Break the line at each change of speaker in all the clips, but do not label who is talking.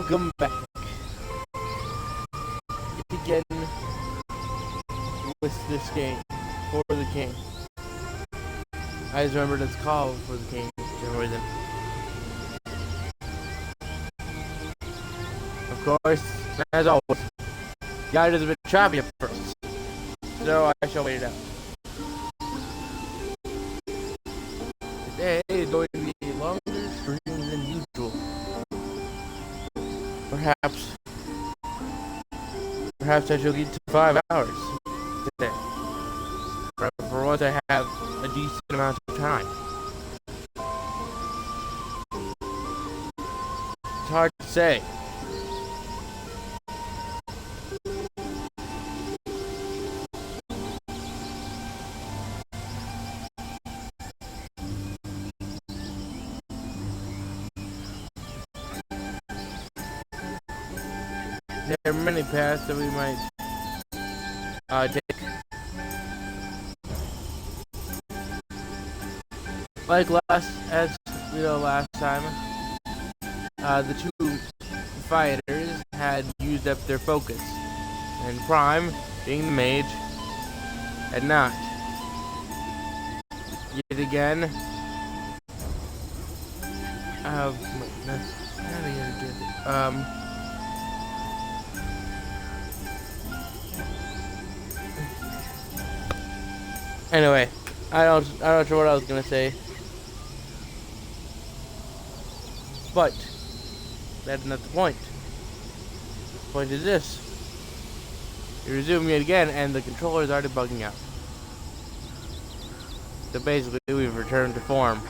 Welcome back. Begin with this game for the king. I just remembered it's called for the king for some reason. Of course, as always, the guide is a bit choppy at first, so I shall wait it out. Today is going to be a longer stream than usual. Perhaps I shall get to 5 hours today. For once I have a decent amount of time. It's hard to say. There are many paths that we might take. Like last time, the two fighters had used up their focus, and Prime, being the mage, had not. Yet again, anyway, I don't know what I was gonna say, but that's not the point. The point is this: you resume yet again, and the controller is already bugging out. So basically, we've returned to form.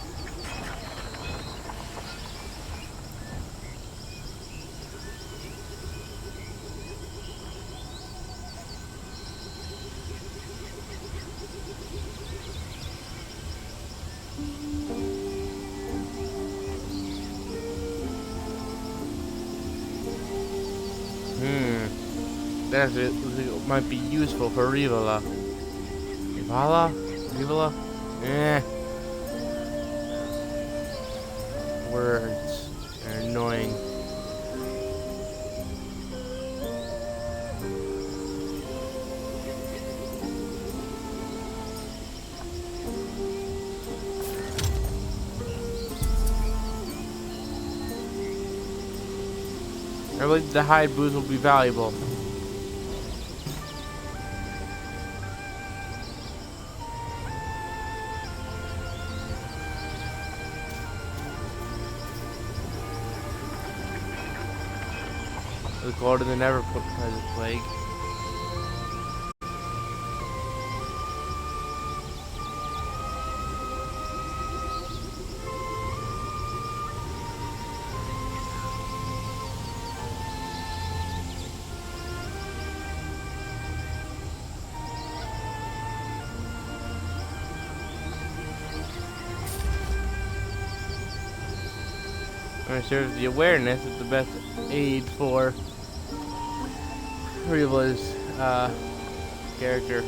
That might be useful for Rivala. Rivala? Words are annoying. I believe the hide booth will be valuable. The Lord of the Never Present Plague. It serves the awareness is the best aid for Rivala's character.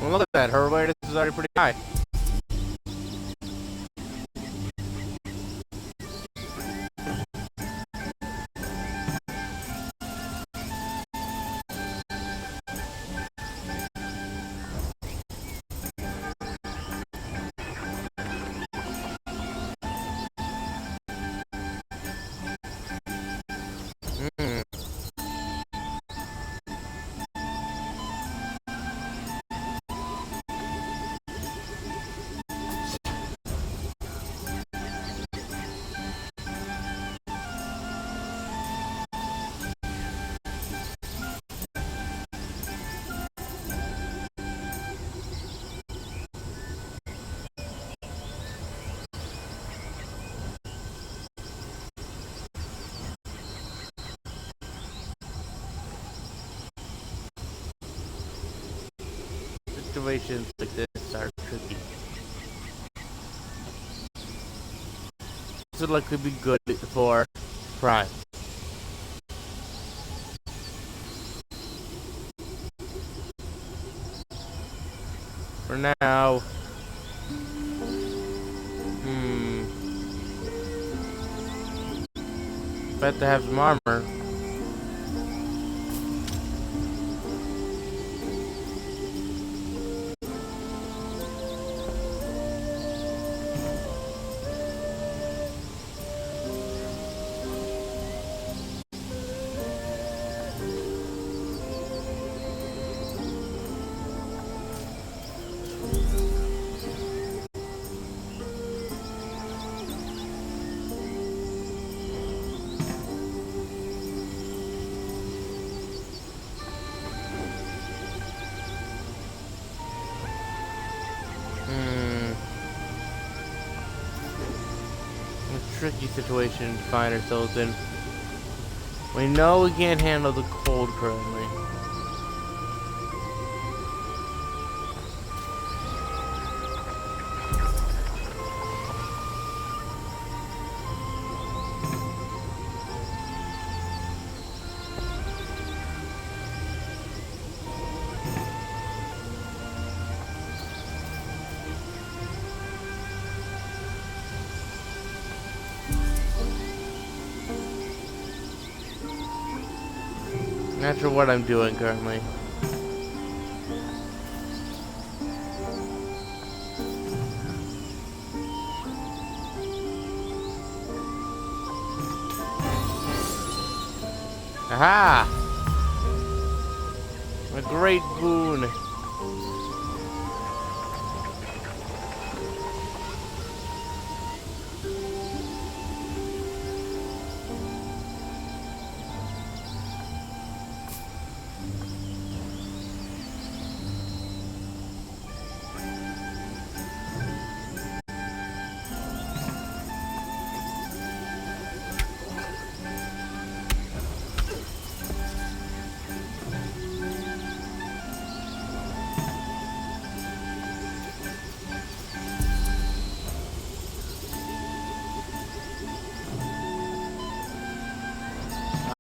Well, look at that. Her awareness is already pretty high. situations like this are tricky. This would likely be good for Prime. For now, bet to have some armor. A tricky situation to find ourselves in. We know we can't handle the cold currently. Not sure what I'm doing currently. Aha! A great boon.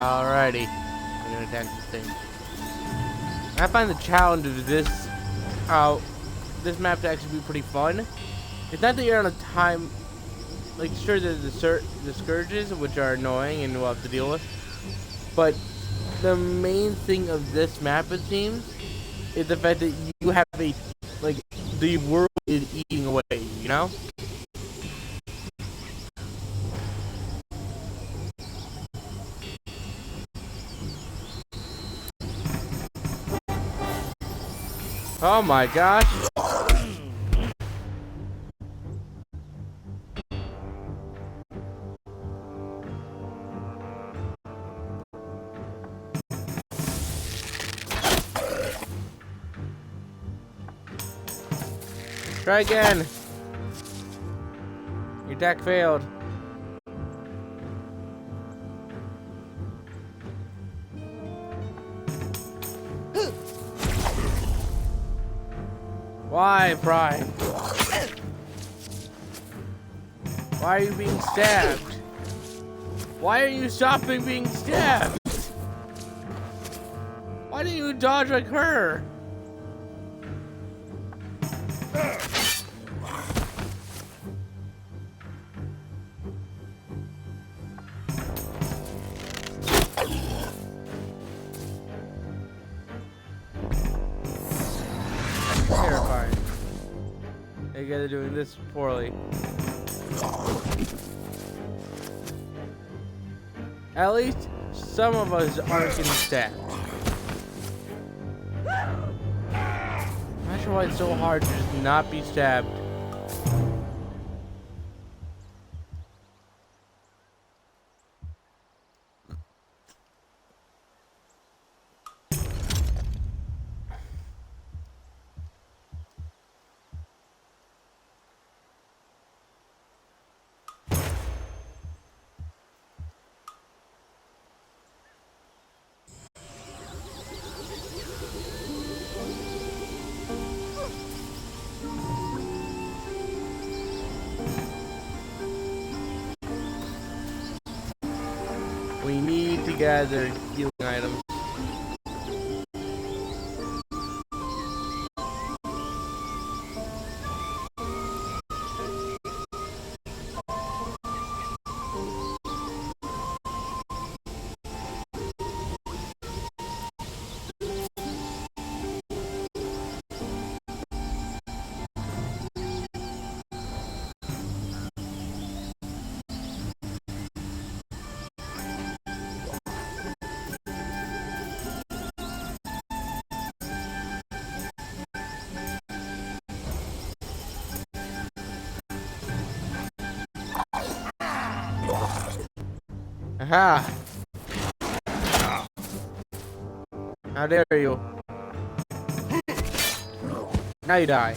Alrighty, I'm gonna attack this thing. I find the challenge of this map to actually be pretty fun. It's not that you're on a time, like sure there's the scourges, which are annoying and we'll have to deal with, but the main thing of this map, it seems, is the fact that you have the world is eating away, you know? Oh my gosh. Try again. Your attack failed. Why, Prime? Why are you being stabbed? Why are you stopping being stabbed? Why didn't you dodge like her? Terrifying. You guys are doing this poorly. At least some of us aren't getting stabbed. I'm not sure why it's so hard to just not be stabbed. to gather healing items. Aha! How dare you? Now you die.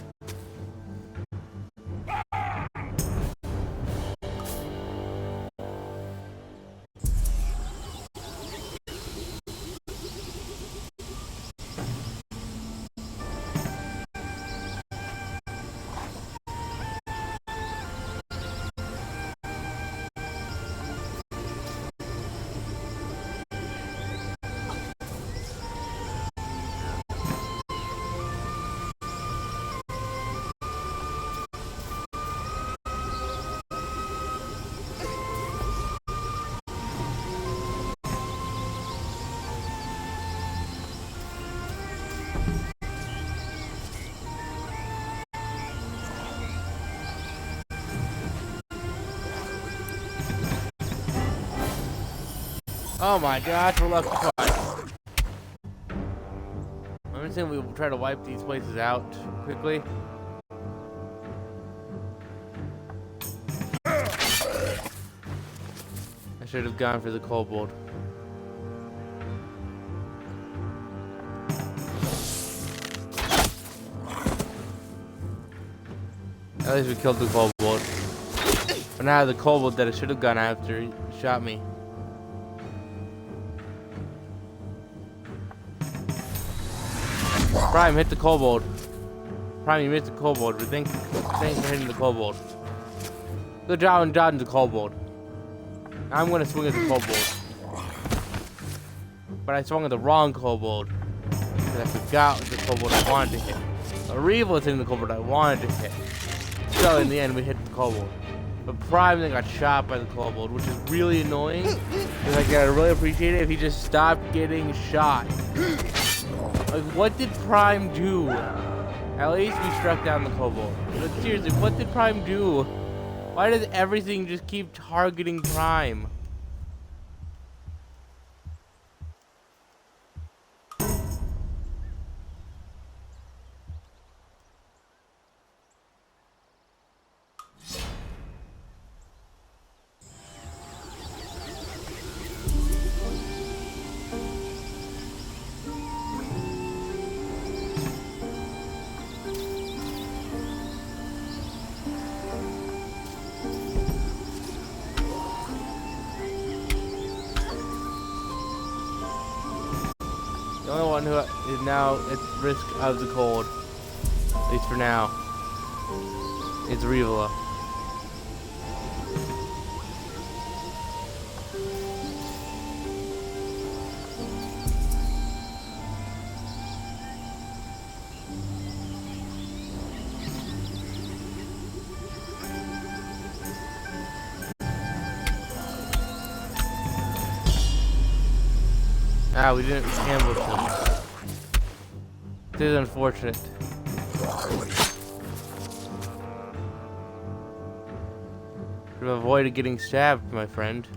Oh my gosh, we're left twice. I'm saying we will try to wipe these places out quickly. I should have gone for the kobold. At least we killed the kobold. But now the kobold that I should have gone after he shot me. Prime, hit the kobold. Prime, you missed the kobold. Thanks for hitting the kobold. Good job on dodging the kobold. Now I'm gonna swing at the kobold. But I swung at the wrong kobold. Because I forgot the kobold I wanted to hit. Ariva was hitting the kobold I wanted to hit. So in the end, we hit the kobold. But Prime then got shot by the kobold, which is really annoying. Because like, I really appreciate it if he just stopped getting shot. Like, what did Prime do? At least we struck down the kobold. But seriously, what did Prime do? Why does everything just keep targeting Prime? The only one who is now at risk of the cold, at least for now, is Rivola. Ah, we didn't ambush him. This is unfortunate. Should have avoided getting stabbed, my friend.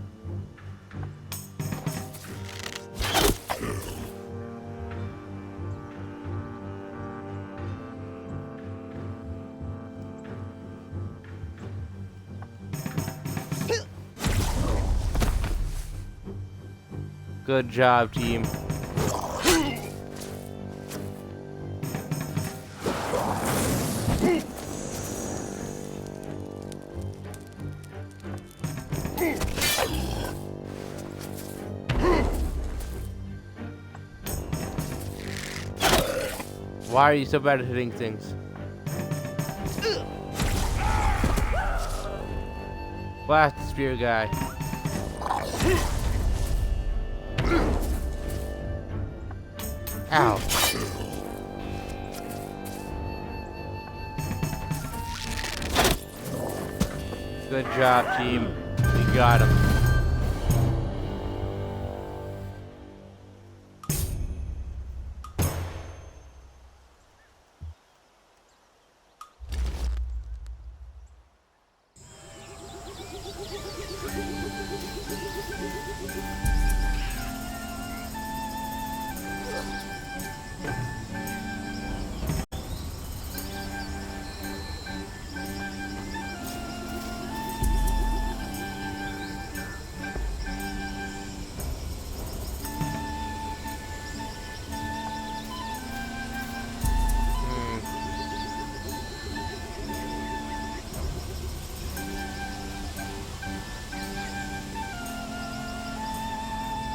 Good job, team. Why are you so bad at hitting things? Blast the spear guy. Ow. Good job, team. We got him.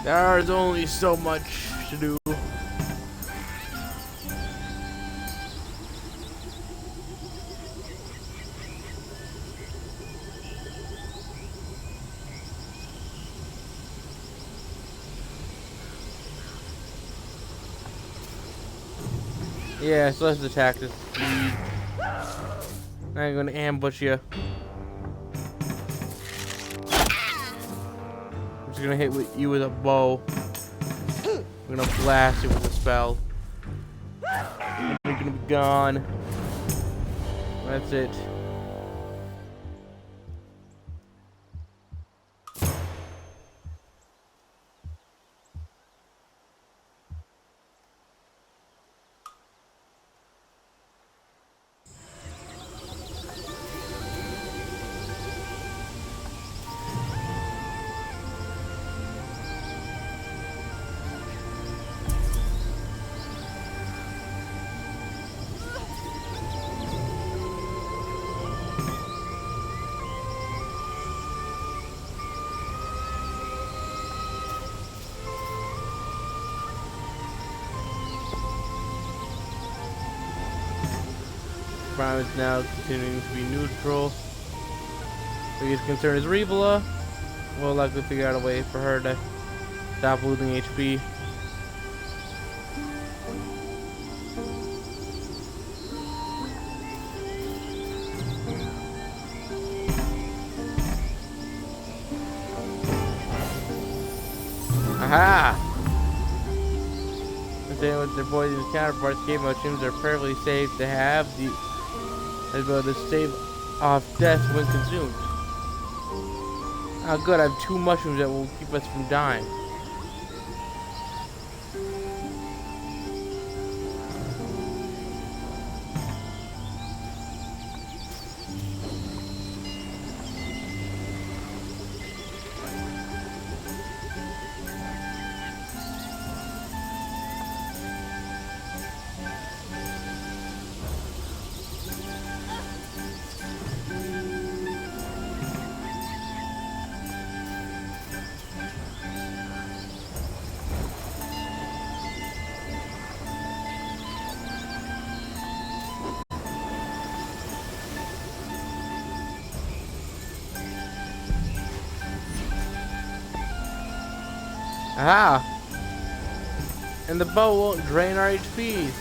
There's only so much to do. Yeah, so let's attack this dude. I'm gonna ambush you. I'm just gonna hit you with a bow. I'm gonna blast you with a spell. And you're gonna be gone. That's it. Prime is now continuing to be neutral. Biggest concern is Rebola. We'll likely figure out a way for her to stop losing HP. Aha! Same with their boys and counterparts, game mode streams are perfectly safe to have the ability to stave off death when consumed. Oh good, I have 2 mushrooms that will keep us from dying. Aha! And the bow won't drain our HPs.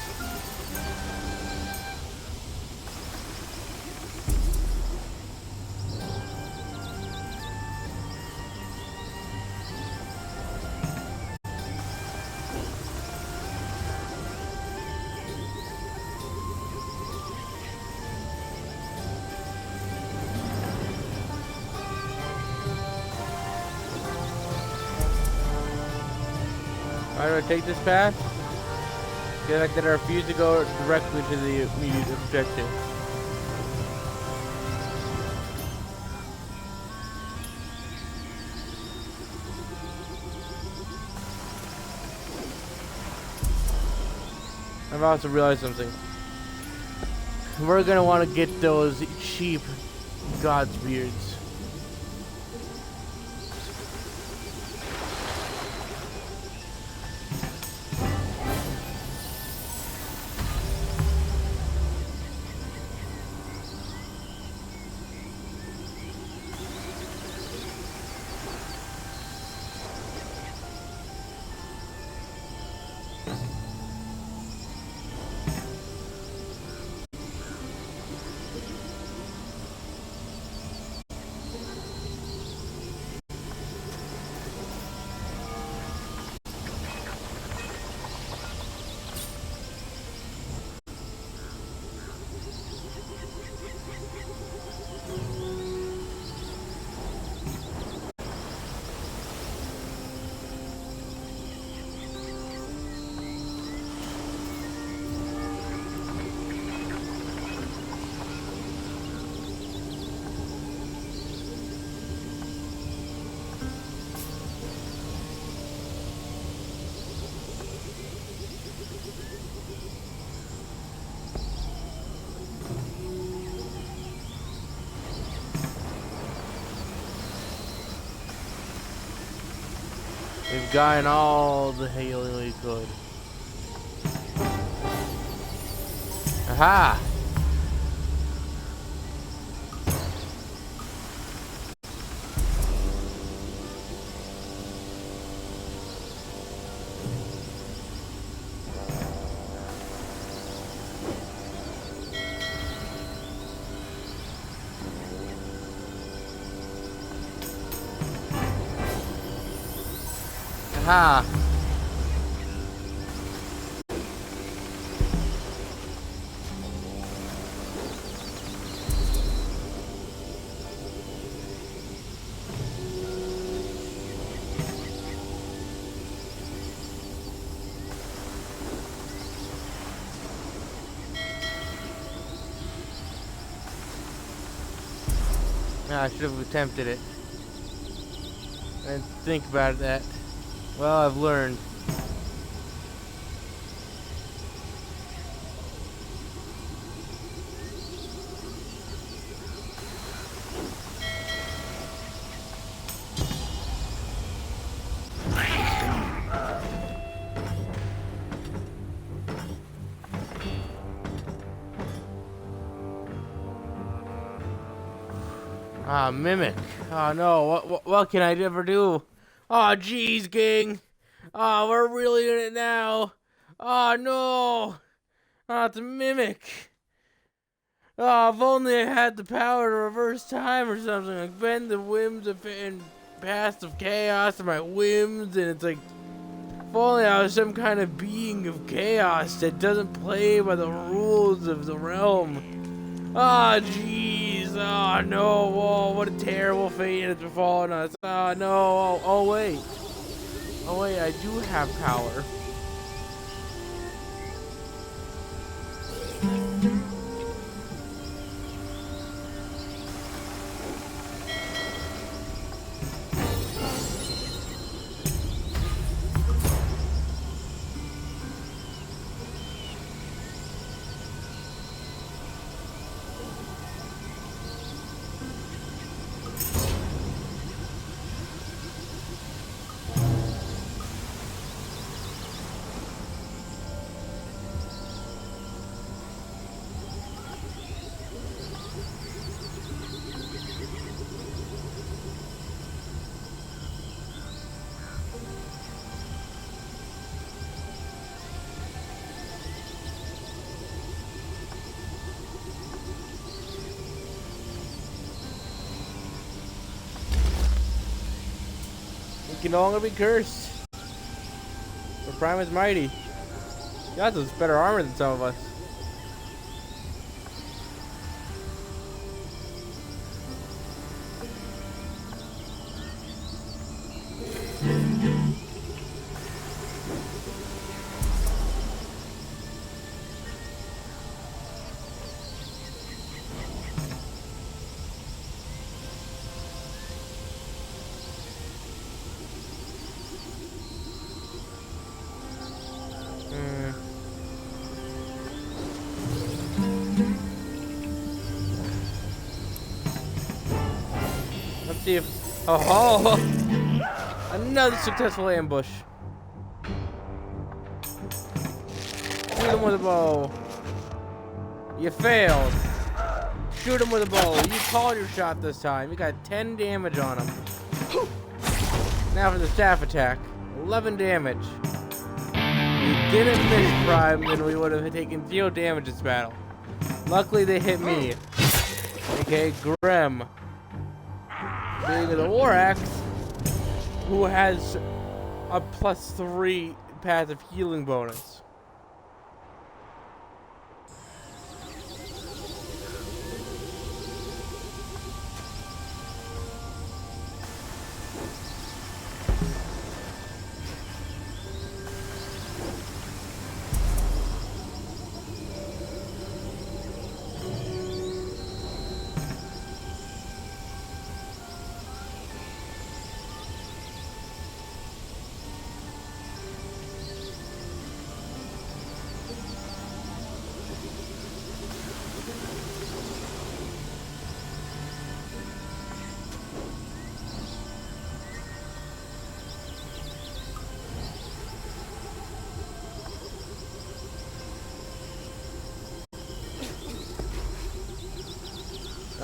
Why do I take this path? Because I can refuse to go directly to the immediate objective. I've also realized something. We're gonna want to get those cheap God's beards. We've gotten all the healing we could. Aha! Aha! I should have attempted it. I didn't think about that. Well, I've learned. Ah, Mimic. Oh no, what can I ever do? Oh jeez, gang. Oh, we're really in it now. Oh no. Oh, it's a Mimic. Oh, if only I had the power to reverse time or something. Like bend the whims of and past of chaos to my whims, and it's like, if only I was some kind of being of chaos that doesn't play by the rules of the realm. Ah, jeez. Oh, no. Oh, what a terrible fate has befallen us. Oh, no. Oh, wait. Oh, wait. I do have power. We can no longer be cursed. For Primus Mighty. You got those better armor than some of us. Let's see if... Oh! Another successful ambush. Shoot him with a bow. You failed. Shoot him with a bow. You called your shot this time. You got 10 damage on him. Now for the staff attack. 11 damage. If we didn't miss Prime, then we would have taken 0 damage this battle. Luckily, they hit me. Okay, Grim. Being the War Axe, who has a +3 passive healing bonus.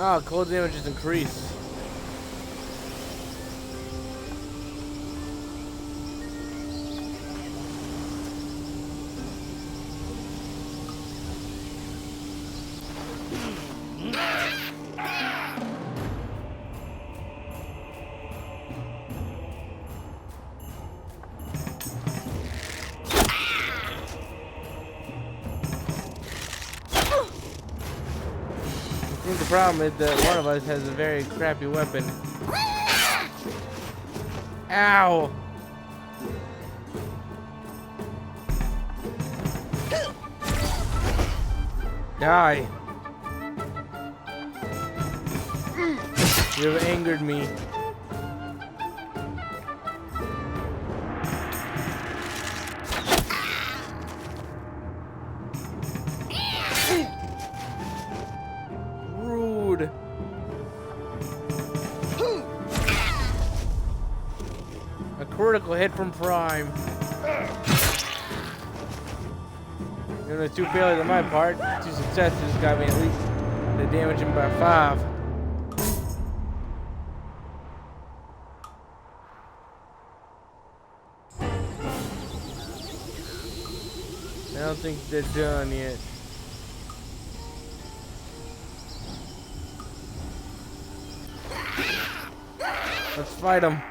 Oh, cold damage is increased. I think the problem is that one of us has a very crappy weapon. Ow! Die! You have angered me. Rude. A critical hit from Prime. And the 2 failures on my part, 2 successes got me at least to damage him by 5. I don't think they're done yet. Let's fight them.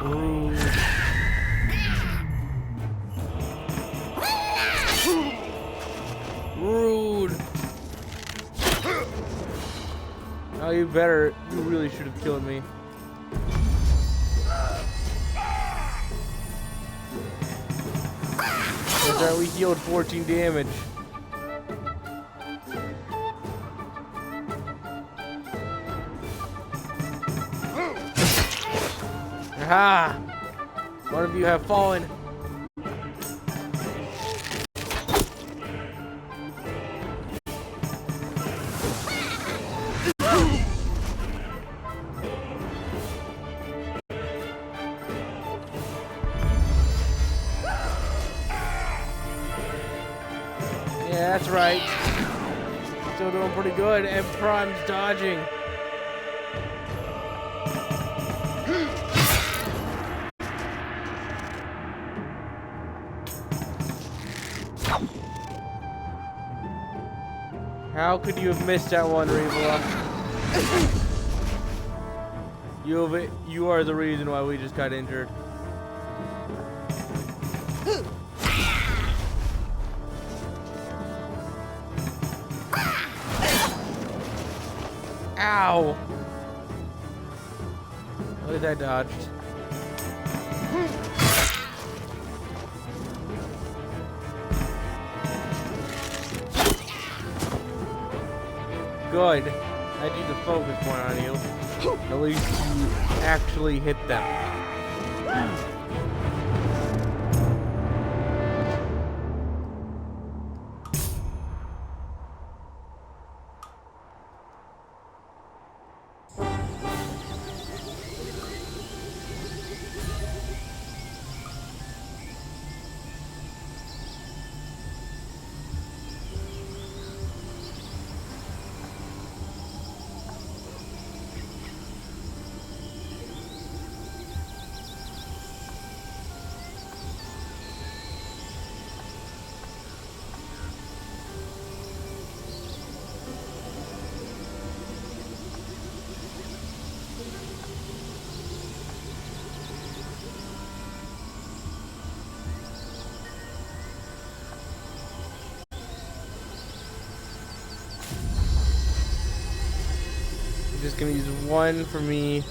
Rude. Rude. Oh, you better. You really should have killed me. That's right, we healed 14 damage. Aha! One of you have fallen. Yeah, that's right. Still doing pretty good, and Prime's dodging. How could you have missed that one, Revola? You are the reason why we just got injured. Ow! Look at that dodged. Good. I need the focus point on you. At least you actually hit them. Just gonna use one for me.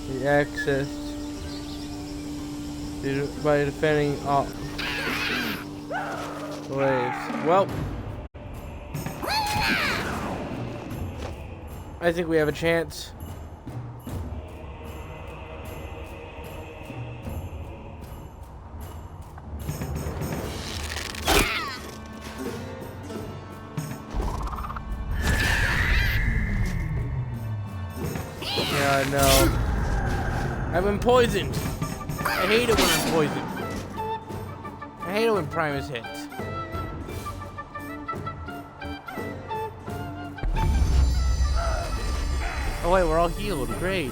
The access by defending all waves. Well, I think we have a chance. No. I've been poisoned. I hate it when I'm poisoned. I hate it when Primus hits. Oh wait, we're all healed. Great.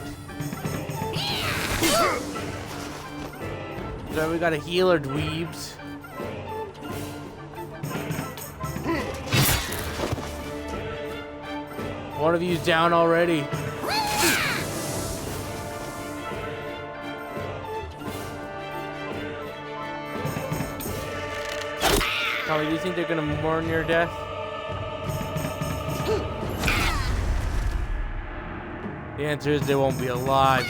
So we got a healer, dweebs. One of you's down already. Tommy, do you think they're gonna mourn your death? The answer is they won't be alive.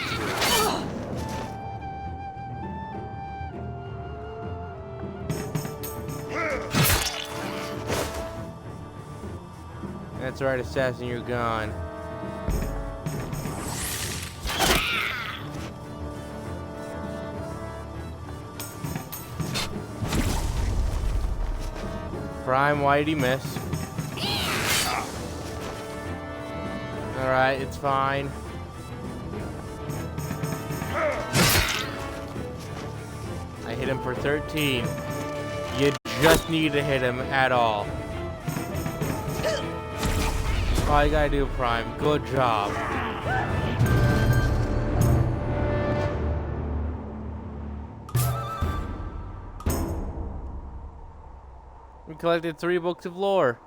That's right, assassin, you're gone. Prime, why did he miss? Alright, it's fine. I hit him for 13. You just need to hit him at all. All you gotta do, Prime. Good job. We collected 3 books of lore.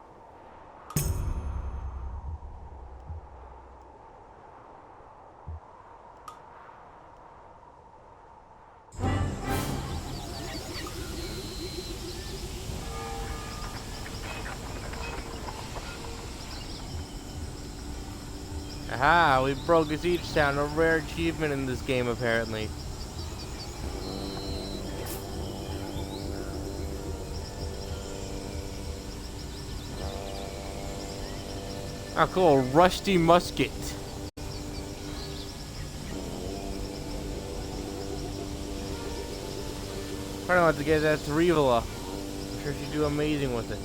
Aha, we broke a siege town, a rare achievement in this game apparently. Ah, cool, rusty musket. Probably want to get that to Rivola. I'm sure she'd do amazing with it.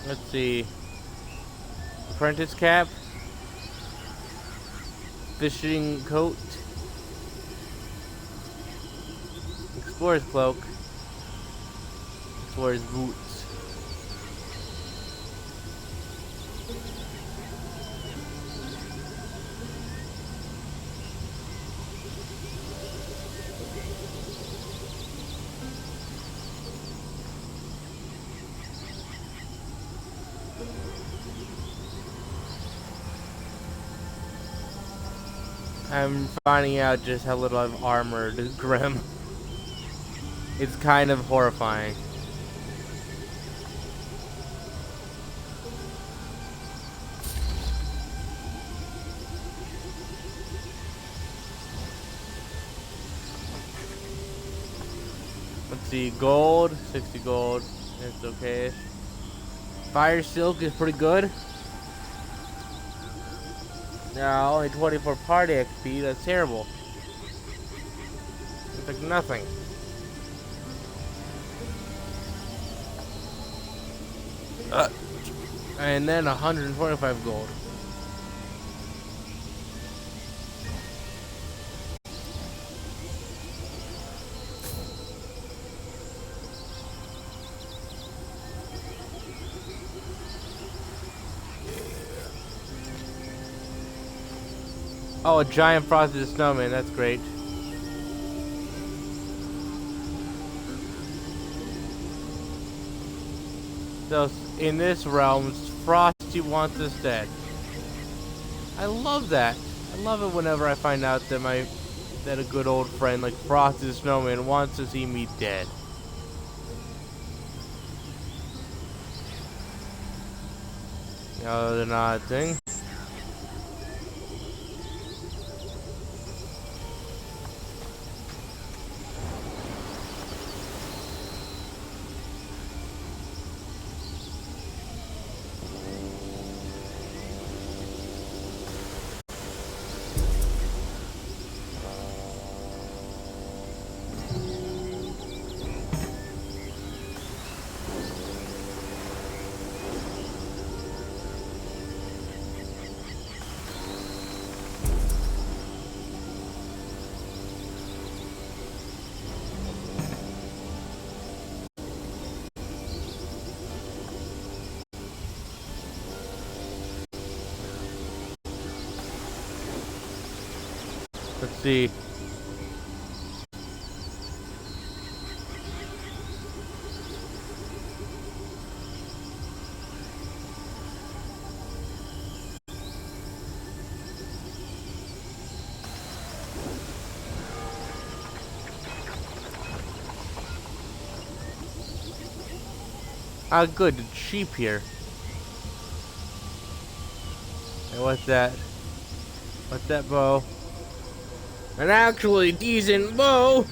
Let's see. Apprentice cap. Fishing coat. Explorer's cloak. Explorer's boots. I'm finding out just how little I've armored Grim. It's kind of horrifying. Let's see, gold, 60 gold, it's okay. Fire silk is pretty good. No, only 24 party XP, that's terrible. It's like nothing. And then 125 gold. Oh, a giant frosted snowman, that's great. So, in this realm, Frosty wants us dead. I love that. I love it whenever I find out that that a good old friend like Frosty the Snowman wants to see me dead. Other than odd thing. Let's see. Ah, good. It's sheep here. Hey, what's that? What's that bow? An actually decent bow!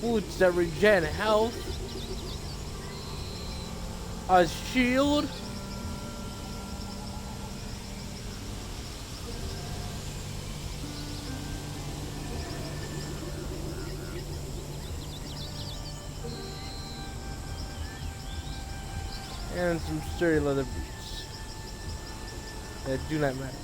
Boots that regen health. A shield. And some sturdy leather boots that do not matter.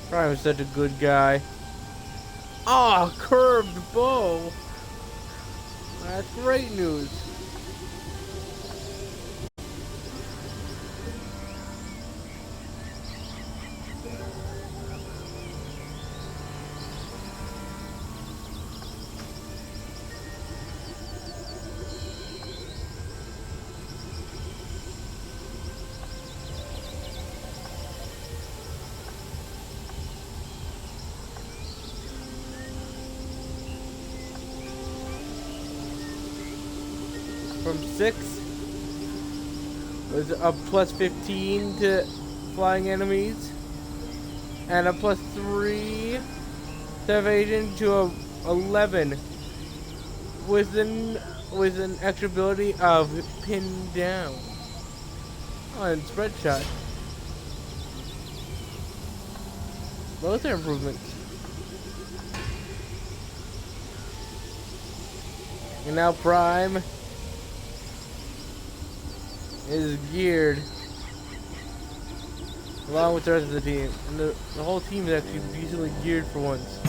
Prime is such a good guy. Ah, curved bow. That's great news. From 6 was a plus 15 to flying enemies, and a plus 3 to evasion to a 11 with an extra ability of pin down. Oh, and spread shot. Both are improvements. And now Prime is geared along with the rest of the team. And the whole team is actually decently geared for once.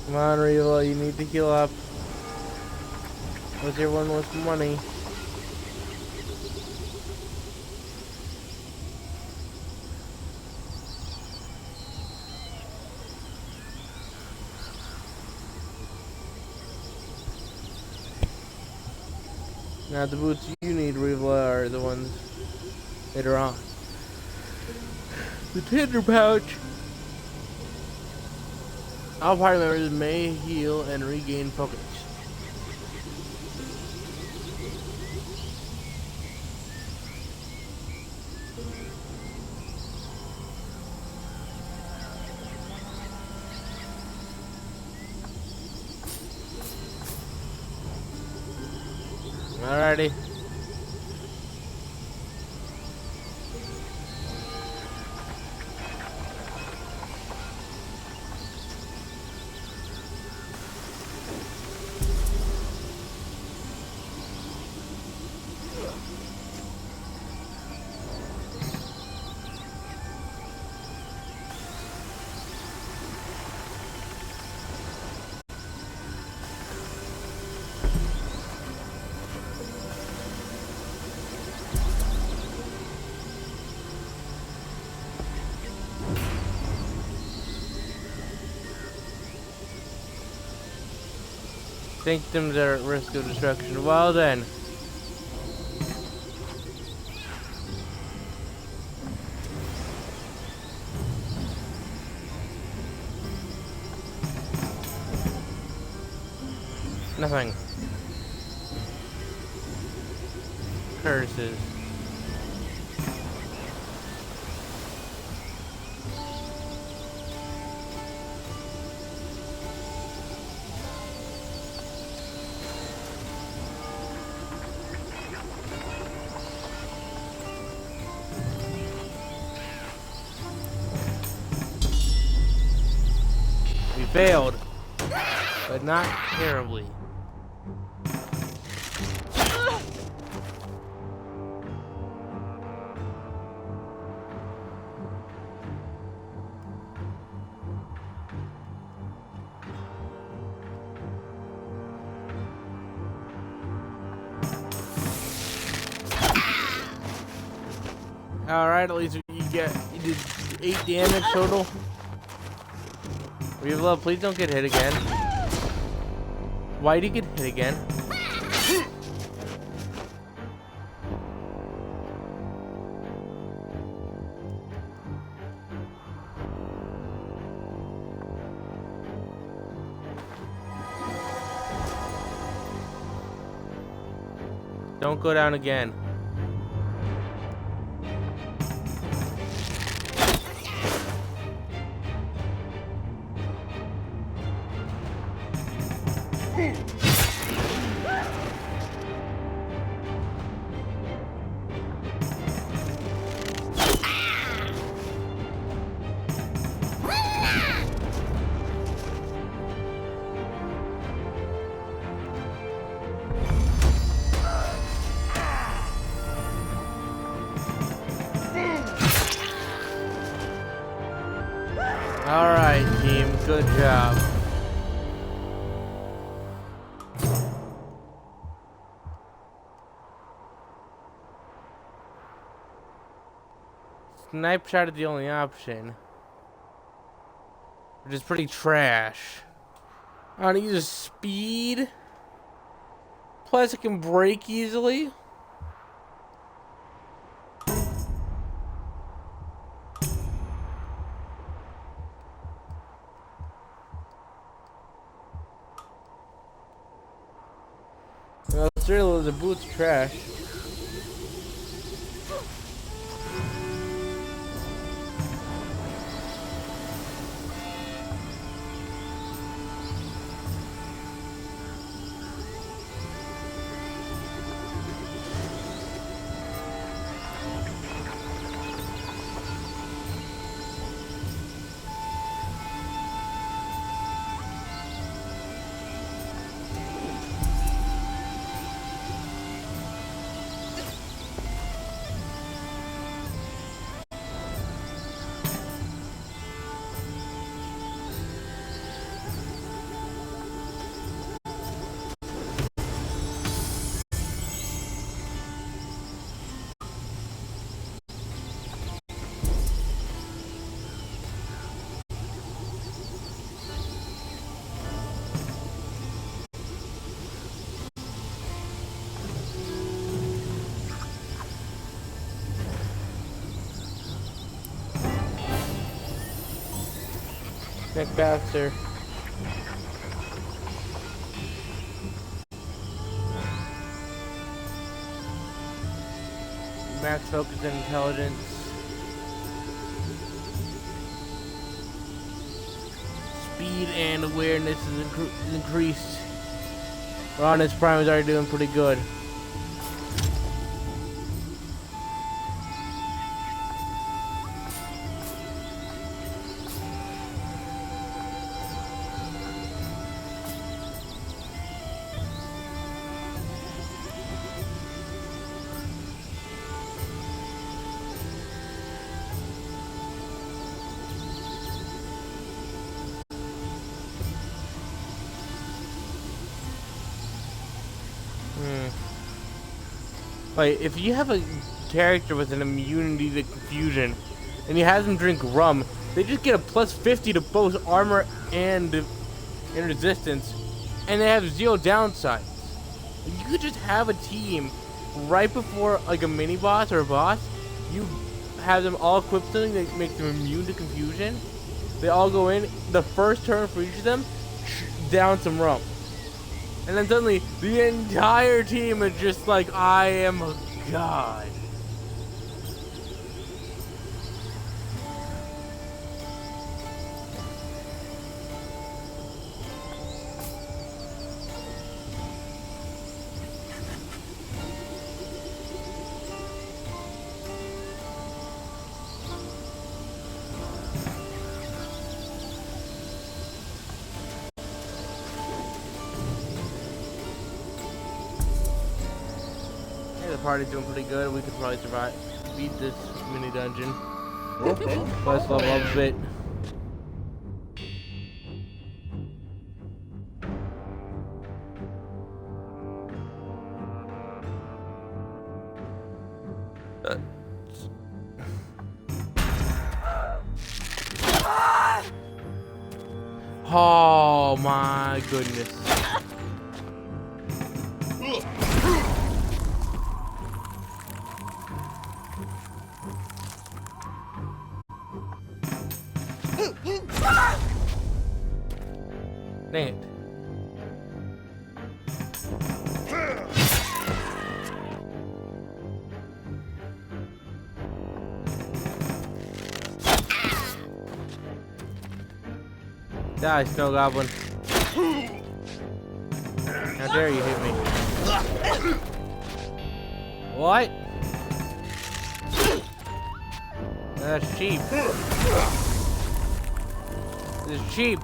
Come on, Reva, you need to heal up. What's everyone wants money? Now the boots you need, Reva, are the ones later on. The tender pouch. All party members may heal and regain focus. Alrighty. Sanctums are at risk of destruction. Well then. Nothing. Curses. We failed, but not terribly. Alright, at least you did 8 damage total. We have love, please don't get hit again. Why did you get hit again? Don't go down again. Alright, team, good job. Snipe shot is the only option, which is pretty trash. I want to use speed. Plus, it can break easily. Well, still, the boot's trash. Nick Baxter. Max focus and intelligence. Speed and awareness is increased. Ron's prime is already doing pretty good. Like, if you have a character with an immunity to confusion, and you have them drink rum, they just get a plus 50 to both armor and resistance, and they have 0 downsides. You could just have a team right before, like, a mini boss or a boss. You have them all equip something that makes them immune to confusion. They all go in. The first turn for each of them, down some rum. And then suddenly, the entire team is just like, I am a god. The party's doing pretty good. We could probably beat this mini dungeon. Let's level up a bit. Oh my goodness. Dang it. Die, Snow Goblin. How dare you hit me? What? That's cheap. This is cheap.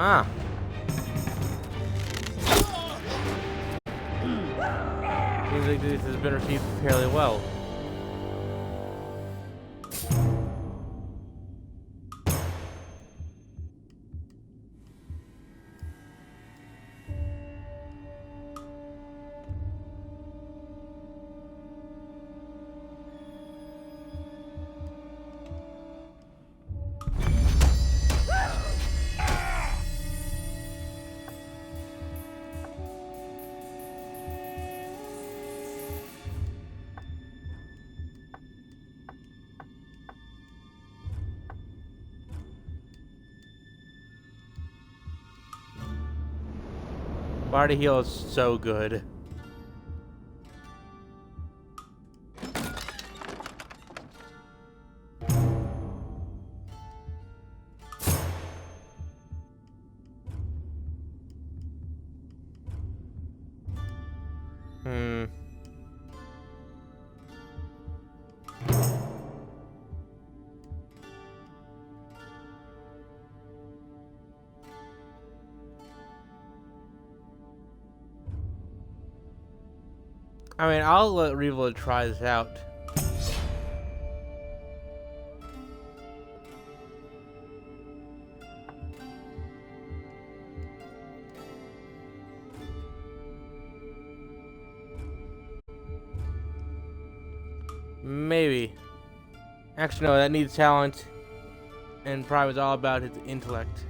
Ah. Seems like this has been received fairly well. Barty Heal is so good. I mean, I'll let Revo try this out. Maybe. Actually, no, that needs talent. And Prime is all about his intellect.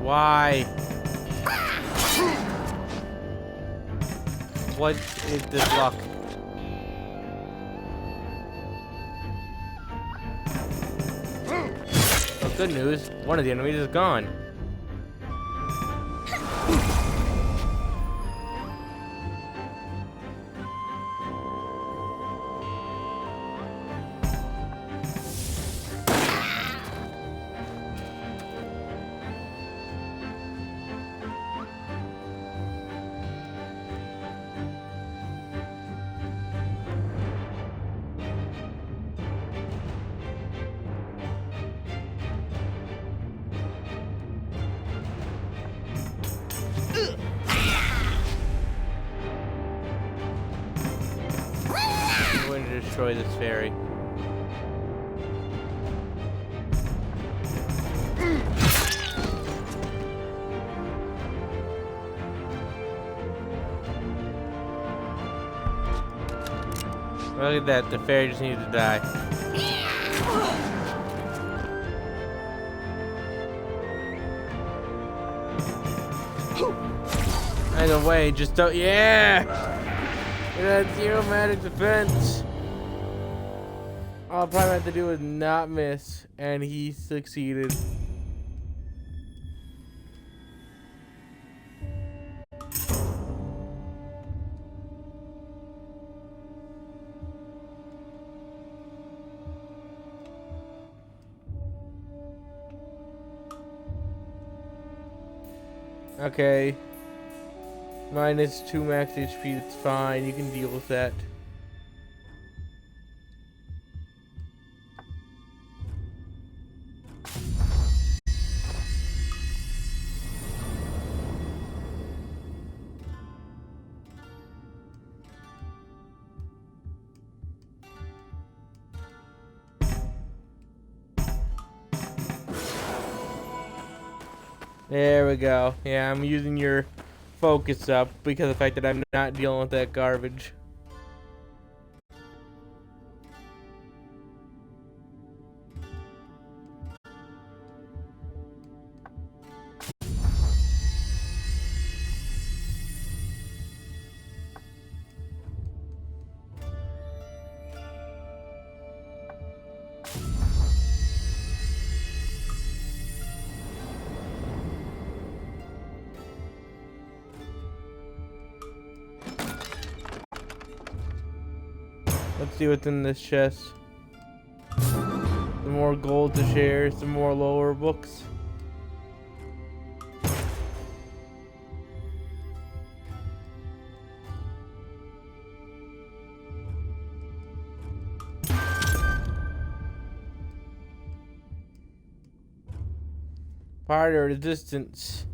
Why? What is this luck? Oh, good news. One of the enemies is gone. destroy this ferry. Look at that, the ferry just needs to die. Either way, just don't, yeah! It had 0 magic defense. All I probably have to do is not miss, and he succeeded. Okay. -2 max HP, it's fine. You can deal with that. There we go. Yeah, I'm using your focus up because of the fact that I'm not dealing with that garbage. Let's see what's in this chest. Some more gold to share, some more lower books. Part of resistance.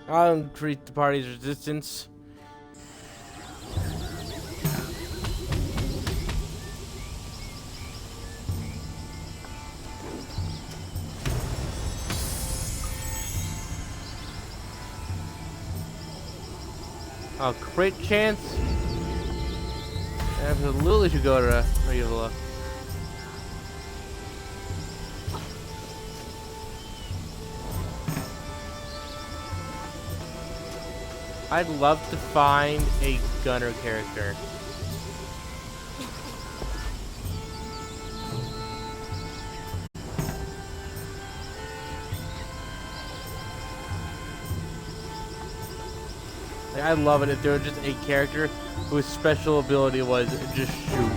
I'll increase the party's resistance. A crit chance? Absolutely should go to Rivala. I'd love to find a gunner character. Like, I'd love it if there was just a character whose special ability was just shoot.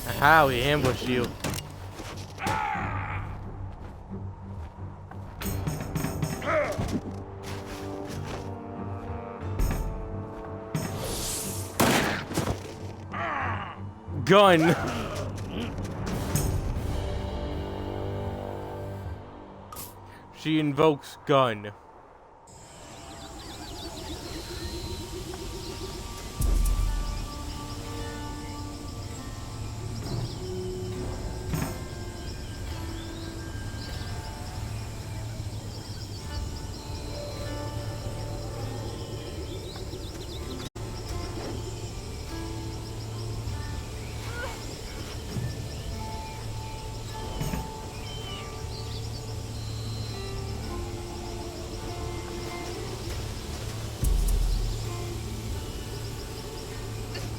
Aha, we ambushed you. Gun. She invokes gun.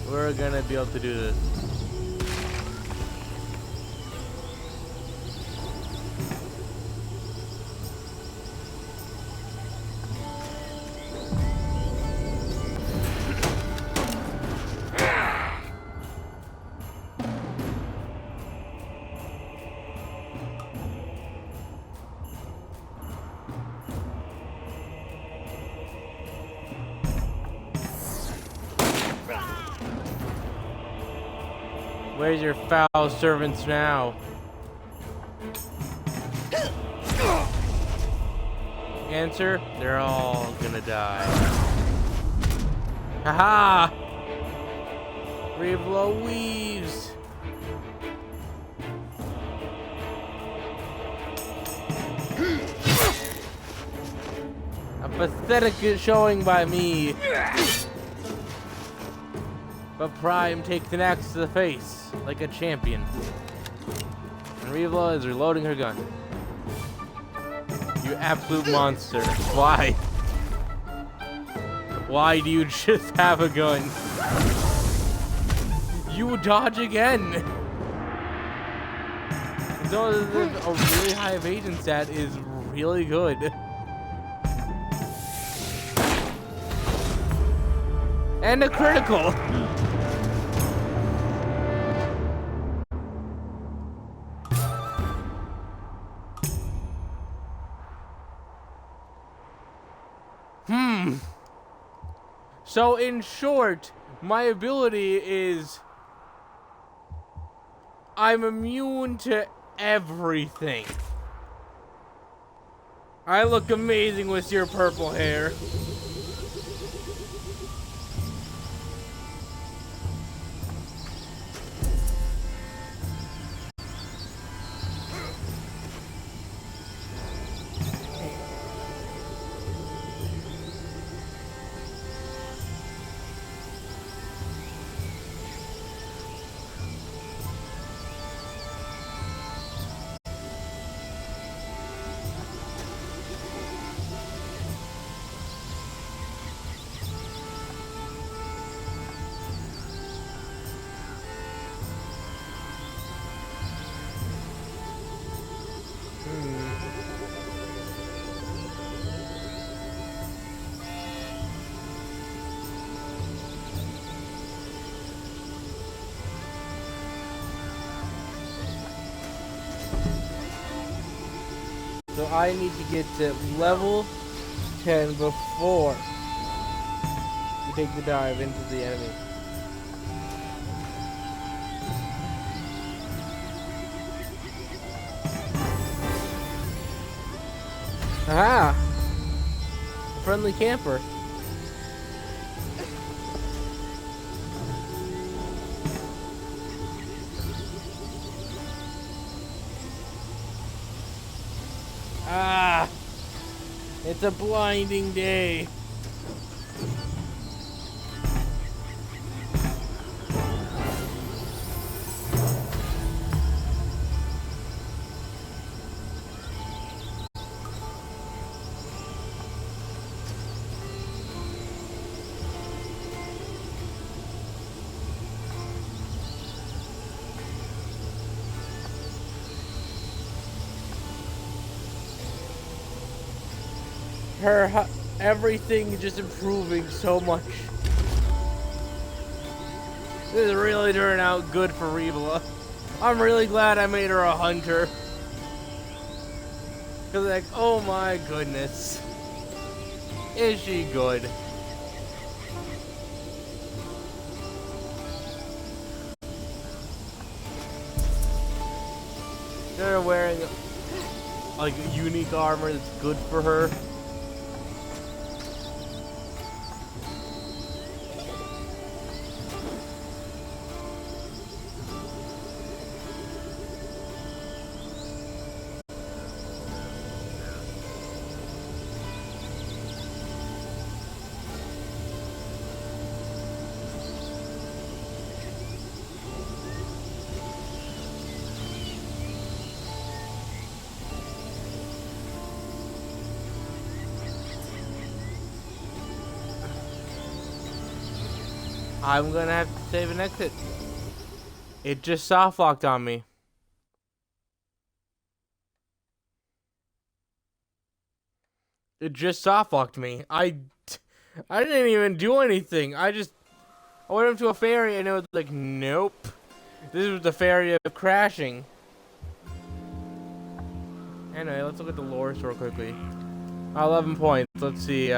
We're gonna be able to do this. Where's your foul servants now? Answer, they're all gonna die. Haha! Revlo weaves! A pathetic showing by me. But Prime takes an axe to the face, like a champion. And Revlo is reloading her gun. You absolute monster. Why? Why do you just have a gun? You dodge again! So a really high evasion stat is really good. And a critical! So in short, my ability is I'm immune to everything. I look amazing with your purple hair. So I need to get to level 10 before you take the dive into the enemy. Aha! A friendly camper. Ah! It's a blinding day. Everything is just improving so much. This is really turning out good for Revlo. I'm really glad I made her a hunter. Cause like, oh my goodness. Is she good? They're wearing like unique armor that's good for her. I'm gonna have to save an exit. It just soft locked on me. It just soft locked me. I didn't even do anything. I went up to a ferry and it was like, nope. This was the ferry of crashing. Anyway, let's look at the lore store quickly. 11 points. Let's see.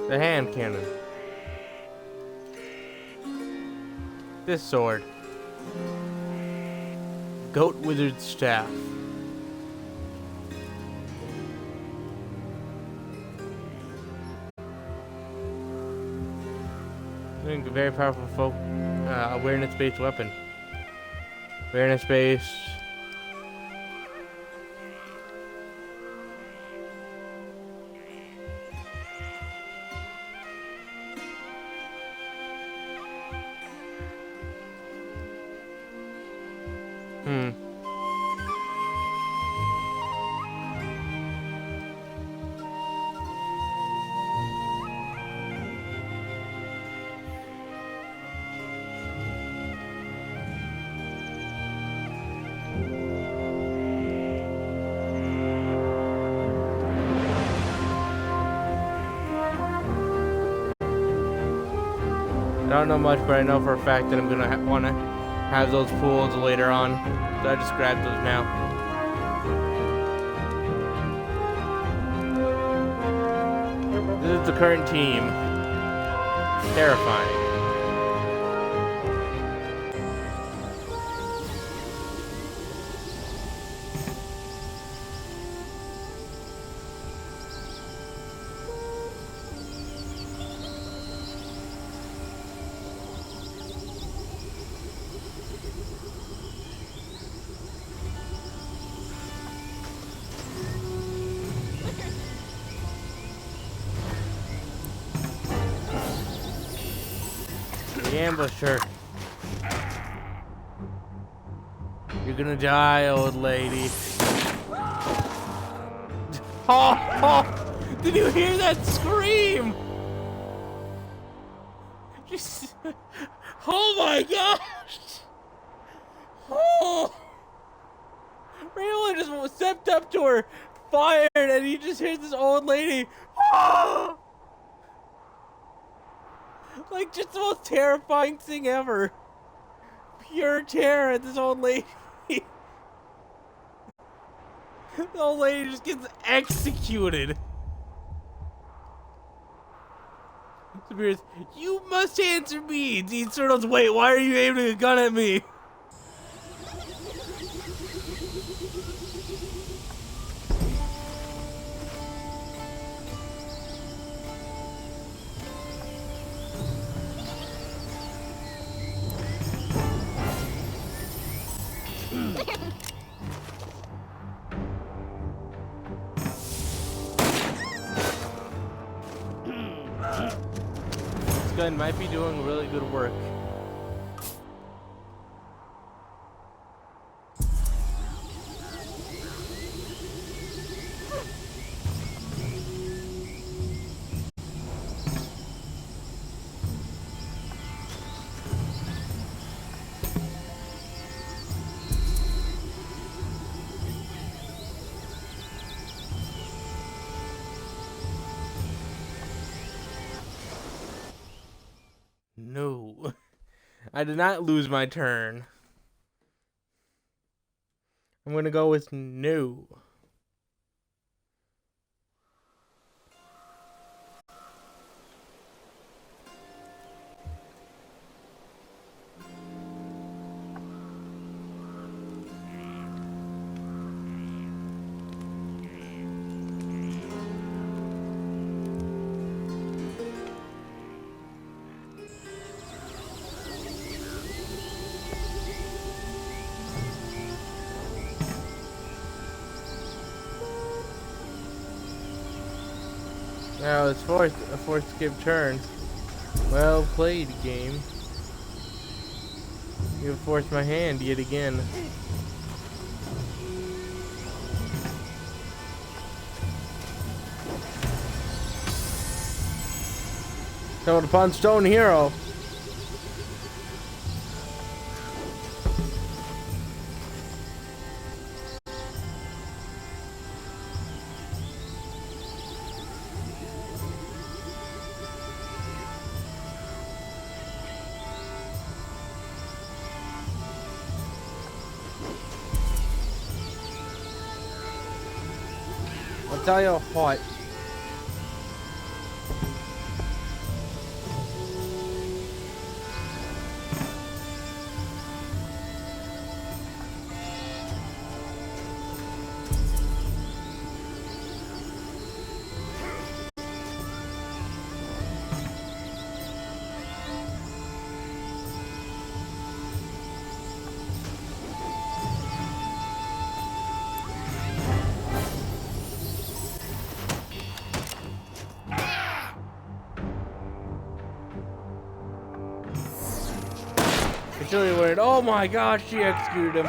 The hand cannon. This sword. Goat withered staff. I think a very powerful awareness-based weapon. Awareness-based. I don't know much, but I know for a fact that I'm gonna want to have those pools later on, so I just grabbed those now. This is the current team. Terrifying. The ambusher. You're gonna die, old lady. Oh, did you hear that scream? Just, oh my gosh! Oh, Raylan just stepped up to her, fired, and he just hears this old lady. Oh! Like, just the most terrifying thing ever. Pure terror at this old lady. The old lady just gets executed. Sabir's, you must answer me. Dean Turtles, wait, why are you aiming a gun at me? This gun might be doing really good work. No. I did not lose my turn. I'm gonna go with no. Now it's a fourth skip turn. Well played, game. You have forced my hand yet again. Stumbled upon Stone Hero. I'll tell you what. Cecilia went, oh my gosh, she executed him.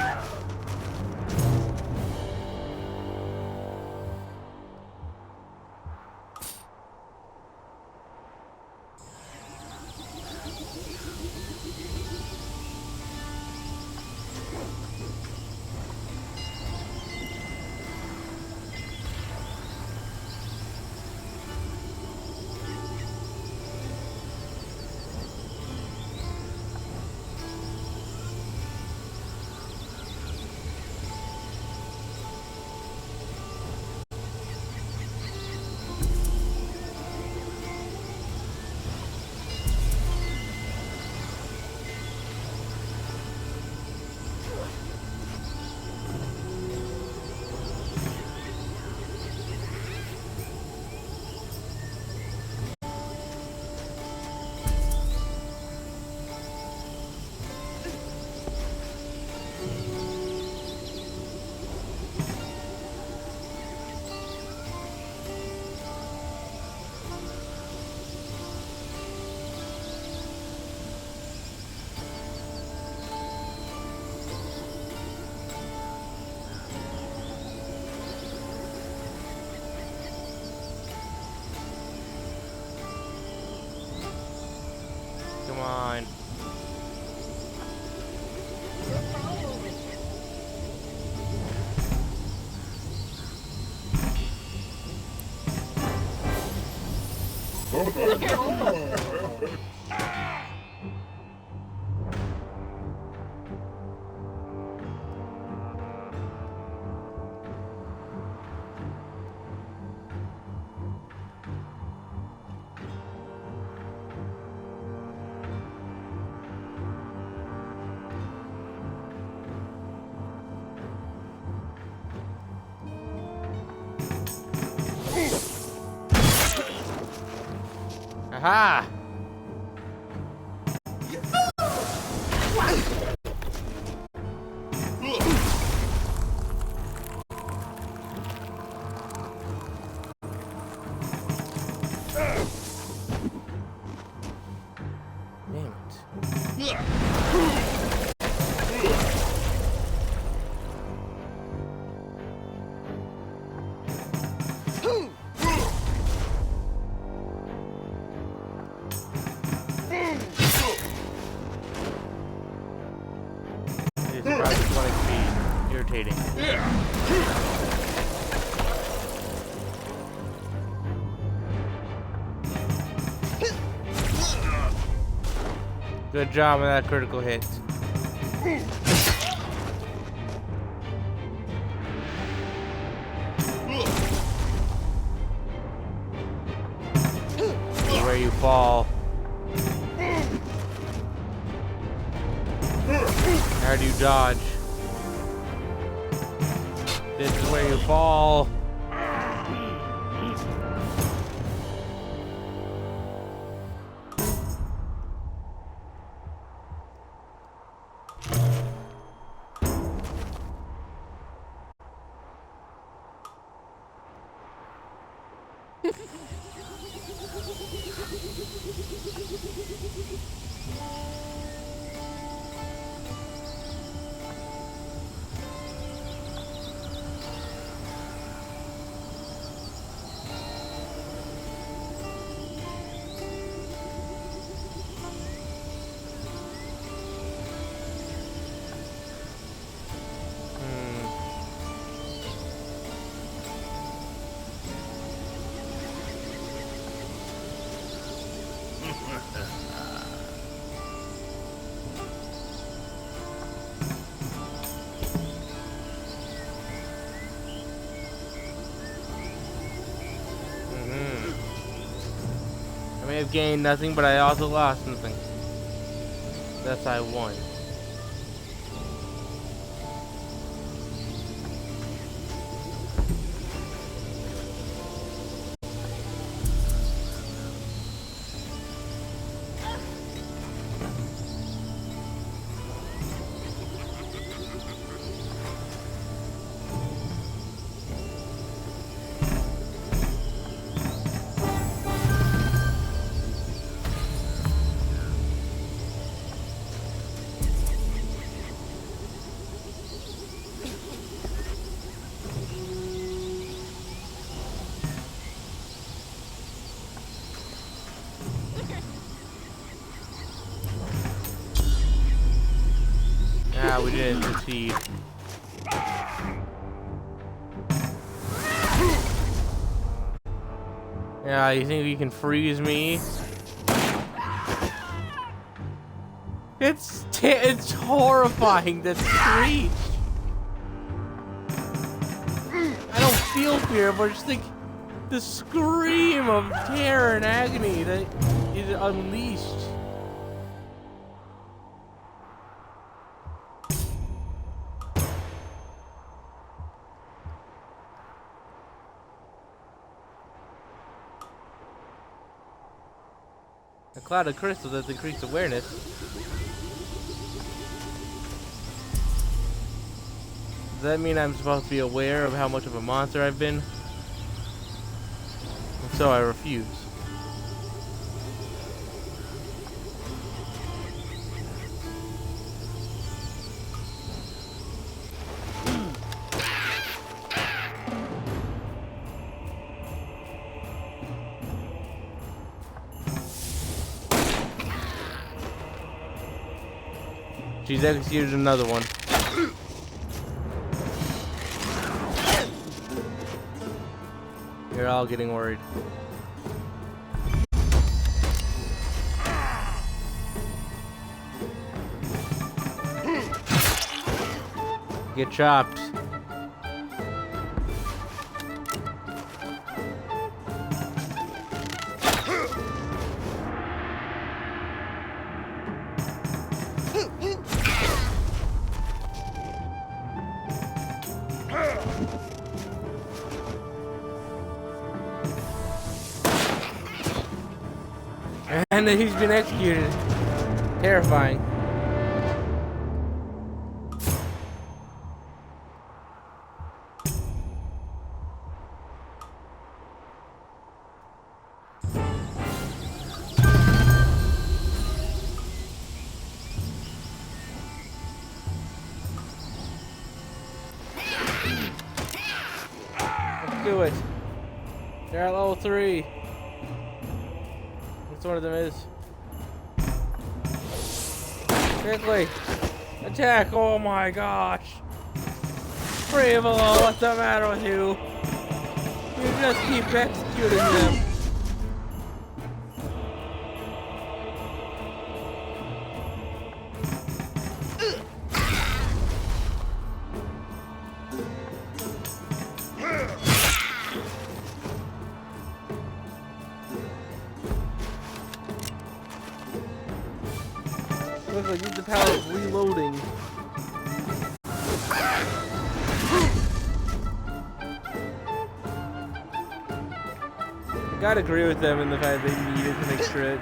Come on. Aha! Damn it. It's about to be irritating. Good job on that critical hit. Where you fall. How do you dodge? This is where you fall. I may have gained nothing, but I also lost nothing. Thus I won. that we didn't succeed. Yeah, you think you can freeze me? It's horrifying, that screech. I don't feel fear, but just think the scream of terror and agony that is unleashed. A cloud of crystals has increased awareness. Does that mean I'm supposed to be aware of how much of a monster I've been? And so I refuse. She's executed another one. You're all getting worried. Get chopped. And then he's been executed. Terrifying. Let's do it. They're at level 3. Which one of them is? Quickly! Attack! Oh my gosh! Bravelo, what's the matter with you? You just keep executing them. I use the power of reloading. I gotta agree with them in the fact they needed to make sure that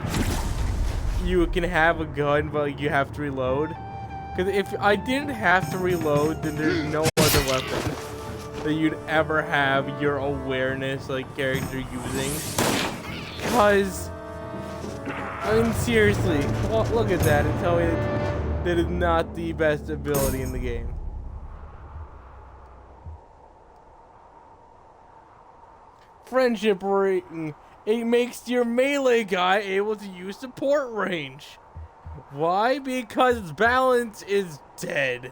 you can have a gun, but like, you have to reload. Because if I didn't have to reload, then there's no other weapon that you'd ever have your awareness like character using. Because I mean, seriously, look at that and tell me that is not the best ability in the game. Friendship ring. It makes your melee guy able to use support range. Why? Because its balance is dead.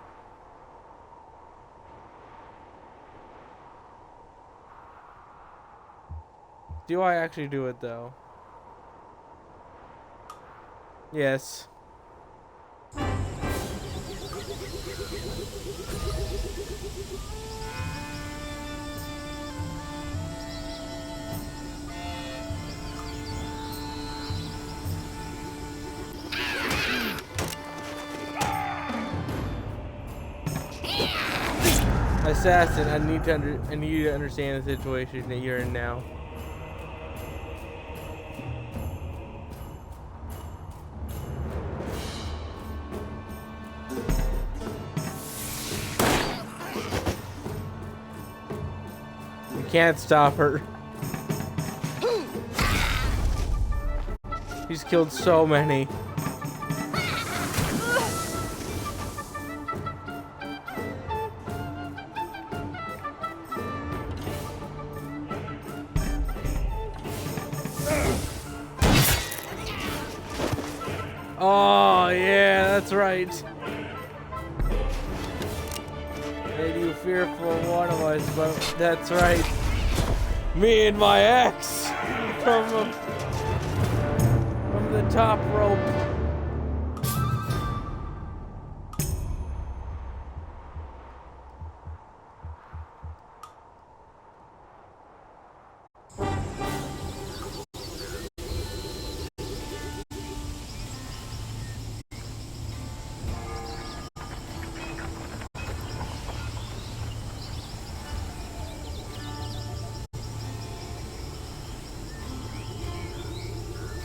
Do I actually do it though? Yes. Assassin, I need you to understand the situation that you're in now. You can't stop her. He's killed so many. Oh, yeah, that's right. And you fearful one of us, but that's right. Me and my ex from the top rope.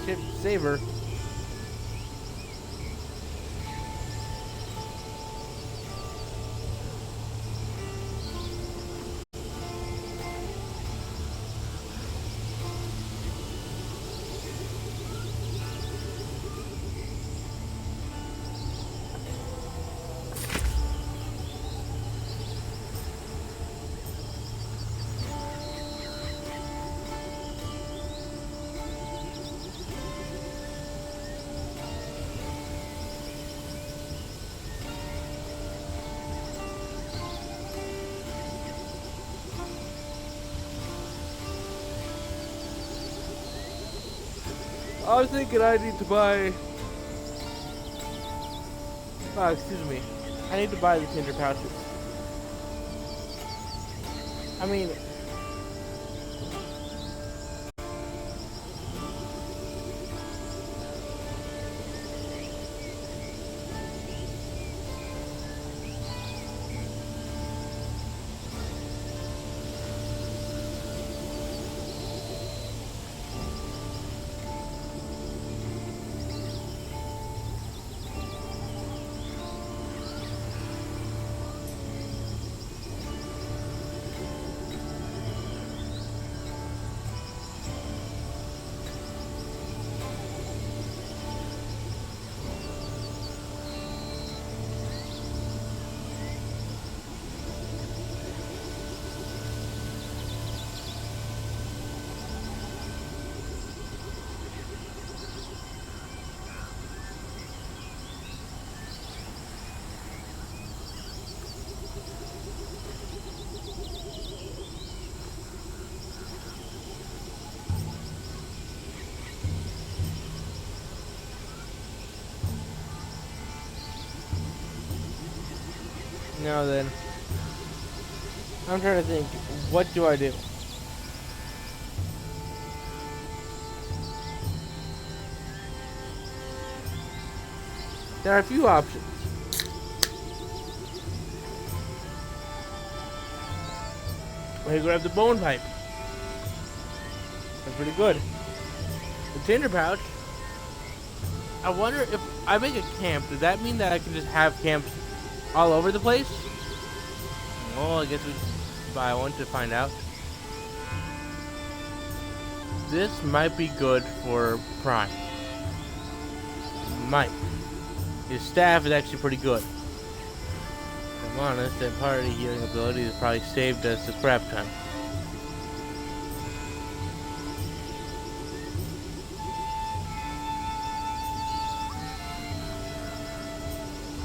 Shit, saver. I was thinking I need to buy. Oh, excuse me. I need to buy the tinder pouches. I mean, now then. I'm trying to think. What do I do? There are a few options. I grab the bone pipe. That's pretty good. The tinder pouch. I wonder if I make a camp, does that mean that I can just have camps all over the place? Well, I guess we should buy one to find out. This might be good for Prime. Might. His staff is actually pretty good. If I'm honest, that party healing ability has probably saved us the crap ton.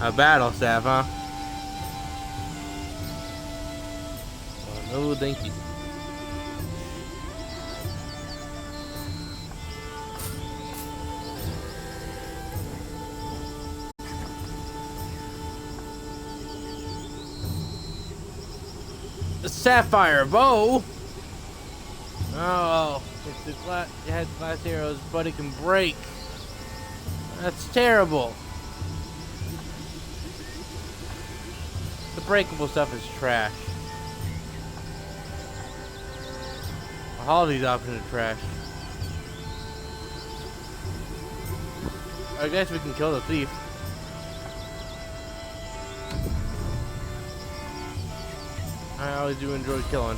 A battle staff, huh? Oh, no, thank you. A sapphire bow? Oh, it has glass arrows, but it can break. That's terrible. The breakable stuff is trash. All of these options are trash. I guess we can kill the thief. I always do enjoy killing.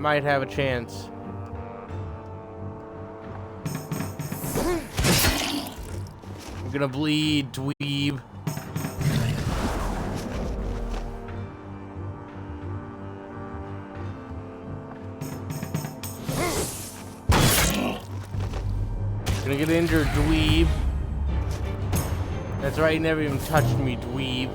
might have a chance. You're gonna bleed, dweeb. Gonna get injured, dweeb. That's right, you never even touched me, dweeb.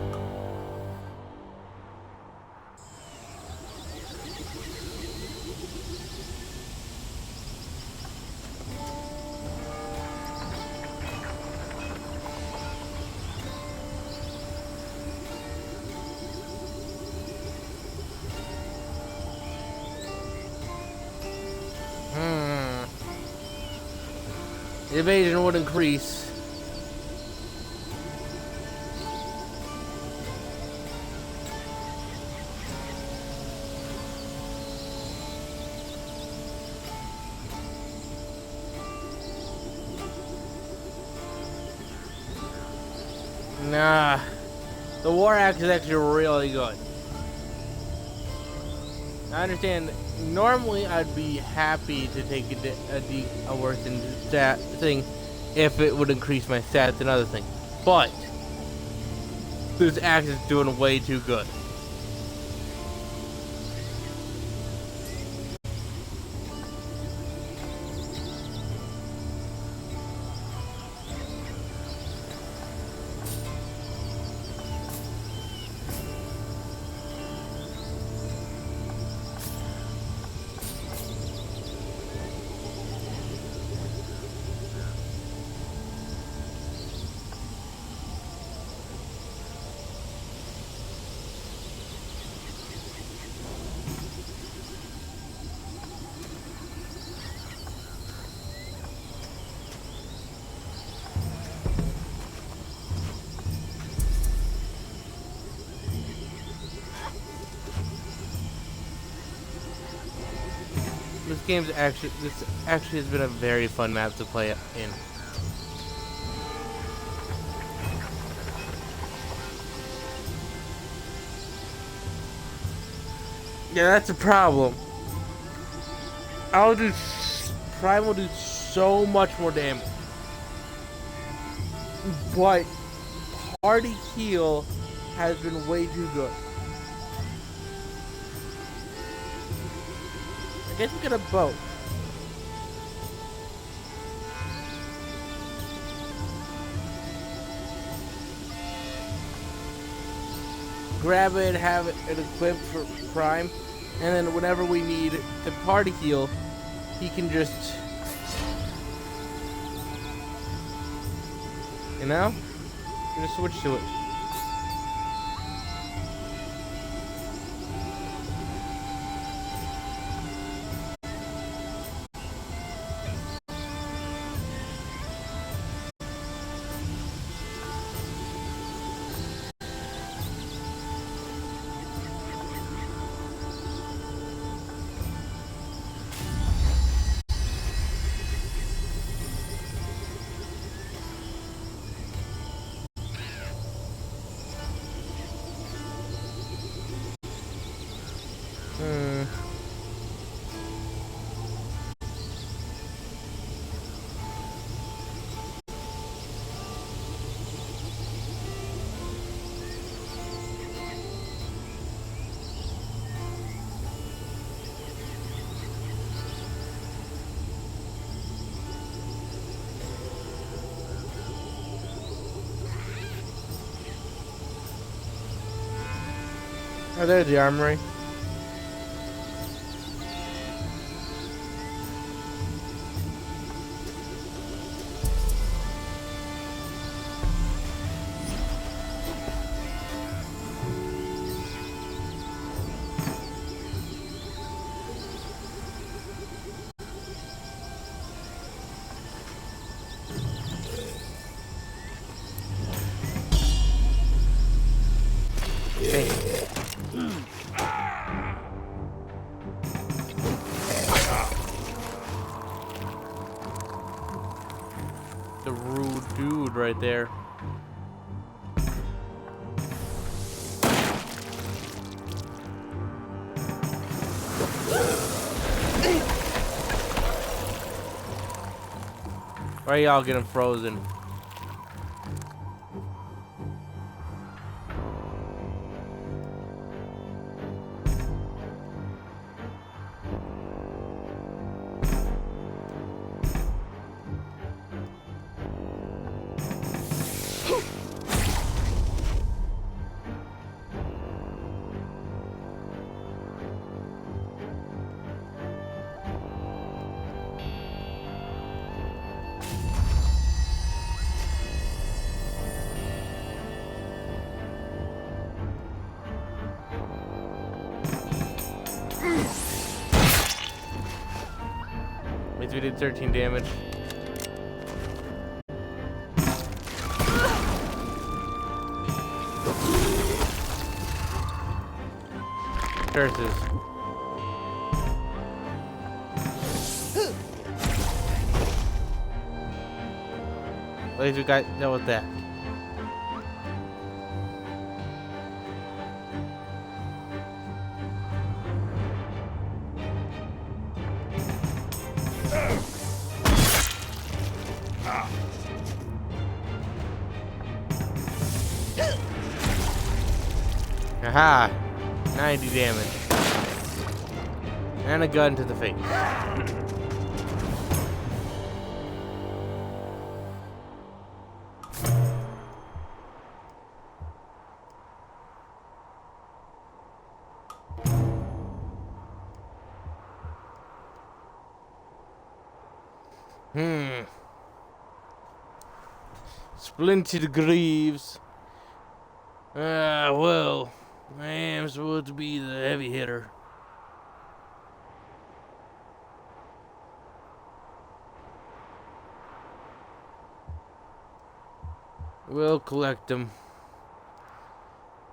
The evasion would increase. Nah, the war axe is actually really good. I understand. Normally, I'd be happy to take a worsened stat thing if it would increase my stats and other things, but this axe is doing way too good. This actually has been a very fun map to play in. Yeah, that's a problem. Prime will do so much more damage, but party heal has been way too good. I guess we get a boat. Grab it, have it equipped for Prime, and then whenever we need to party heal, he can just, you know, just switch to it. Oh, there's the armory. The rude dude right there. Why are y'all getting frozen? Means we did 13 damage. Curses. At least we got dealt with that. Aha! 90 damage. And a gun to the face. Splintered Greaves. Well, I am supposed to be the heavy hitter. We'll collect them.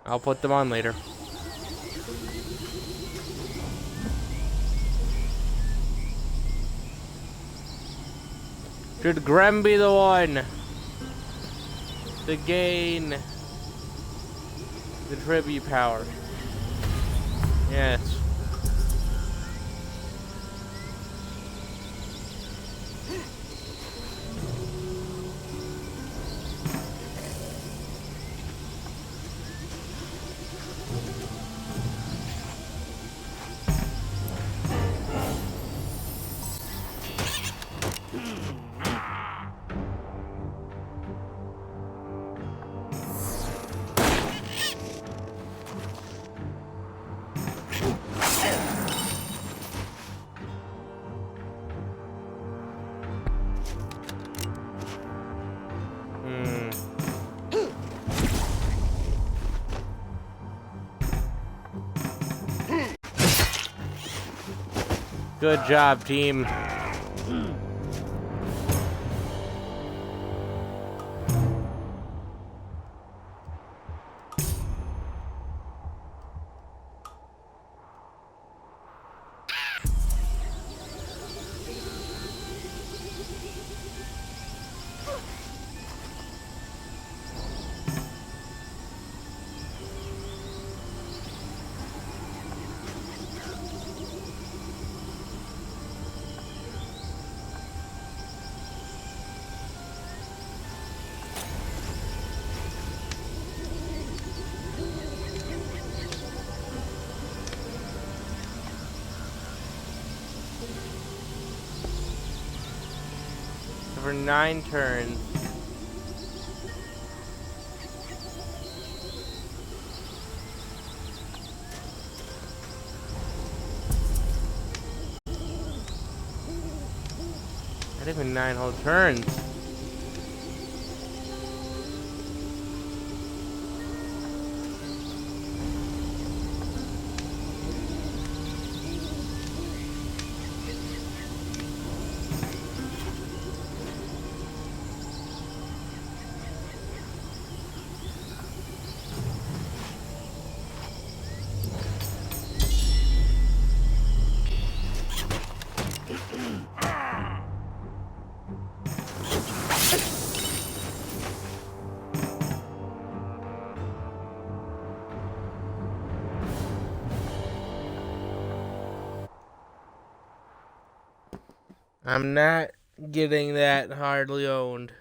I'll put them on later. Should Grem be the one to gain the tribute power? Yes. Good job, team. For 9 turns. Not even 9 whole turns. I'm not getting that hardly owned.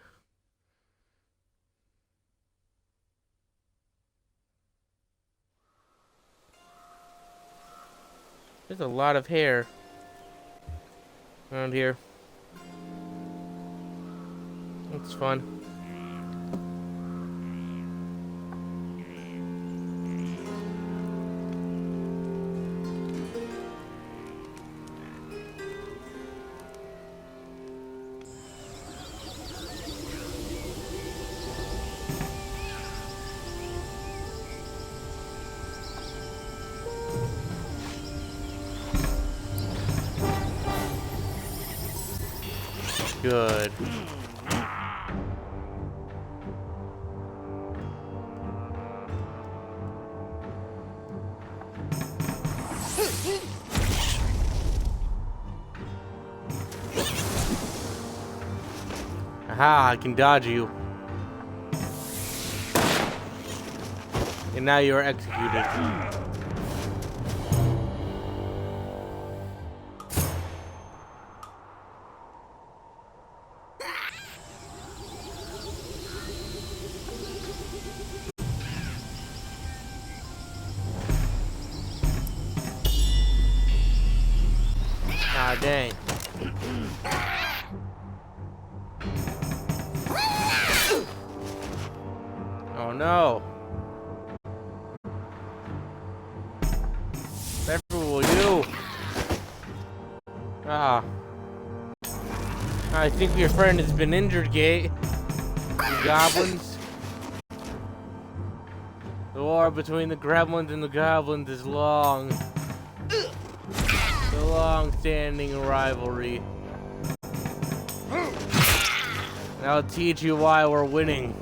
There's a lot of hair around here. It's fun. Good. Aha, I can dodge you. And now you are executed. Ah, dang. Oh no. Careful, will you? Ah. I think your friend has been injured, Gate. You goblins. The war between the gremlins and the goblins is long. The long-standing rivalry. And I'll teach you why we're winning.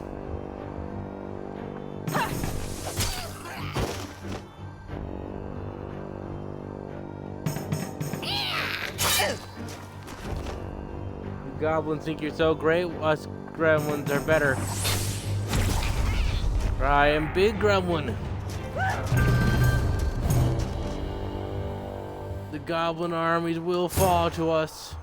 You goblins think you're so great, us gremlins are better. I am Big Gremlin. The goblin armies will fall to us.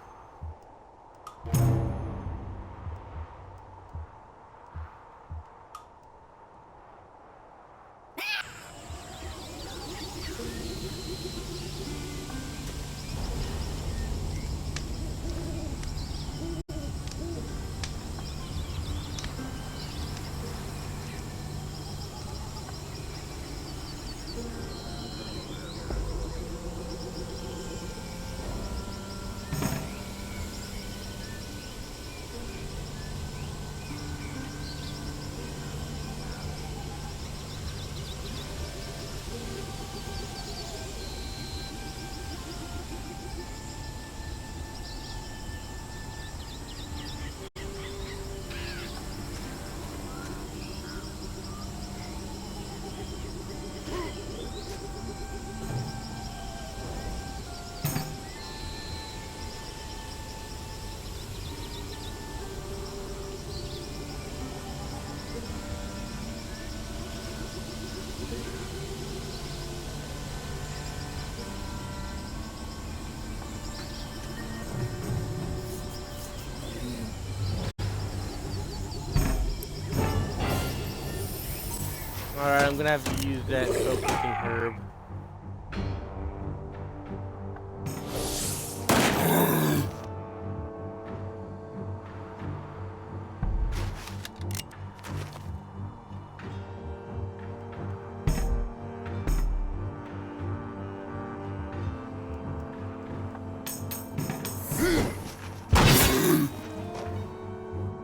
Alright, I'm gonna have to use that focusing herb.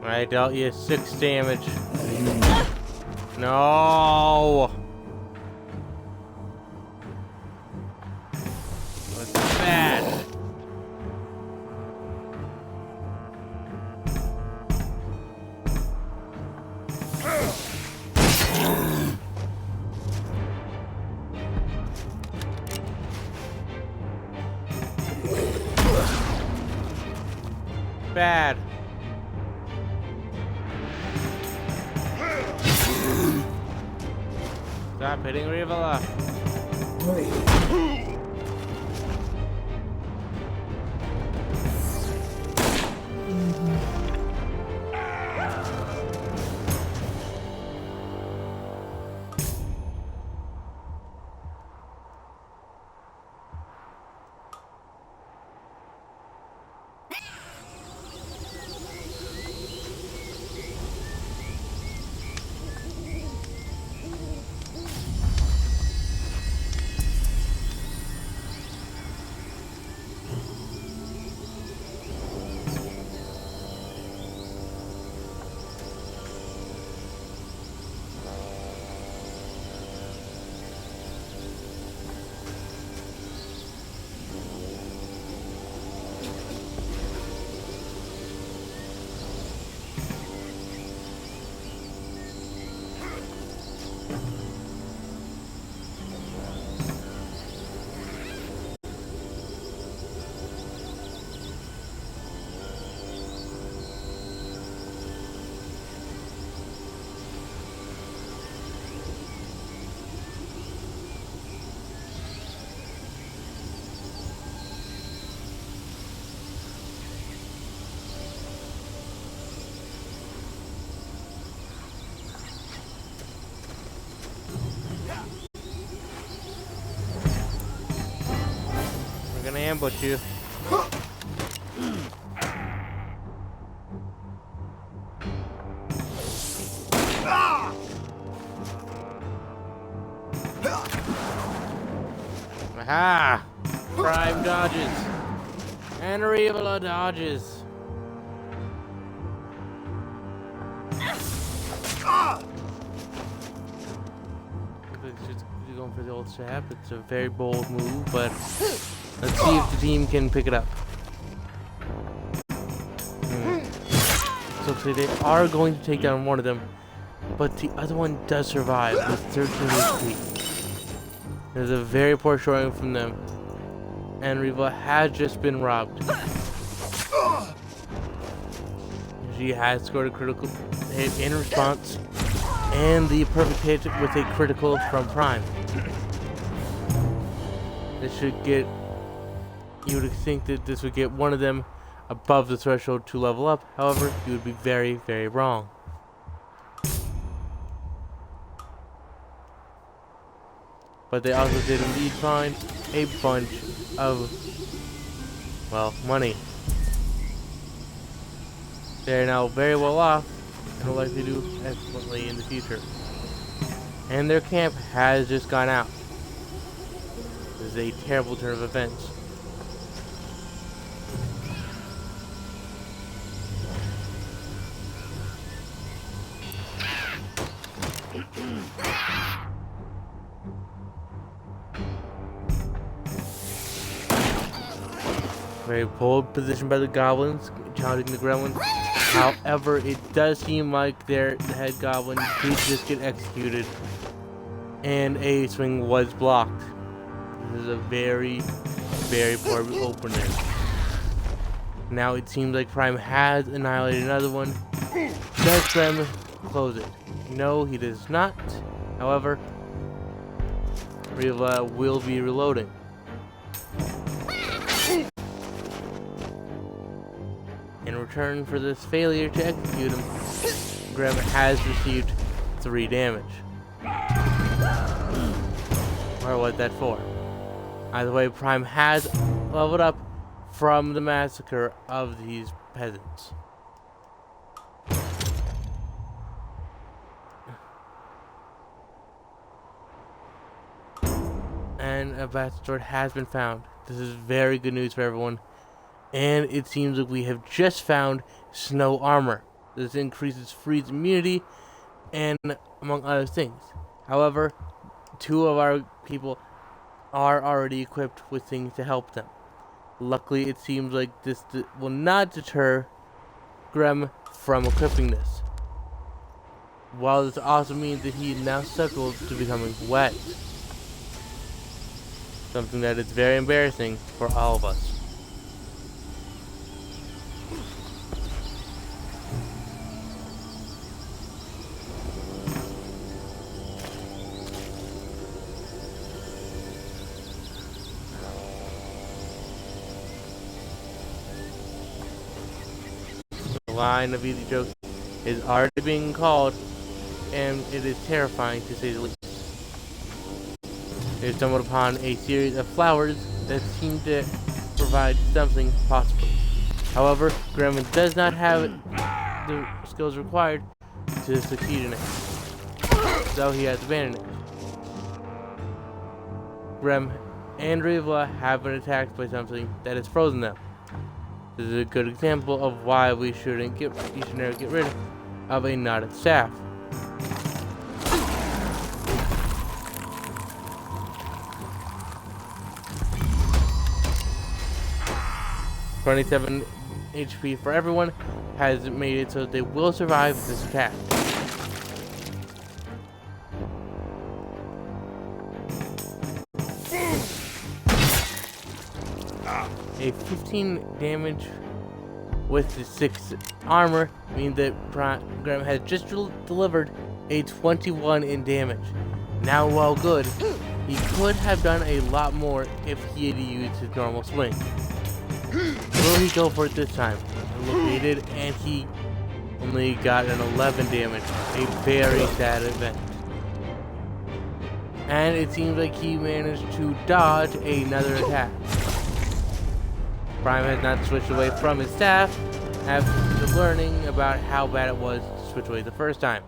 I dealt you 6 damage. No! That's bad. Bad. Stop hitting Rivala. ambush you. Aha! Prime dodges. And Rivala dodges. She's going for the old stab. It's a very bold move, but let's see if the team can pick it up. So they are going to take down one of them, but the other one does survive with 13 HP. There's a very poor showing from them, and Riva has just been robbed. She has scored a critical hit in response, and the perfect hit with a critical from Prime. This should get, you would think that this would get one of them above the threshold to level up. However, you would be very, very wrong. But they also did indeed find a bunch of, well, money. They're now very well off and will likely do excellently in the future. And their camp has just gone out. This is a terrible turn of events. Very bold position by the goblins, challenging the gremlins. However, it does seem like their head goblin did just get executed, and a swing was blocked. This is a very, very poor opener. Now it seems like Prime has annihilated another one. Does Grem close it? No, he does not. However, Riva will be reloading. In return for this failure to execute him, Grem has received 3 damage. Or what that for? Either way, Prime has leveled up from the massacre of these peasants. And a bastard has been found. This is very good news for everyone. And it seems like we have just found snow armor. This increases freeze immunity and among other things. However, 2 of our people are already equipped with things to help them. Luckily, it seems like this will not deter Grem from equipping this. While this also means that he is now susceptible to becoming wet. Something that is very embarrassing for all of us. The line of easy jokes is already being called, and it is terrifying to say the least. They stumbled upon a series of flowers that seem to provide something possible. However, Gremlin does not have the skills required to succeed in it, so he has abandoned it. Grem and Rivla have been attacked by something that has frozen them. This is a good example of why we shouldn't get rid of a knotted staff. (27 HP for everyone) has made it so they will survive this attack. A 15 damage with the 6 armor means that Grem has just delivered a 21 in damage. Now, while good, he could have done a lot more if he had used his normal swing. Will he go for it this time? Look, he did, and he only got an 11 damage. A very sad event. And it seems like he managed to dodge another attack. Prime has not switched away from his staff after learning about how bad it was to switch away the first time.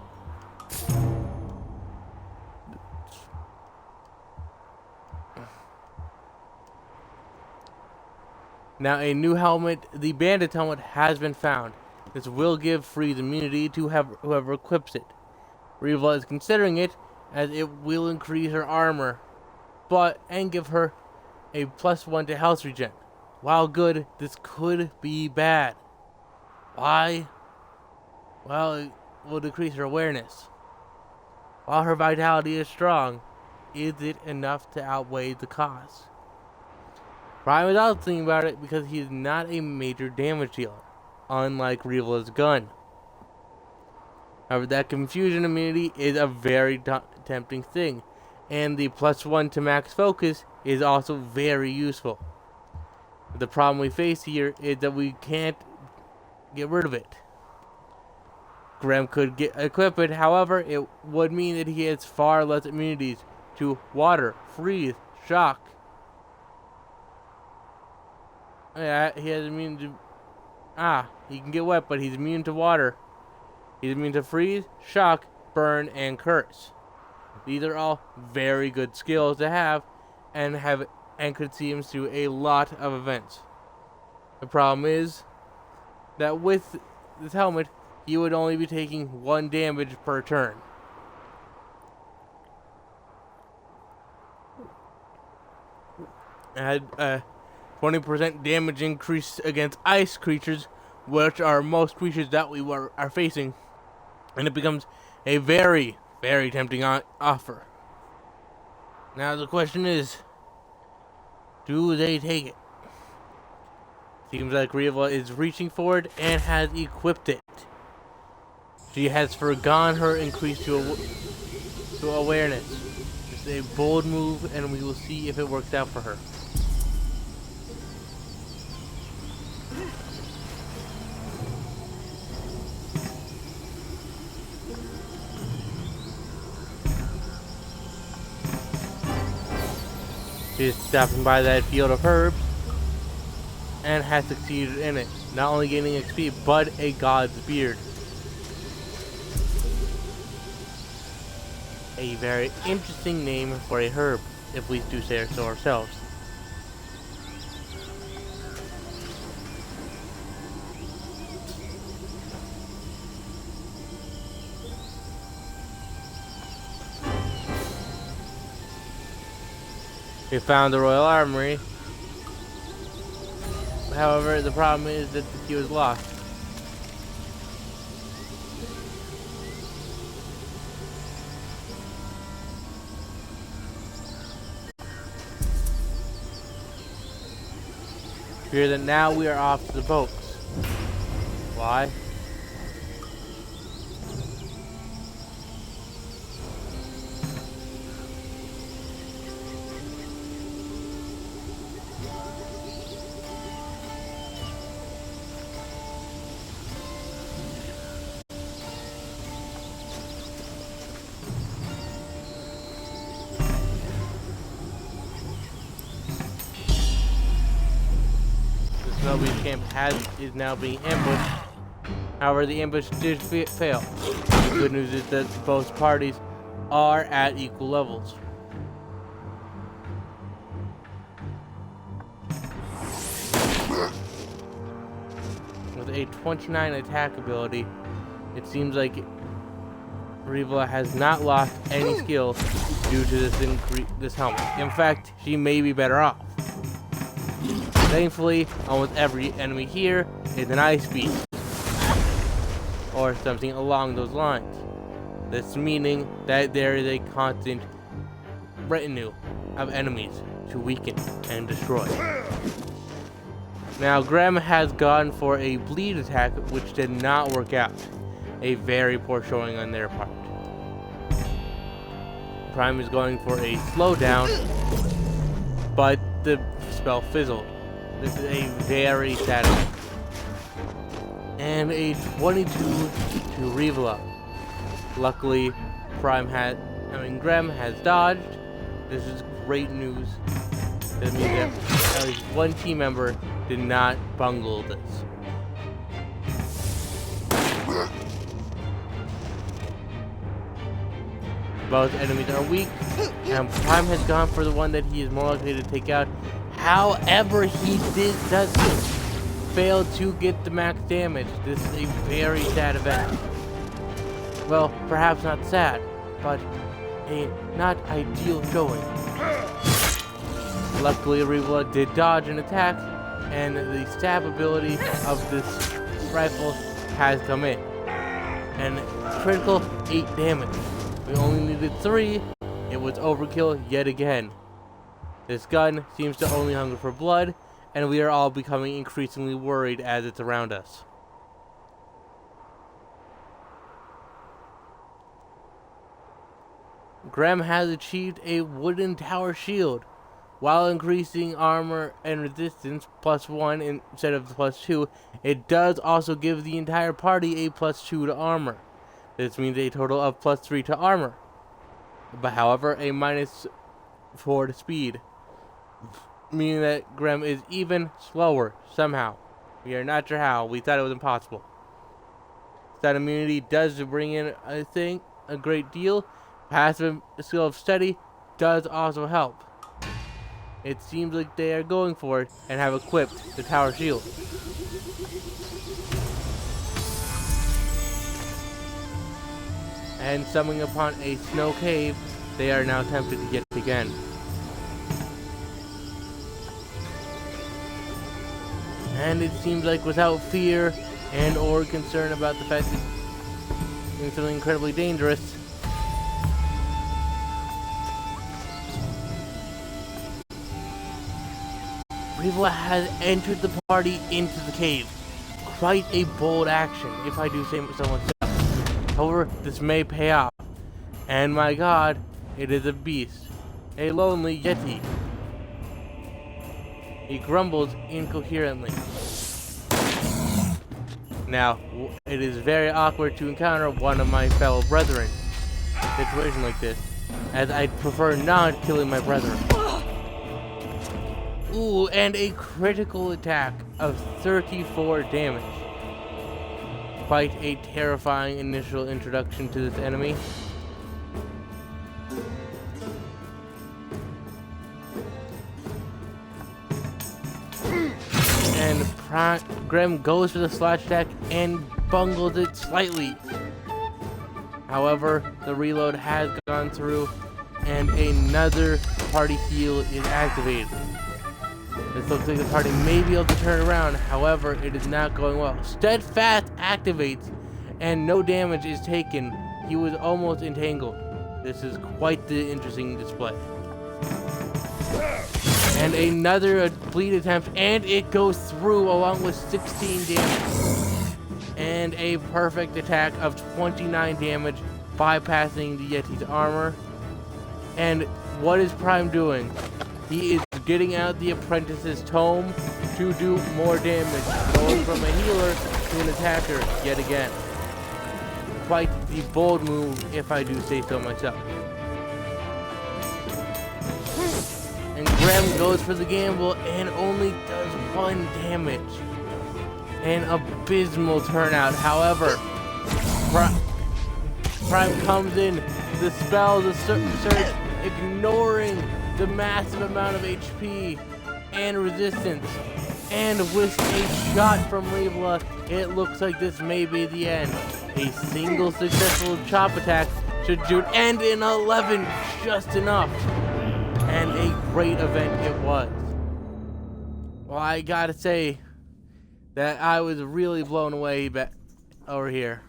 Now a new helmet, the Bandit helmet, has been found. This will give Freeze immunity to whoever equips it. Riva is considering it as it will increase her armor, and give her a +1 to health regen. While good, this could be bad. Why? Well, it will decrease her awareness. While her vitality is strong, is it enough to outweigh the cost? Prime is also thinking about it because he is not a major damage dealer, unlike Riva's gun. However, that confusion immunity is a very tempting thing, and the +1 to max focus is also very useful. The problem we face here is that we can't get rid of it. Graham could equip it, however, it would mean that he has far less immunities to water, freeze, shock. Yeah, he has immune to... he can get wet, but he's immune to water. He's immune to freeze, shock, burn, and curse. These are all very good skills to have, and could see him through a lot of events. The problem is that with this helmet, he would only be taking 1 damage per turn. Had 20% damage increase against ice creatures, which are most creatures that we are facing, and it becomes a very, very tempting offer. Now the question is, do they take it? Seems like Riva is reaching for it and has equipped it. She has forgone her increase to awareness. It's a bold move, and we will see if it works out for her. She's stopping by that field of herbs and has succeeded in it, not only gaining XP but a god's beard. A very interesting name for a herb, if we do say so ourselves. We found the Royal Armory. However, the problem is that the key was lost. Fear that now we are off to the boats. Why? Snowbeach camp is now being ambushed. However, the ambush did fail. The good news is that both parties are at equal levels. With a 29 attack ability, it seems like Riva has not lost any skill due to this helmet. In fact, she may be better off. Thankfully, almost every enemy here is an ice beast, or something along those lines. This meaning that there is a constant retinue of enemies to weaken and destroy. Now, Graham has gone for a bleed attack, which did not work out. A very poor showing on their part. Prime is going for a slowdown, but the spell fizzled. This is a very sad one. And a 22 to Riva. Luckily, Graham has dodged. This is great news. That means that at least one team member did not bungle this. Both enemies are weak, and Prime has gone for the one that he is more likely to take out. However, he does fail to get the max damage. This is a very sad event. Well, perhaps not sad, but a not ideal showing. Luckily, Rivla did dodge an attack, and the stab ability of this rifle has come in. And critical 8 damage. We only needed 3. It was overkill yet again. This gun seems to only hunger for blood, and we are all becoming increasingly worried as it's around us. Grem has achieved a wooden tower shield. While increasing armor and resistance +1 instead of +2, it does also give the entire party a +2 to armor. This means a total of +3 to armor, but however a -4 to speed, meaning that Grem is even slower somehow. We are not sure how. We thought it was impossible. That immunity does bring in, I think, a great deal. Passive skill of steady does also help. It seems like they are going for it and have equipped the tower shield. And stumbling upon a snow cave, they are now tempted to get again. And it seems like without fear and or concern about the fact that doing something incredibly dangerous, Rivla has entered the party into the cave. Quite a bold action, if I do say so myself. However, this may pay off. And my god, it is a beast. A lonely yeti. He grumbles incoherently. Now, it is very awkward to encounter one of my fellow brethren in a situation like this, as I prefer not killing my brethren. Ooh, and a critical attack of 34 damage. Quite a terrifying initial introduction to this enemy. And Grem goes for the slash attack and bungles it slightly. However, the reload has gone through and another party heal is activated. This looks like the party may be able to turn around, however, it is not going well. Steadfast activates, and no damage is taken. He was almost entangled. This is quite the interesting display. And another bleed attempt, and it goes through along with 16 damage. And a perfect attack of 29 damage, bypassing the Yeti's armor. And what is Prime doing? He is getting out the apprentice's tome to do more damage, going from a healer to an attacker yet again. Quite the bold move, if I do say so myself. And Grem goes for the gamble and only does 1 damage. An abysmal turnout. However, Prime comes in, dispels the surge, ignoring the massive amount of HP and resistance. And with a shot from Rivla, it looks like this may be the end. A single successful chop attack should do it, and an 11 just enough. And a great event it was. Well, I gotta say that I was really blown away over here.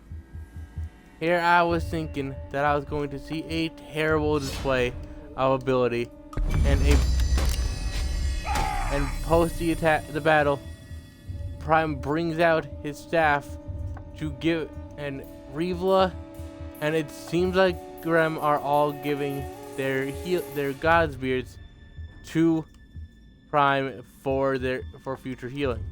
Here I was thinking that I was going to see a terrible display of ability and post the battle, Prime brings out his staff to give, and Rivla and it seems like Grem are all giving their God's beards to Prime for future healing.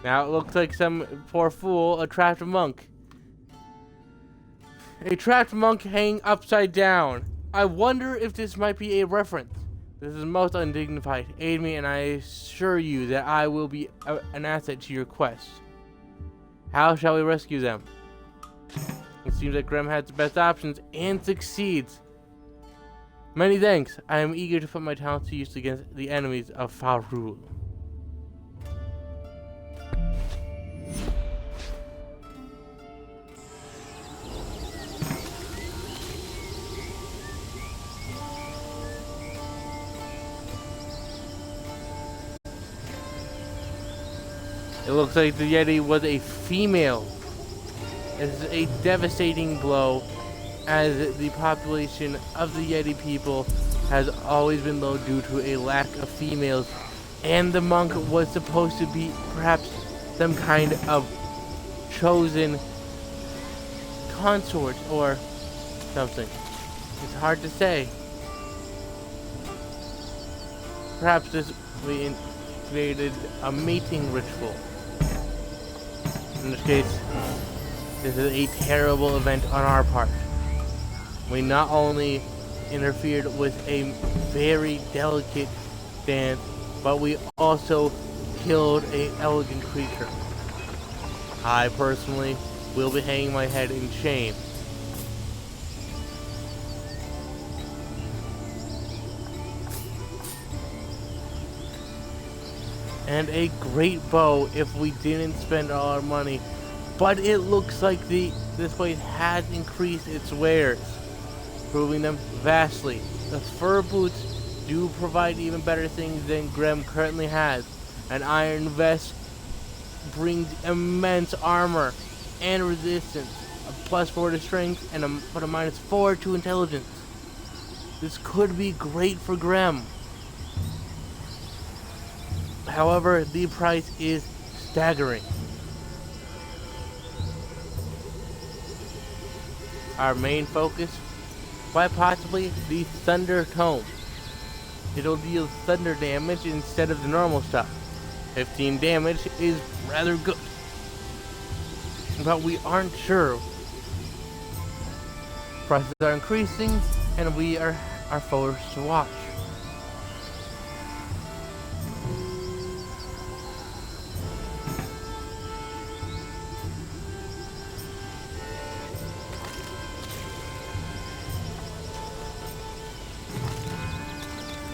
Now it looks like some poor fool, a trapped monk. A trapped monk hanging upside down. I wonder if this might be a reference. This is most undignified. Aid me and I assure you that I will be an asset to your quest. How shall we rescue them? It seems that Grem has the best options and succeeds. Many thanks. I am eager to put my talents to use against the enemies of Fahrul. It looks like the Yeti was a female. This is a devastating blow, as the population of the Yeti people has always been low due to a lack of females, and the monk was supposed to be perhaps some kind of chosen consort or something. It's hard to say. Perhaps this we created a mating ritual. In this case, this is a terrible event on our part. We not only interfered with a very delicate dance, but we also killed an elegant creature. I personally will be hanging my head in shame. And a great bow if we didn't spend all our money. But it looks like this place has increased its wares, improving them vastly. The fur boots do provide even better things than Grem currently has. An iron vest brings immense armor and resistance, a +4 to strength, and but a -4 to intelligence. This could be great for Grem. However, the price is staggering. Our main focus, quite possibly the Thunder Tome. It'll deal thunder damage instead of the normal stuff. 15 damage is rather good, but we aren't sure. Prices are increasing, and we are forced to watch.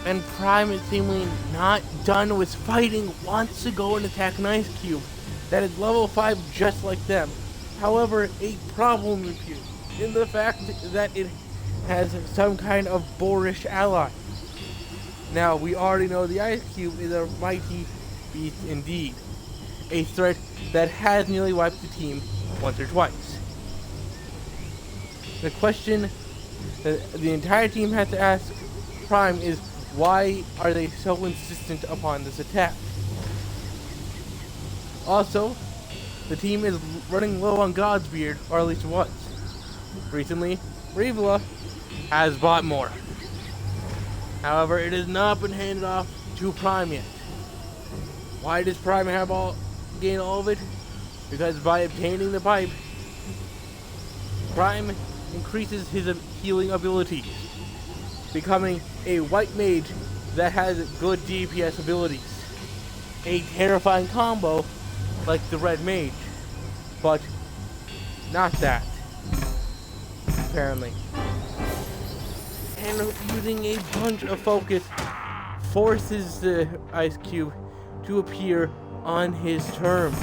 And Prime is seemingly not done with fighting, wants to go and attack an Ice Cube that is level 5 just like them. However, a problem appears in the fact that it has some kind of boorish ally. Now, we already know the Ice Cube is a mighty beast indeed. A threat that has nearly wiped the team once or twice. The question that the entire team has to ask Prime is, why are they so insistent upon this attack? Also, the team is running low on Godsbeard, or at least once. Recently, Rivola has bought more. However, it has not been handed off to Prime yet. Why does Prime gain all of it? Because by obtaining the pipe, Prime increases his healing abilities, becoming a white mage that has good DPS abilities. A terrifying combo like the red mage, but not that, apparently. And using a bunch of focus forces the Ice Cube to appear on his terms.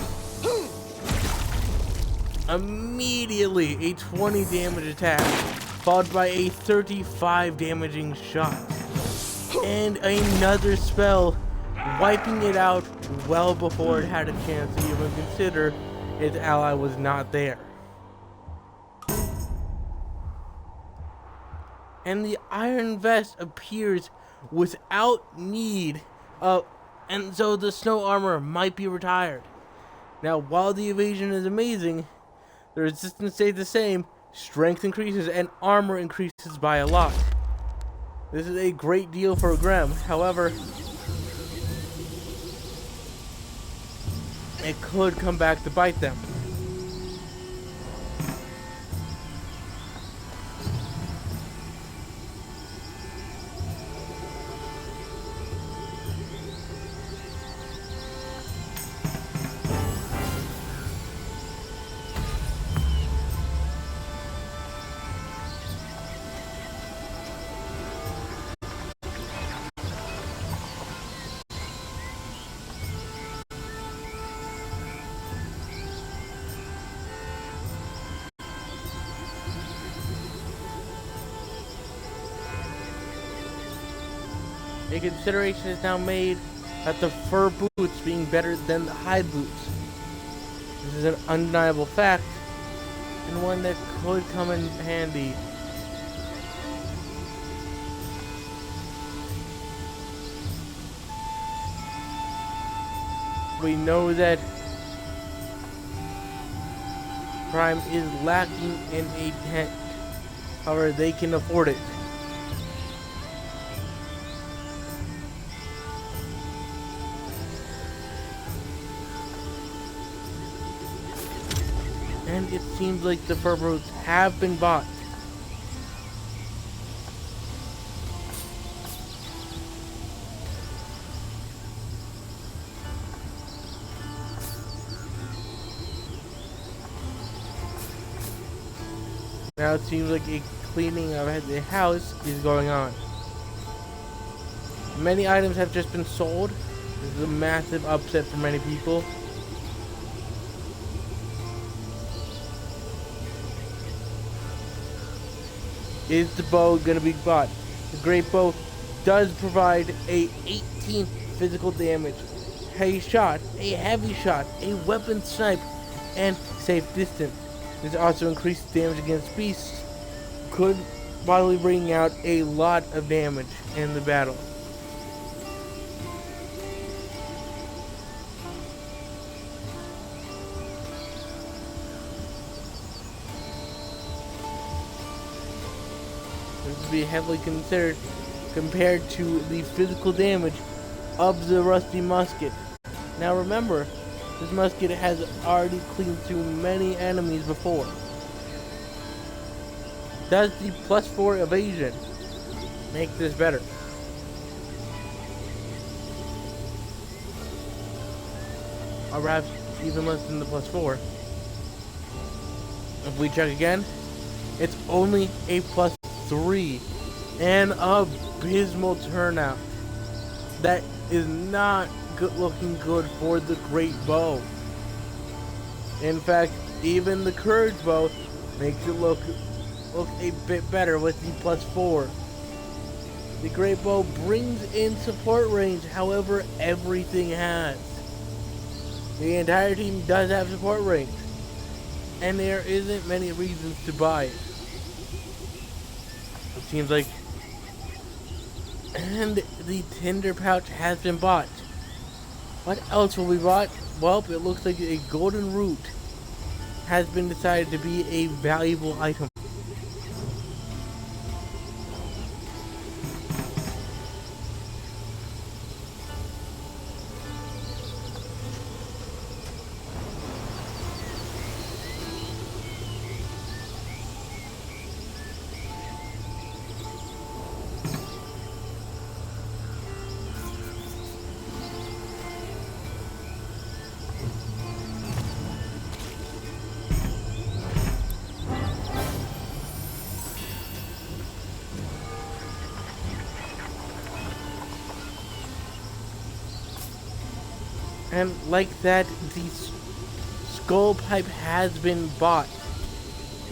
Immediately a 20 damage attack, followed by a 35 damaging shot, and another spell, wiping it out well before it had a chance to even consider its ally was not there. And the Iron Vest appears without need of, and so the snow armor might be retired. Now, while the evasion is amazing, the resistance stays the same, strength increases, and armor increases by a lot. This is a great deal for Grem. However, it could come back to bite them. A consideration is now made that the fur boots being better than the hide boots. This is an undeniable fact, and one that could come in handy. We know that Prime is lacking in a tent, however they can afford it. And it seems like the fur boots have been bought. Now it seems like a cleaning of the house is going on. Many items have just been sold. This is a massive upset for many people. Is the bow going to be bought? The great bow does provide a 18 physical damage, a shot, a heavy shot, a weapon snipe, and safe distance. This also increased damage against beasts, could probably bring out a lot of damage in the battle. This would be heavily considered compared to the physical damage of the rusty musket. Now remember, this musket has already cleaned through many enemies before. Does the +4 evasion make this better? Or perhaps even less than the +4. If we check again, it's only a +3. An abysmal turnout. That is not looking good for the great bow. In fact, even the courage bow makes it look a bit better with the +4. The great bow brings in support range, however everything has. The entire team does have support range, and there isn't many reasons to buy it. It seems like, and the tinder pouch has been bought. What else will be bought? Well, it looks like a golden root has been decided to be a valuable item. And like that, the skull pipe has been bought.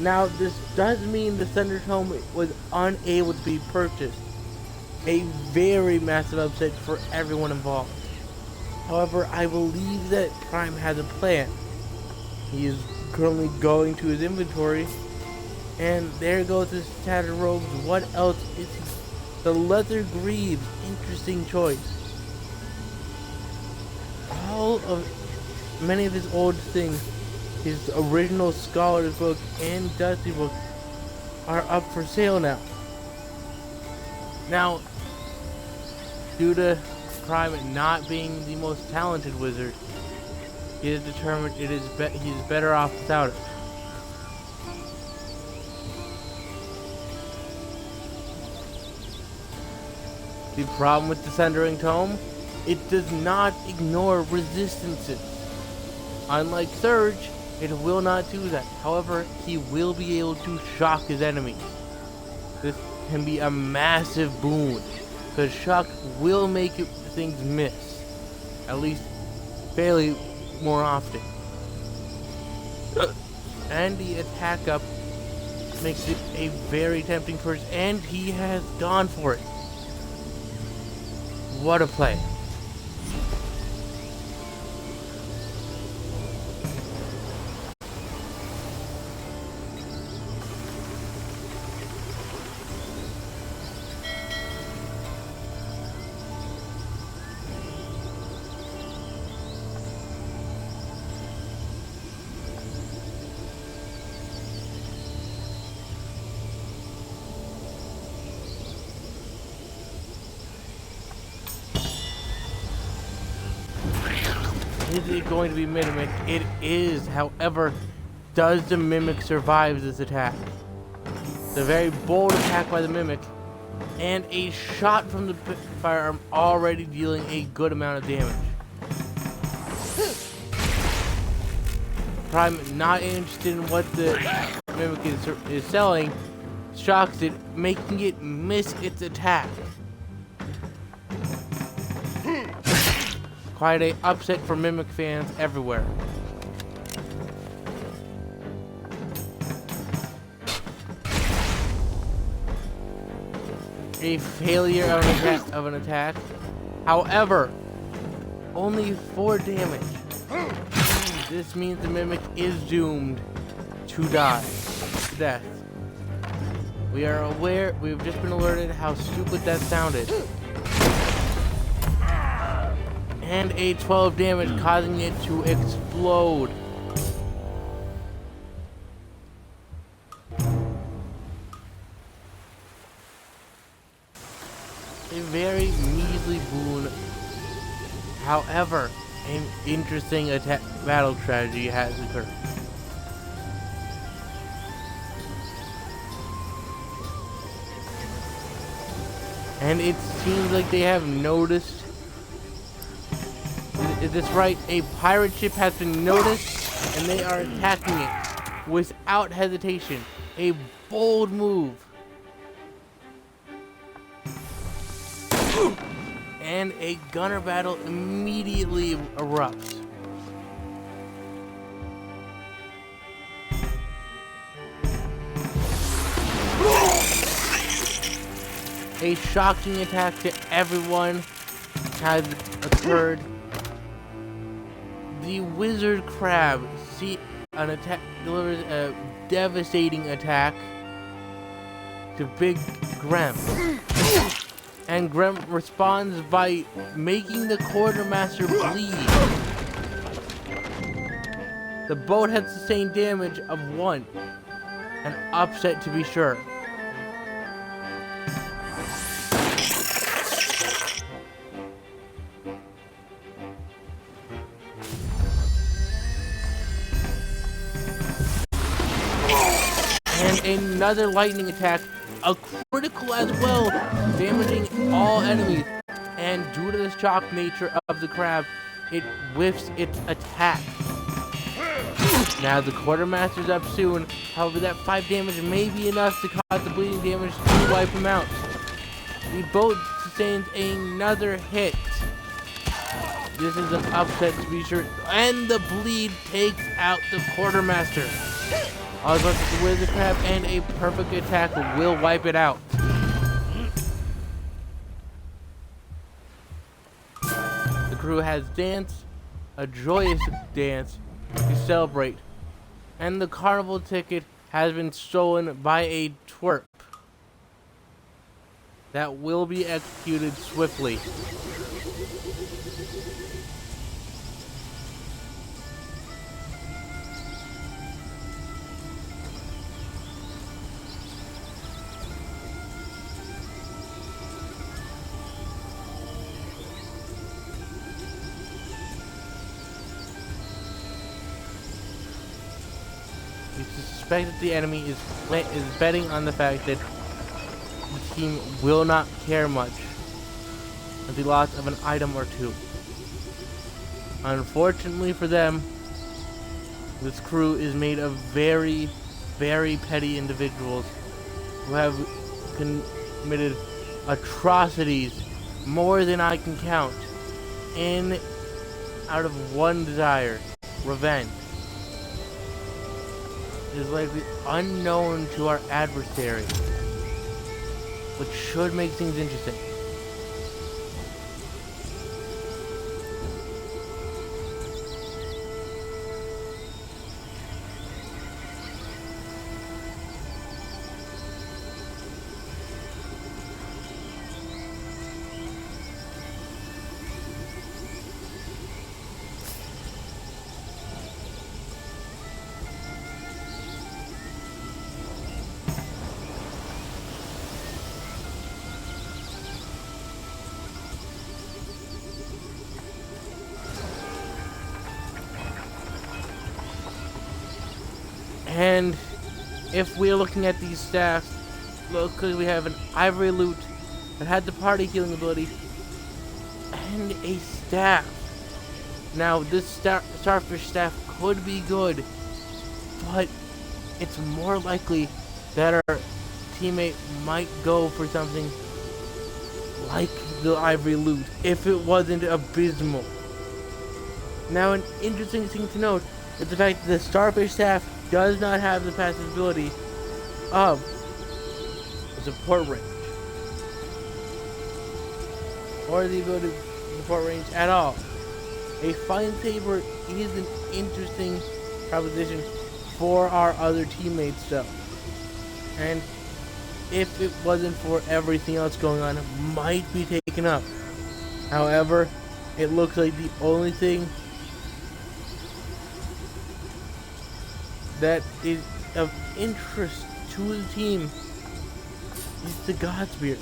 Now, this does mean the Thunder Tome was unable to be purchased. A very massive upset for everyone involved. However, I believe that Prime has a plan. He is currently going to his inventory, and there goes his tattered robes. What else is he? The leather greaves, interesting choice. All of many of his old things, his original Scholar's book and Dusty book, are up for sale now. Now, due to Prime not being the most talented wizard, He is determined he's better off without it. The problem with the Sundering Tome? It does not ignore resistances. Unlike Surge, it will not do that. However, he will be able to shock his enemies. This can be a massive boon, because shock will make things miss, at least fairly more often. And the attack up makes it a very tempting first, and he has gone for it. What a play. Is it going to be Mimic? It is. However, does the Mimic survive this attack? It's a very bold attack by the Mimic, and a shot from the firearm already dealing a good amount of damage. Prime, not interested in what the Mimic is selling, shocks it, making it miss its attack. Quite a upset for Mimic fans everywhere. A failure of an attack. However, only 4 damage. This means the Mimic is doomed to die. To death. We are aware, we've just been alerted how stupid that sounded. And a 12 damage, causing it to explode. A very measly boon. However, an interesting battle strategy has occurred. And it seems like they have noticed. Is this right? A pirate ship has been noticed, and they are attacking it without hesitation. A bold move. And a gunner battle immediately erupts. A shocking attack to everyone has occurred. The wizard crab delivers a devastating attack to Big Grem. And Grem responds by making the quartermaster bleed. The boat has sustained damage of 1. An upset to be sure. And another lightning attack, a critical as well, damaging all enemies. And due to the shock nature of the crab, it whiffs its attack. Now the quartermaster's up soon, however that 5 damage may be enough to cause the bleeding damage to wipe him out. The boat sustains another hit. This is an upset to be sure, and the bleed takes out the quartermaster. Also, the wizard crab and a perfect attack will wipe it out. The crew has danced, a joyous dance to celebrate, and the carnival ticket has been stolen by a twerp that will be executed swiftly. suspect that the enemy is betting on the fact that the team will not care much of the loss of an item or two. Unfortunately for them, this crew is made of very, very petty individuals who have committed atrocities more than I can count, out of one desire: revenge. It is likely unknown to our adversary, which should make things interesting. And if we're looking at these staffs, locally we have an Ivory Loot that had the party healing ability, and a staff. Now this Starfish staff could be good, but it's more likely that our teammate might go for something like the Ivory Loot if it wasn't abysmal. Now an interesting thing to note is the fact that the Starfish staff does not have the passive ability of support range, or the ability to support range at all. A Fine Saber is an interesting proposition for our other teammates though, and if it wasn't for everything else going on, it might be taken up. However, it looks like the only thing that is of interest to the team is the God Spirits.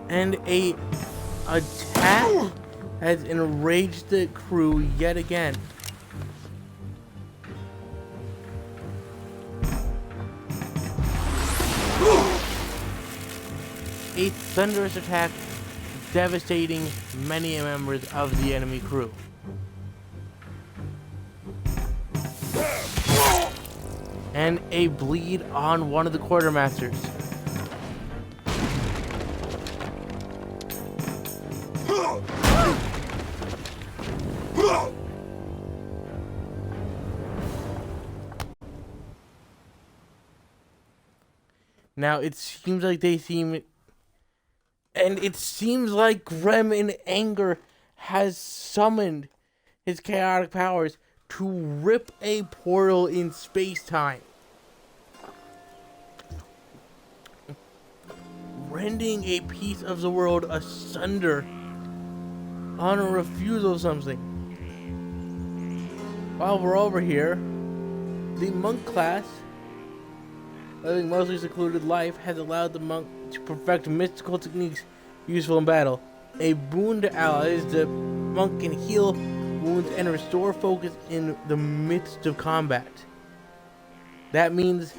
And a attack has enraged the crew yet again. A thunderous attack devastating many members of the enemy crew. And a bleed on one of the quartermasters. Now it seems like it seems like Grem in anger has summoned his chaotic powers to rip a portal in space-time, rending a piece of the world asunder on a refusal of something. While we're over here, the monk class, living mostly secluded life, has allowed the monk to perfect mystical techniques useful in battle. A boon to allies, the monk can heal wounds and restore focus in the midst of combat. That means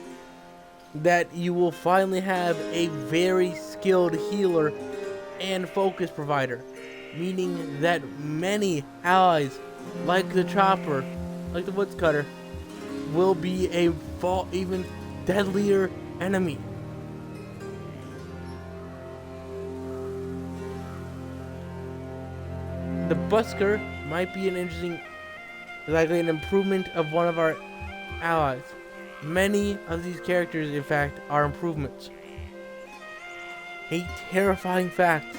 that you will finally have a very skilled healer and focus provider, meaning that many allies, like the Chopper, like the Woodscutter, will be a even deadlier enemy. The Busker might be likely an improvement of one of our allies. Many of these characters, in fact, are improvements. A terrifying fact.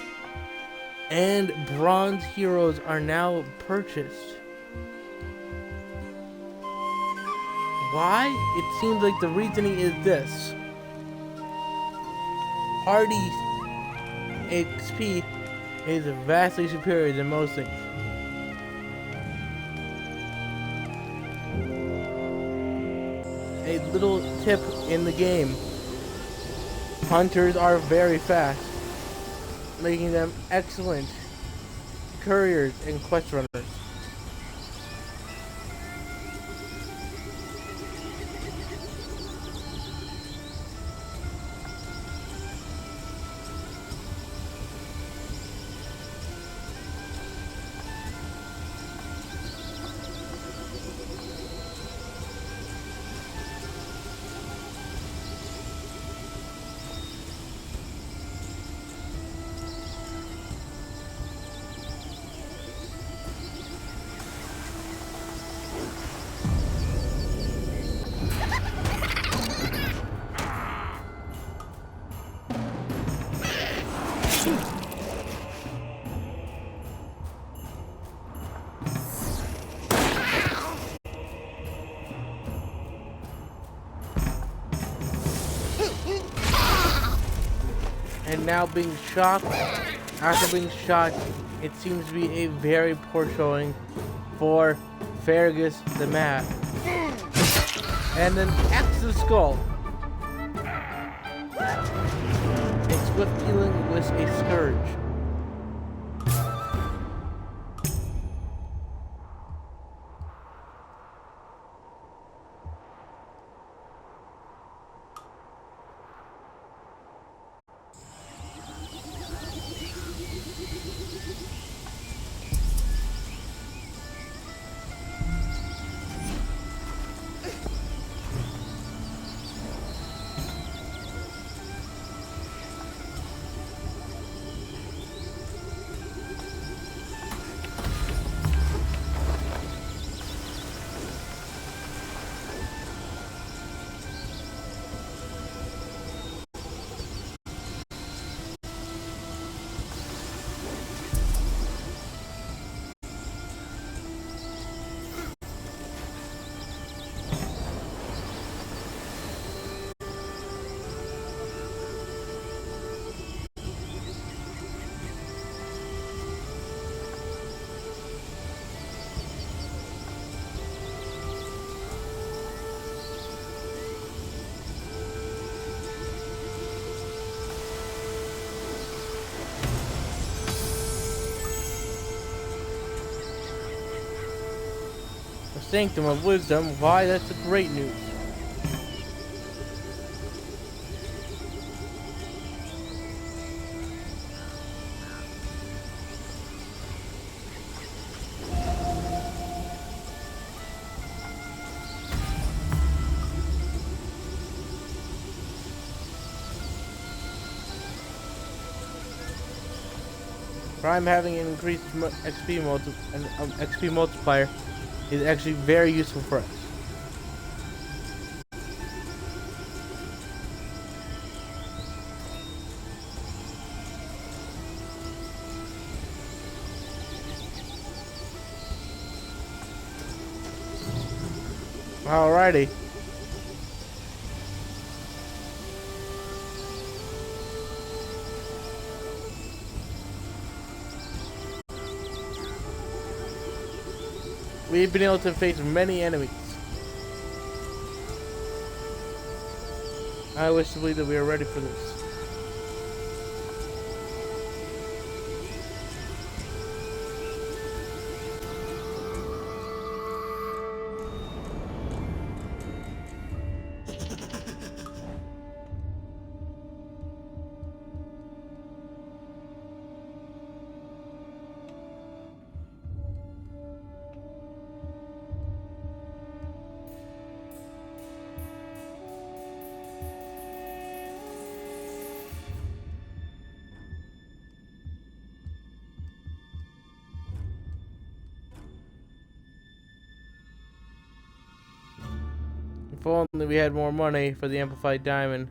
And bronze heroes are now purchased. Why? It seems like the reasoning is this. Party XP is vastly superior than most things. a little tip in the game. Hunters are very fast, making them excellent couriers and quest runners. And now being shocked, after being shot, it seems to be a very poor showing for Fergus the Mad. And then X the Skull. A swift dealing with a scourge. The Sanctum of Wisdom. Why, that's great news. Prime having an increased XP multiplier is actually very useful for us. Alrighty. We've been able to face many enemies. I wish to believe that we are ready for this. If only we had more money for the amplified diamond.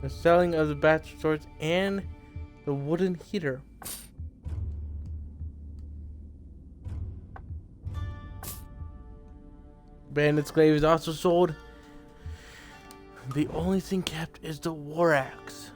the selling of the bastard swords, and the wooden heater. Bandit's glaive is also sold. The only thing kept is the war axe.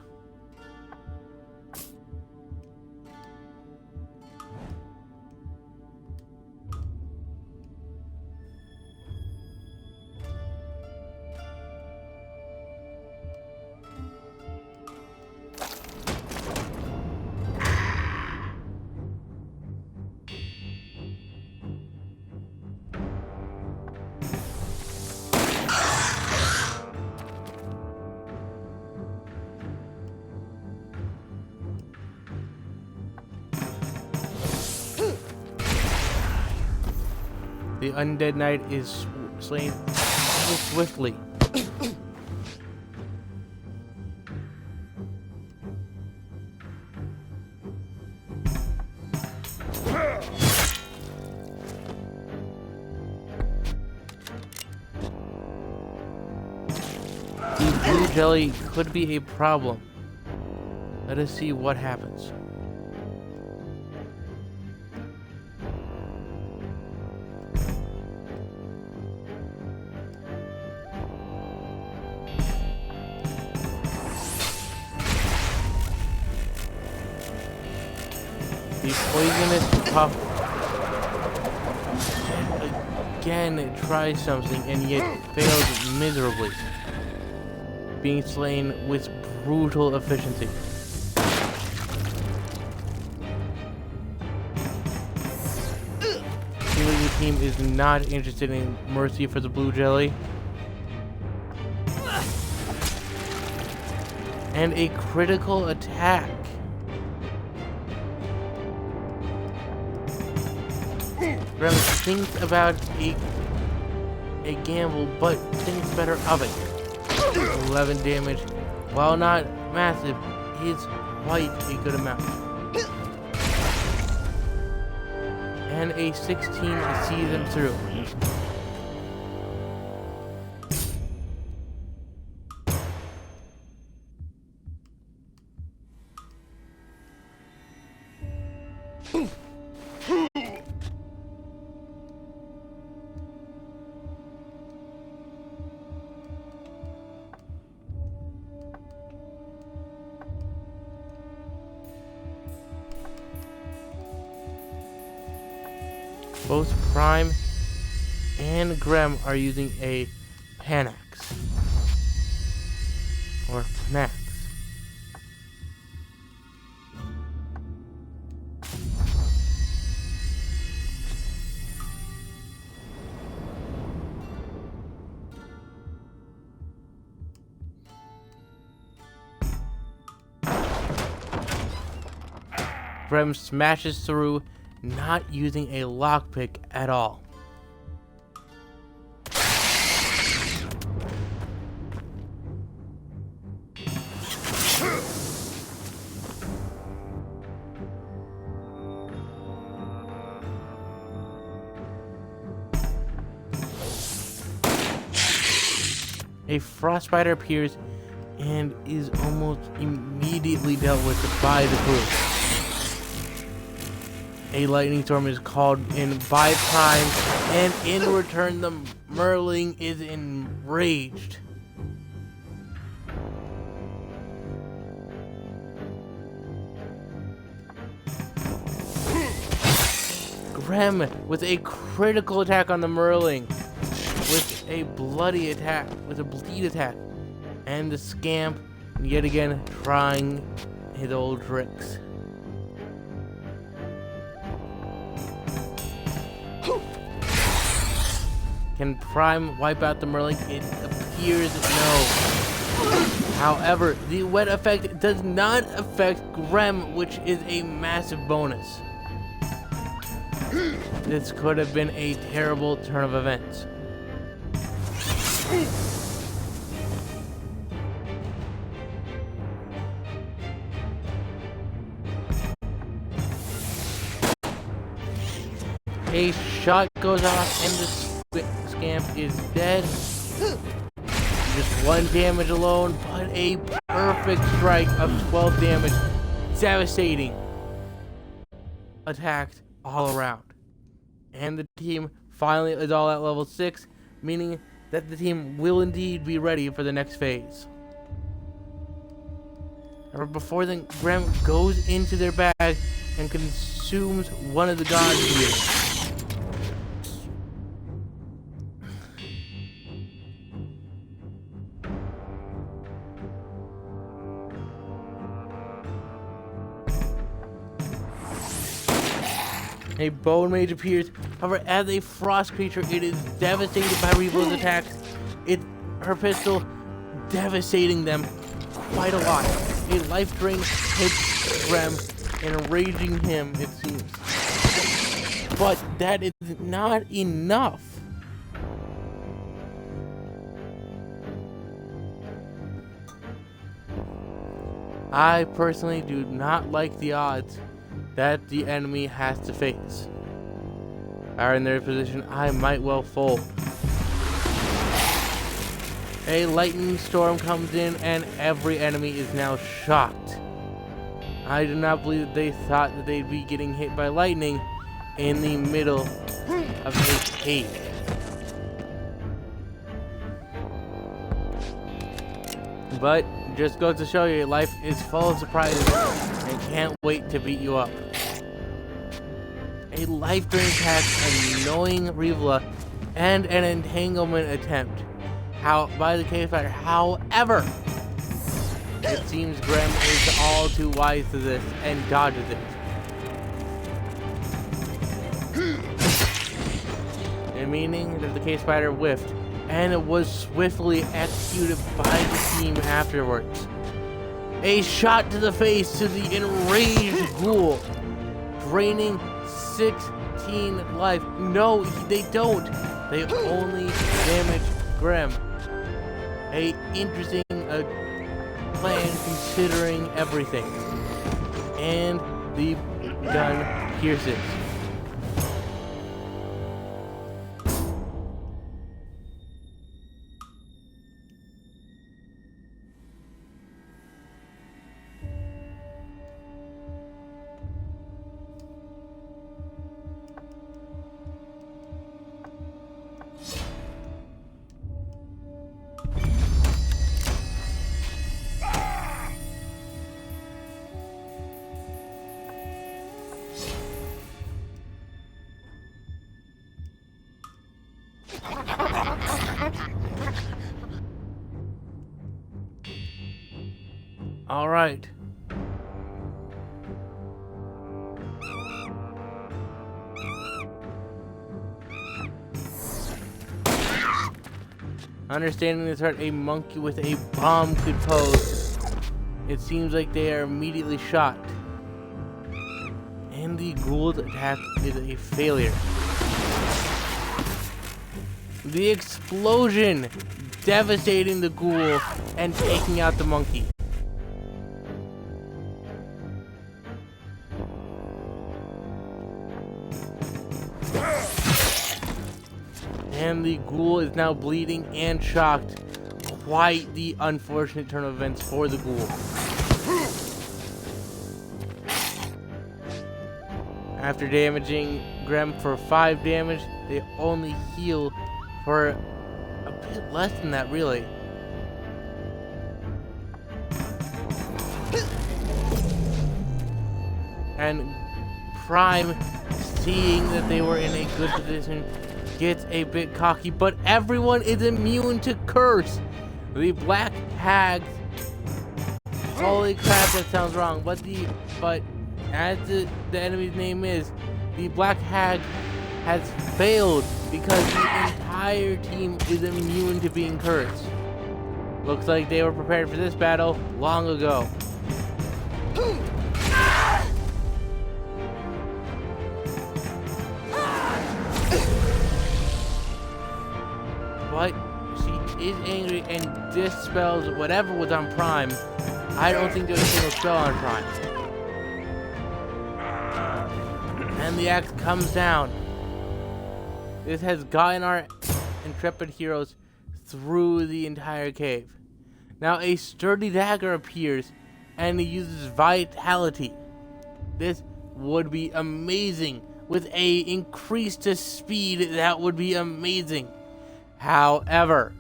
The undead knight is slain so swiftly. The blue jelly could be a problem. Let us see what happens. The poisonous puff again tries something and yet fails miserably, being slain with brutal efficiency. Seemingly the team is not interested in mercy for the blue jelly. And a critical attack. Graham thinks about a gamble, but thinks better of it. 11 damage, while not massive, is quite a good amount. And a 16 sees him through. Both Prime and Grem are using a Panax. Or Panax. Grem smashes through, not using a lockpick at all. A frostbiter appears and is almost immediately dealt with by the crew. A lightning storm is called in by Prime, and in return the Merling is enraged. Grem with a critical attack on the Merling, with a bloody attack, with a bleed attack, and the Scamp yet again trying his old tricks. Can Prime wipe out the Merling? It appears no. However, the wet effect does not affect Grem, which is a massive bonus. This could have been a terrible turn of events. A shot goes off and the Scamp is dead. just 1 damage alone, but a perfect strike of 12 damage. Devastating attacks all around. And the team finally is all at level 6, meaning that the team will indeed be ready for the next phase. However, before then, Grem goes into their bag and consumes one of the gods here. A Bone Mage appears. However, as a frost creature, it is devastated by Revela's attacks. Her pistol devastating them quite a lot. A life drain hits Grem, enraging him, it seems. But that is not enough. I personally do not like the odds that the enemy has to face. Are in their position, I might well fold. A lightning storm comes in and every enemy is now shocked. I do not believe that they thought that they'd be getting hit by lightning in the middle of a cave. But just goes to show you, life is full of surprises and can't wait to beat you up. A life drain attack, annoying Revela, and an entanglement attempt by the cave fighter. However, it seems Grem is all too wise to this and dodges it. And meaning that the cave spider whiffed, and it was swiftly executed by the team afterwards. A shot to the face to the enraged ghoul, draining 16 life. No, they don't. They only damage Grem. A interesting plan considering everything. And the gun pierces. All right. Understanding the threat a monkey with a bomb could pose, it seems like they are immediately shot. And the ghoul's attack is a failure. The explosion devastating the ghoul and taking out the monkey. And the ghoul is now bleeding and shocked. Quite the unfortunate turn of events for the ghoul. After damaging Grem for 5 damage, they only heal for a bit less than that, really. And Prime, seeing that they were in a good position, gets a bit cocky, but everyone is immune to curse. The Black Hag, holy crap, that sounds wrong, but as the enemy's name is, the Black Hag has failed because the entire team is immune to being cursed. Looks like they were prepared for this battle long ago. But she is angry and dispels whatever was on Prime. I don't think there's a single spell on Prime. And the axe comes down. This has gotten our intrepid heroes through the entire cave. Now a sturdy dagger appears and he uses vitality. This would be amazing. With a increase to speed, that would be amazing. However,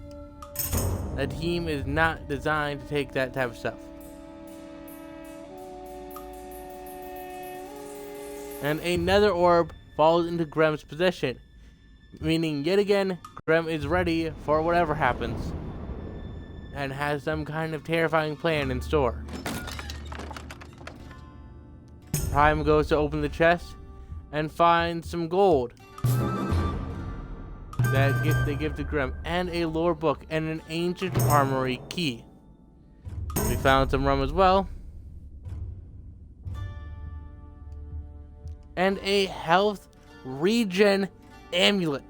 the team is not designed to take that type of stuff. And another orb falls into Grem's possession, meaning yet again, Grem is ready for whatever happens and has some kind of terrifying plan in store. Prime goes to open the chest and finds some gold that they give to Grem, and a lore book and an ancient armory key. We found some rum as well, and a health regen amulet.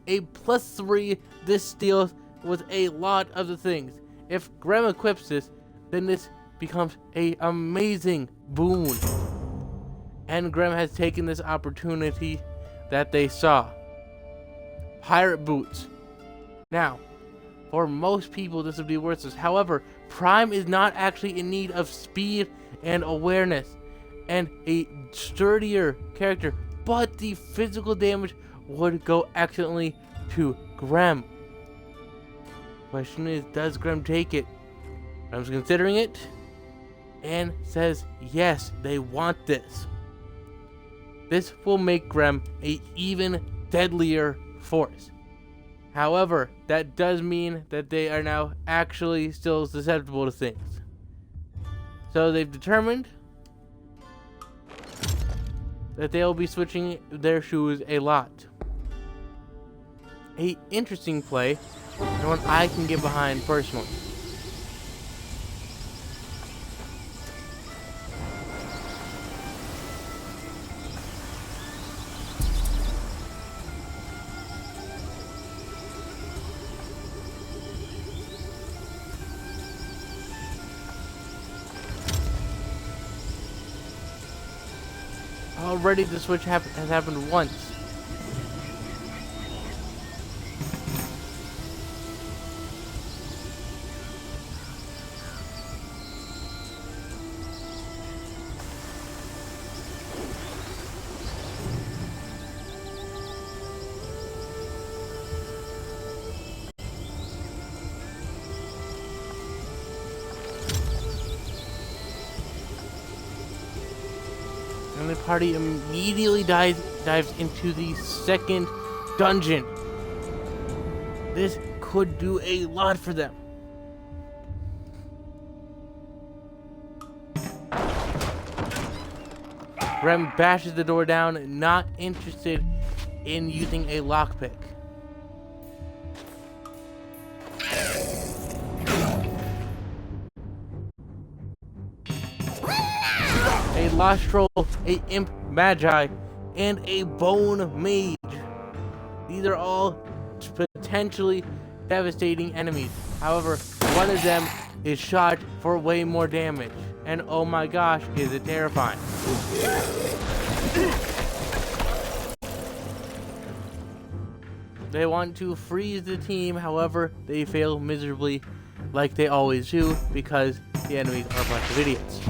A +3. This deals with a lot of the things. If Grem equips this, then this becomes a amazing boon. And Grem has taken this opportunity that they saw. Pirate boots. Now, for most people this would be worthless. However, Prime is not actually in need of speed and awareness and a sturdier character, but the physical damage would go excellently to Grem. Question is, does Grem take it? Grem's considering it and says yes, they want this. This will make Grem an even deadlier force. However, that does mean that they are now actually still susceptible to things. So they've determined that they'll be switching their shoes a lot. A interesting play, and one I can get behind personally. Already the switch has happened once. And the party immediately dives into the second dungeon. This could do a lot for them. Grem bashes the door down, not interested in using a lockpick. A Lost Troll, a Imp Magi, and a Bone Mage. These are all potentially devastating enemies. However, one of them is shot for way more damage. And oh my gosh, is it terrifying. They want to freeze the team, however, they fail miserably like they always do because the enemies are a bunch of idiots.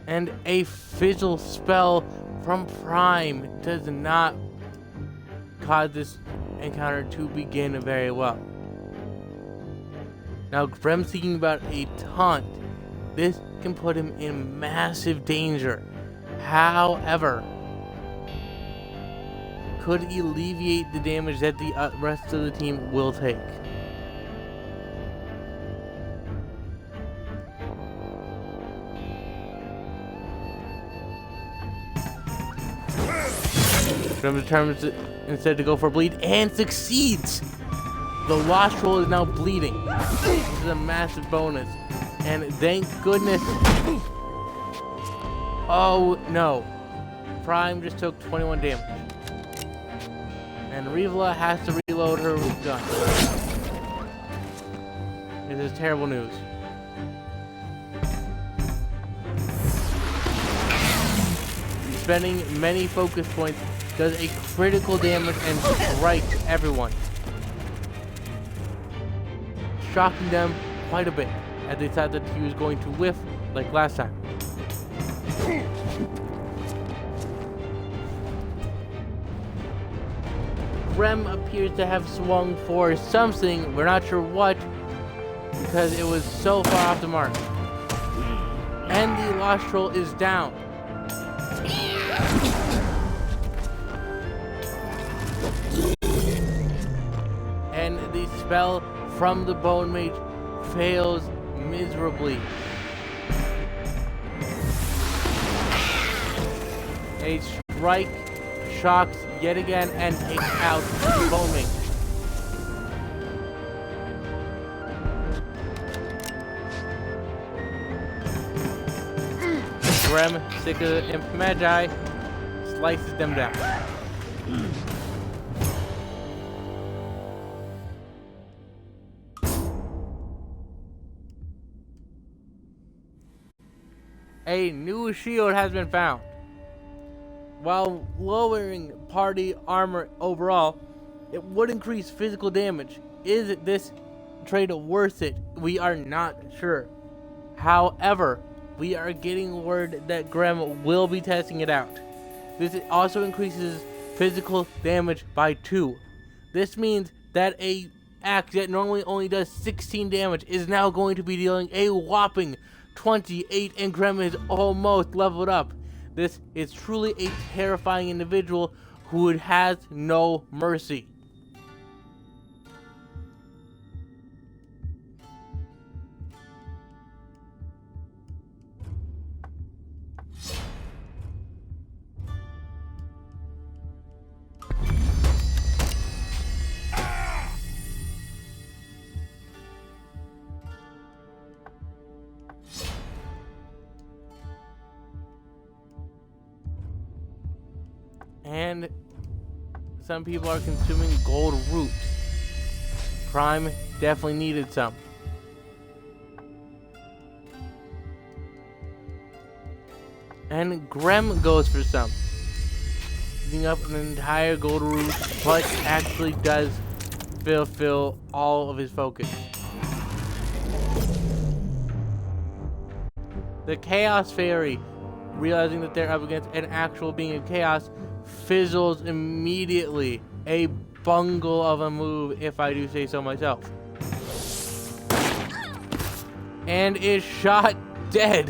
And a fizzle spell from Prime does not cause this encounter to begin very well. Now, Grem thinking about a taunt. This can put him in massive danger. However, could alleviate the damage that the rest of the team will take. Grem determines instead to go for a bleed and succeeds. The Lost Troll is now bleeding. This is a massive bonus. And thank goodness. Oh no. Prime just took 21 damage. And Revla has to reload her gun. This is terrible news. Spending many focus points does a critical damage and strikes everyone, shocking them quite a bit as they thought that he was going to whiff like last time. Grem appears to have swung for something, we're not sure what, because it was so far off the mark. And the Lost Troll is down. And the spell from the Bone Mage fails miserably. A strike shocks yet again and takes out the Bone Mage. Grem, sick of the Imp Magi, slices them down. A new shield has been found. While lowering party armor overall, it would increase physical damage. Is this trade worth it? We are not sure. However, we are getting word that Grem will be testing it out. This also increases physical damage by 2. This means that a axe that normally only does 16 damage is now going to be dealing a whopping 28, and Grem is almost leveled up. This is truly a terrifying individual who has no mercy. And some people are consuming gold root. Prime definitely needed some. And Grem goes for some. Using up an entire gold root, but actually does fulfill all of his focus. The Chaos Fairy, realizing that they're up against an actual being of chaos, fizzles immediately. A bungle of a move, if I do say so myself. And is shot dead.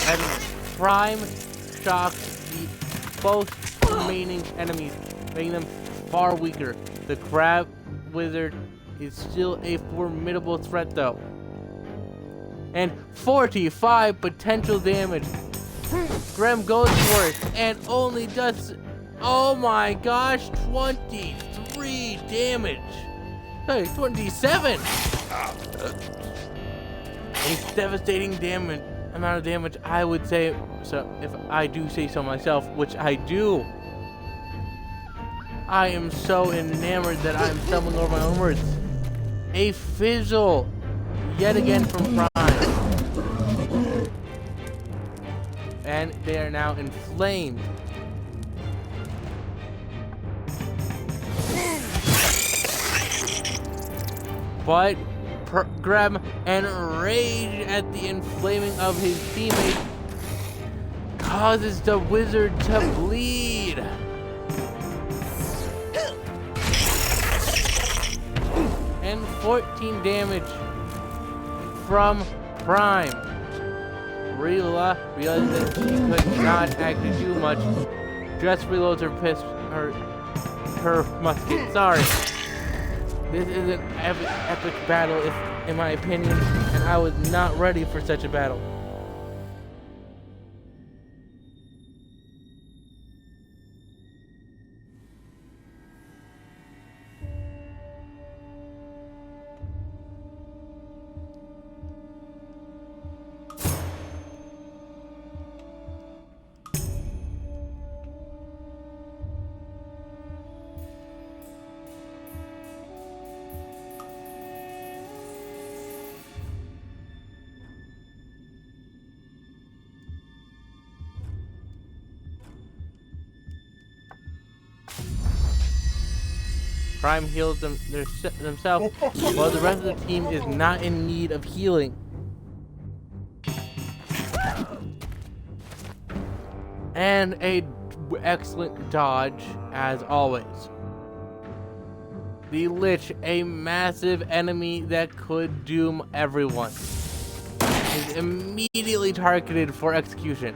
And Prime shocks the both remaining enemies, making them far weaker. The Crab Wizard is still a formidable threat though. And 45 potential damage. Grem goes for it and only does, oh my gosh, 23 damage. Hey, 27. A devastating amount of damage, I would say, so if I do say so myself, which I do. I am so enamored that I'm stumbling over my own words. A fizzle, yet again from Prime. And they are now inflamed. But Grem, enraged at the inflaming of his teammate, causes the wizard to bleed. And 14 damage from Prime. Realizing that she could not actually do much, just reloads her musket. Sorry. This is an epic battle, in my opinion, and I was not ready for such a battle. Prime heals themselves, while the rest of the team is not in need of healing. And a excellent dodge, as always. The Lich, a massive enemy that could doom everyone, is immediately targeted for execution.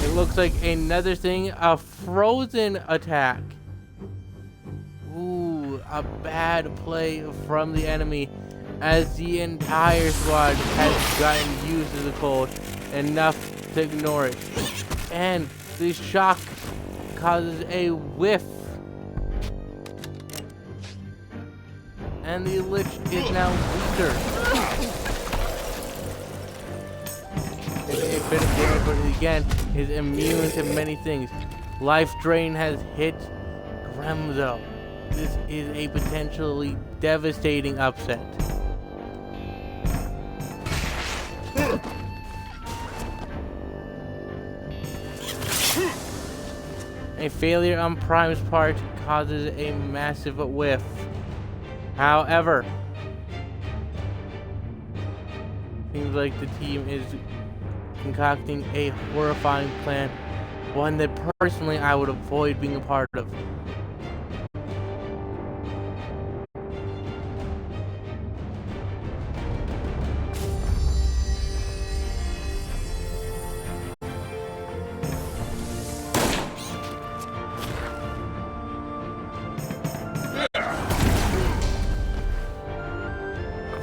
It looks like another thing, a frozen attack. Ooh, a bad play from the enemy, as the entire squad has gotten used to the cold enough to ignore it. And the shock causes a whiff. And the Lich is now weaker. It's a bit of damage, but again, is immune to many things. Life Drain has hit Grem though. This is a potentially devastating upset. A failure on Prime's part causes a massive whiff. However, seems like the team is concocting a horrifying plan, one that personally I would avoid being a part of.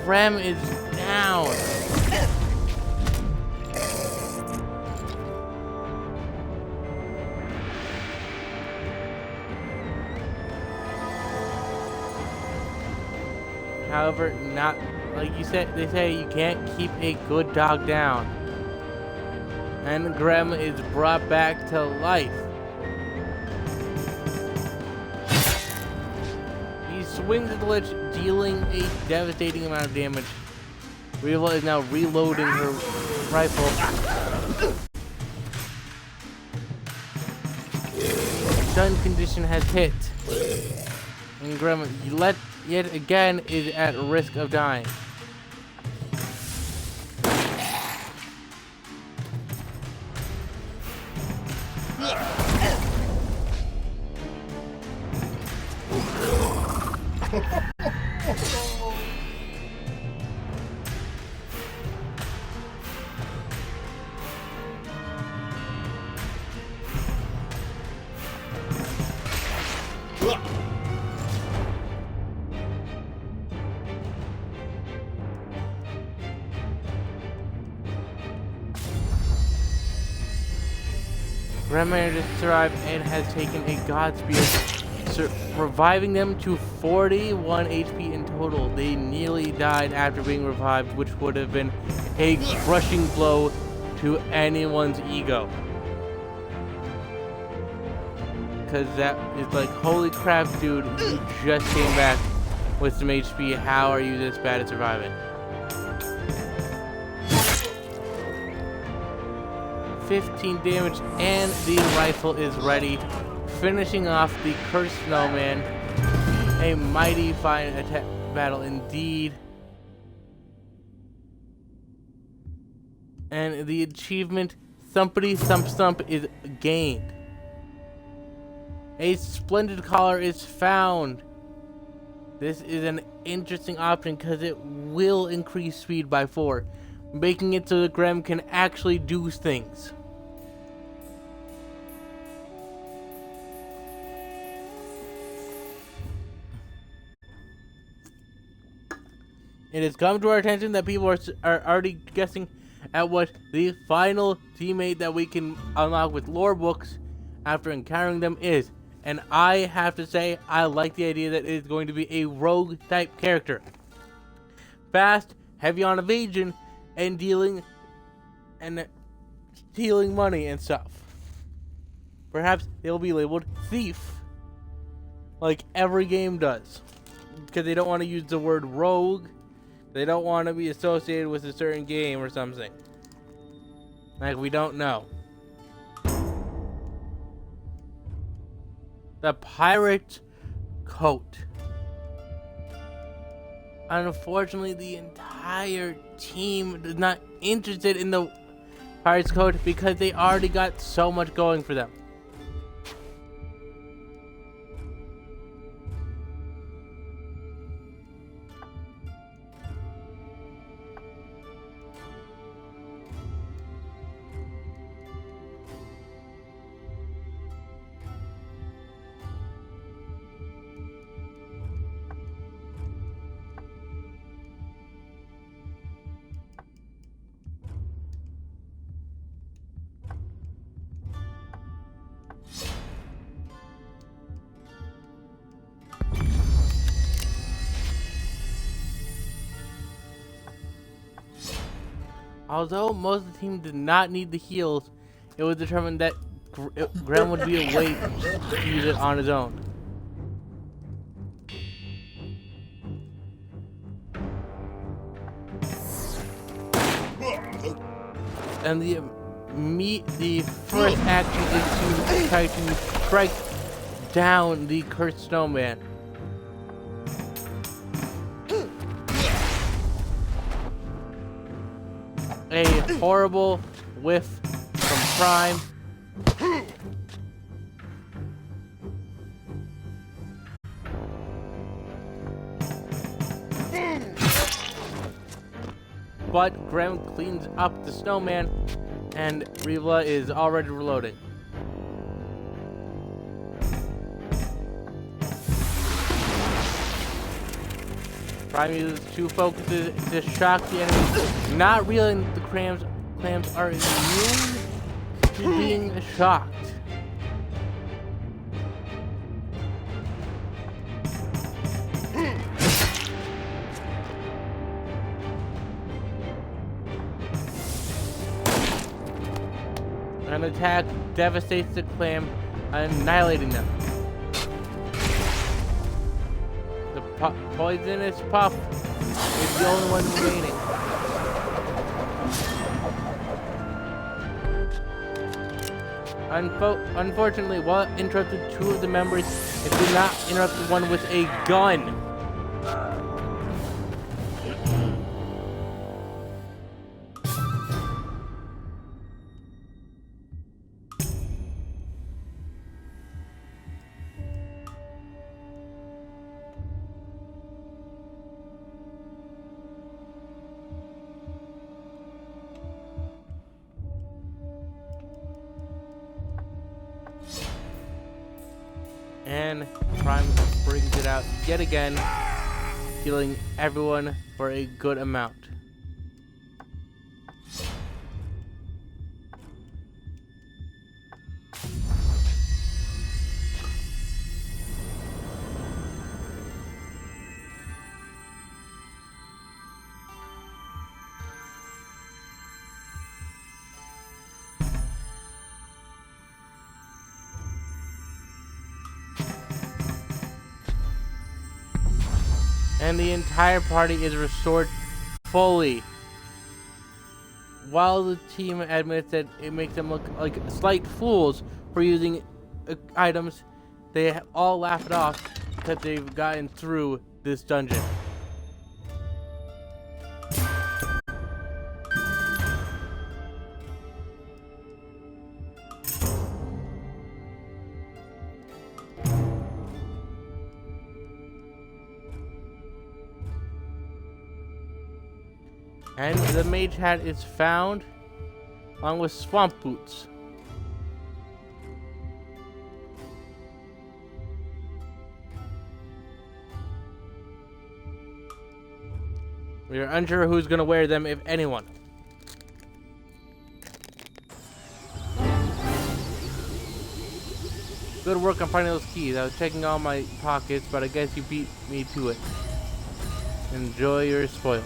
Grem is down. However, not like you said. They say you can't keep a good dog down. And Grem is brought back to life. He swings at the Lich, dealing a devastating amount of damage. Reva is now reloading her rifle. Stun condition has hit. And Grem yet again is at risk of dying. Grem managed to survive and has taken a God Spear, reviving them to 41 HP in total. They nearly died after being revived, which would have been a crushing blow to anyone's ego. Because that is like, holy crap, dude, you just came back with some HP. How are you this bad at surviving? 15 damage, and the rifle is ready, finishing off the Cursed Snowman. A mighty fine battle indeed. And the achievement, Thumpity Thump Thump, is gained. A Splendid Collar is found. This is an interesting option because it will increase speed by 4, making it so that Grem can actually do things. It has come to our attention that people are already guessing at what the final teammate that we can unlock with lore books after encountering them is. And I have to say, I like the idea that it is going to be a rogue type character. Fast, heavy on evasion, and stealing money and stuff. Perhaps they'll be labeled thief, like every game does, because they don't want to use the word rogue. They don't want to be associated with a certain game or something. Like, we don't know. the pirate coat. Unfortunately, the entire team is not interested in the pirate's coat because they already got so much going for them. Although most of the team did not need the heals, it was determined that Graham would be a way to use it on his own. And the first action is to try to strike down the cursed snowman. A horrible whiff from Prime. But Graham cleans up the snowman, and Riva is already reloading. Prime uses two focuses to shock the enemy, not realizing that the clams are immune to being shocked. An attack devastates the clam, annihilating them. The poisonous puff is the only one remaining. Unfortunately, while it interrupted two of the members, it did not interrupt the one with a gun. And Prime brings it out yet again, healing everyone for a good amount. And the entire party is restored fully. While the team admits that it makes them look like slight fools for using items, they all laugh it off because they've gotten through this dungeon. And the mage hat is found along with swamp boots. We are unsure who's going to wear them, if anyone. Good work on finding those keys. I was checking all my pockets, but I guess you beat me to it. Enjoy your spoils.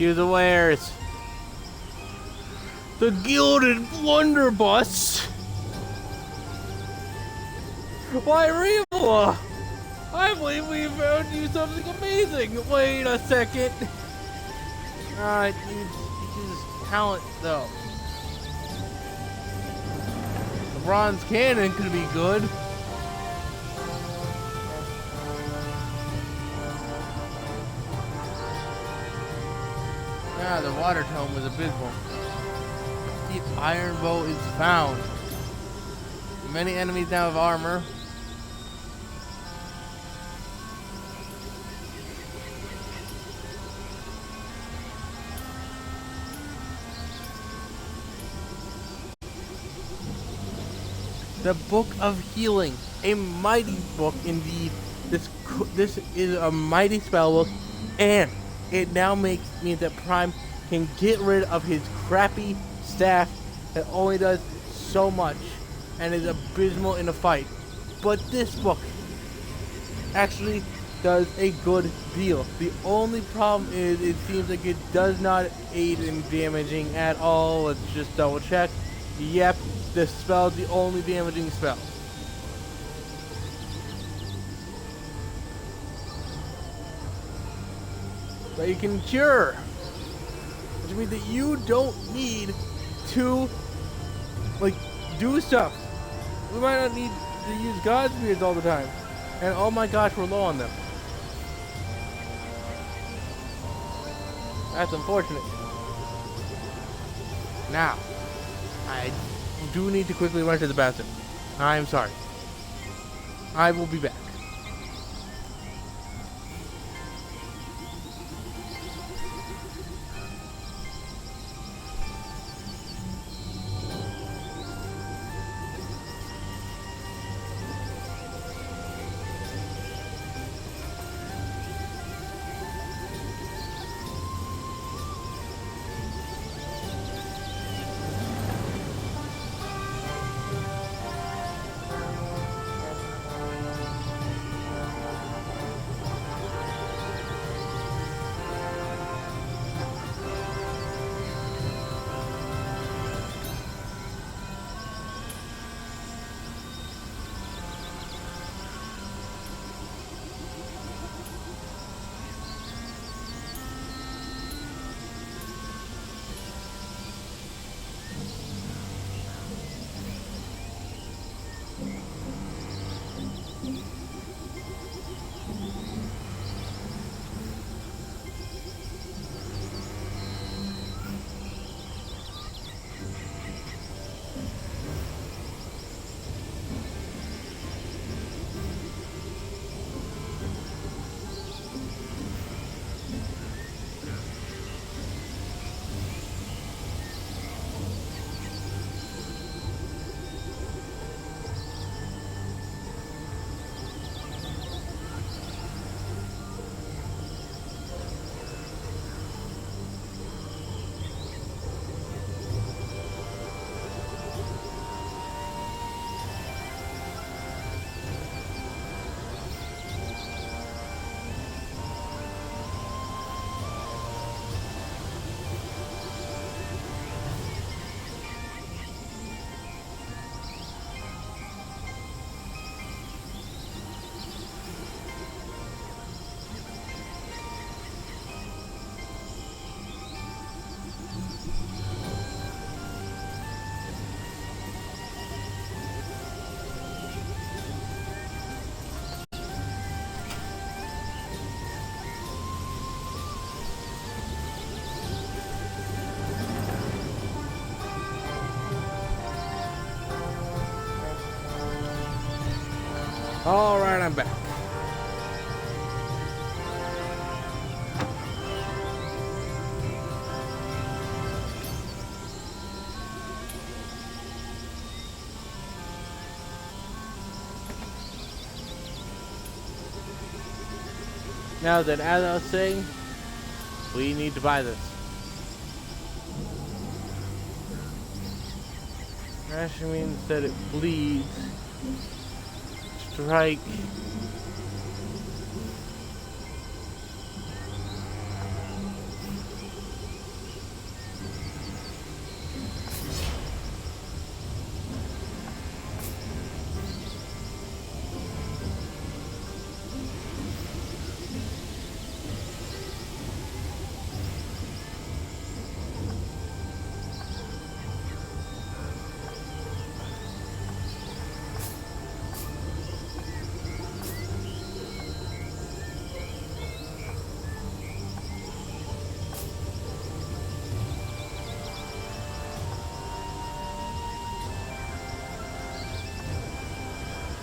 Use the wares. The Gilded Blunderbuss. Why, Revola? I believe we found you something amazing. Wait a second. It uses talent though. The bronze cannon could be good. The water tome was abysmal. The iron bow is found. Many enemies now have armor. The Book of Healing, a mighty book indeed. This is a mighty spell book, and it now means that Prime can get rid of his crappy staff that only does so much and is abysmal in a fight. But this book actually does a good deal. The only problem is it seems like it does not aid in damaging at all. Let's just double check. Yep, the spell is the only damaging spell. But you can cure, which means that you don't need to do stuff. We might not need to use God's Spears all the time. And oh my gosh, we're low on them. That's unfortunate. Now, I do need to quickly run to the bathroom. I am sorry. I will be back. Alright, I'm back. Now then, as I was saying, we need to buy this. Actually means that it bleeds. Strike.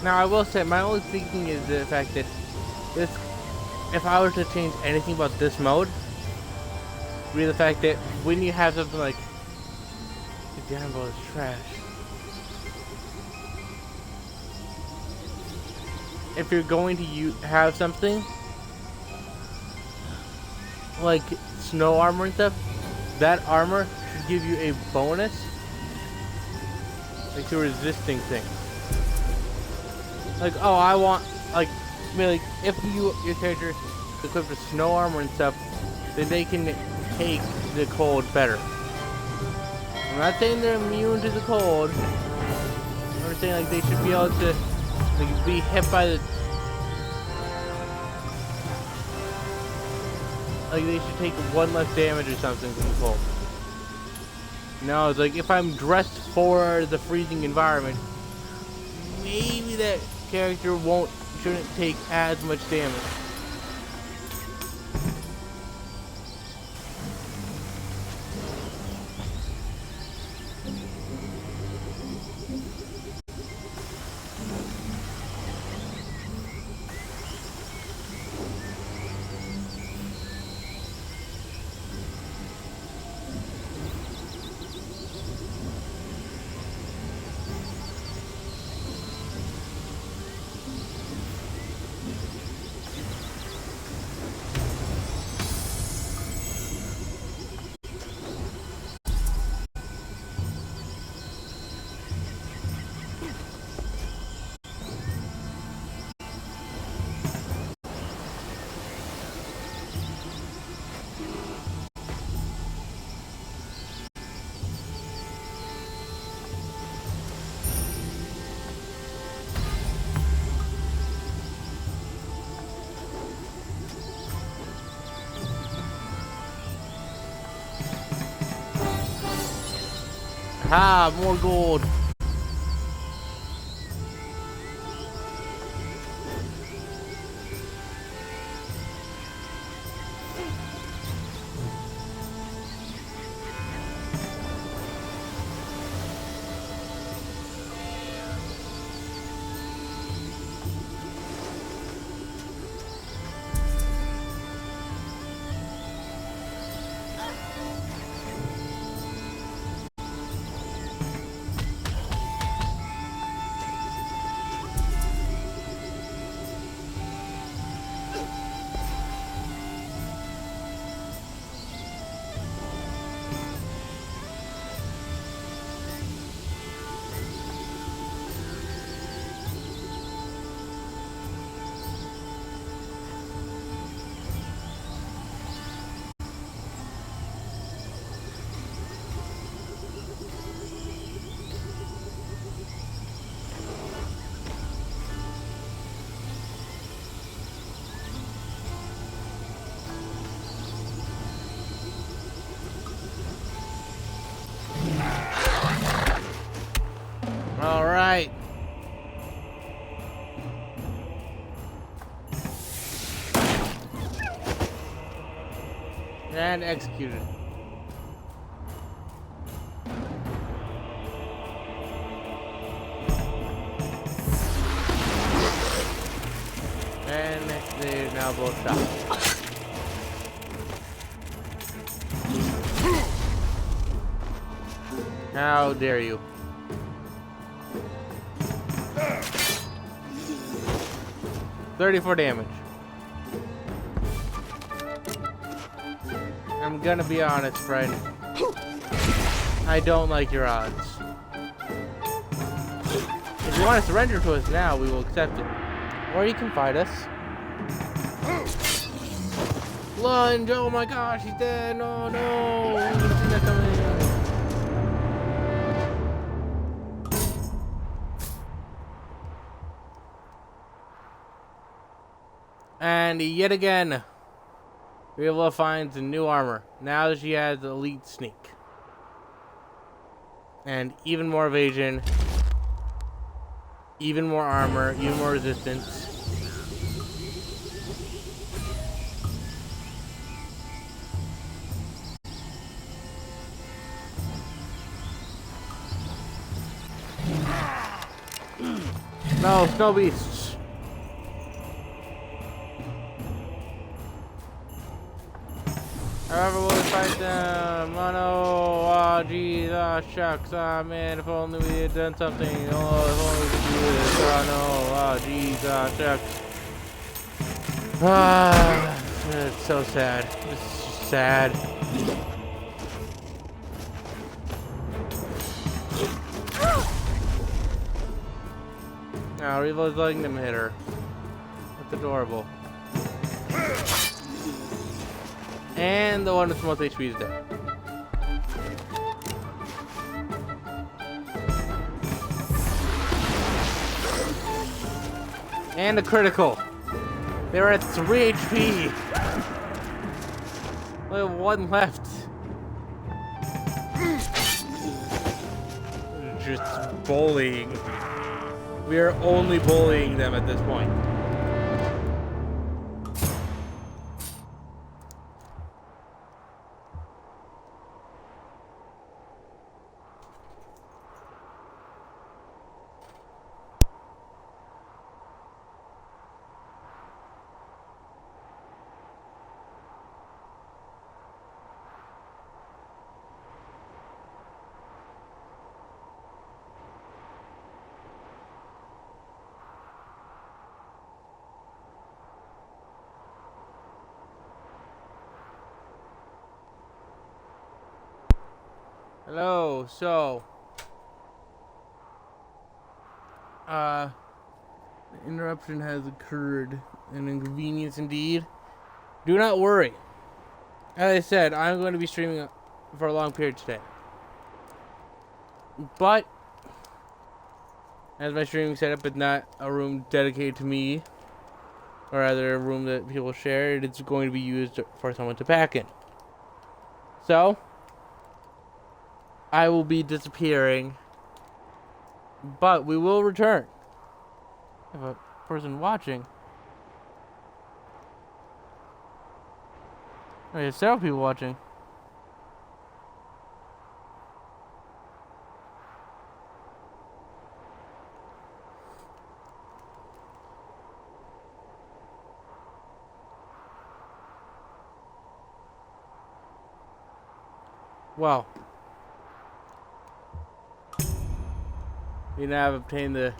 Now I will say my only thinking is the fact that this, if I were to change anything about this mode, would be the fact that when you have something like the Diablo is trash. If you're going to have something like snow armor and stuff, that armor should give you a bonus, like to resisting things. Like, oh, I want, like, I mean, like, if your character is equipped with snow armor and stuff, then they can take the cold better. I'm not saying they're immune to the cold. I'm saying like they should be able to like be hit by the, like they should take one less damage or something from the cold. No, it's like if I'm dressed for the freezing environment, maybe that character shouldn't take as much damage. Ah, more gold. All right. And executed. And they're now both shot. How dare you? $34 damage. I'm gonna be honest, friend. I don't like your odds. If you want to surrender to us now, we will accept it. Or you can fight us. Lunge! Oh my gosh, he's dead! No, no! I didn't see that coming. And yet again, Riola finds a new armor. Now she has Elite Sneak. And even more evasion. Even more armor. Even more resistance. No, snow beasts. However, we'll fight them. Oh no, oh geez, oh shucks, oh man, if only we had done something. Oh, if only we could do this. Oh no, oh geez, oh shucks. Ah, it's so sad. This is just sad. Now, Revo's letting them hit her. That's adorable. And the one with the most HP is dead. And a critical. They were at 3 HP. We have 1 left. Just bullying. We are only bullying them at this point. Hello, so interruption has occurred, an inconvenience indeed. Do not worry. As I said, I'm going to be streaming for a long period today. But as my streaming setup is not a room dedicated to me, or rather a room that people share, it's going to be used for someone to pack in. So I will be disappearing, but we will return. I have a person watching. I have several people watching. Wow. We now have obtained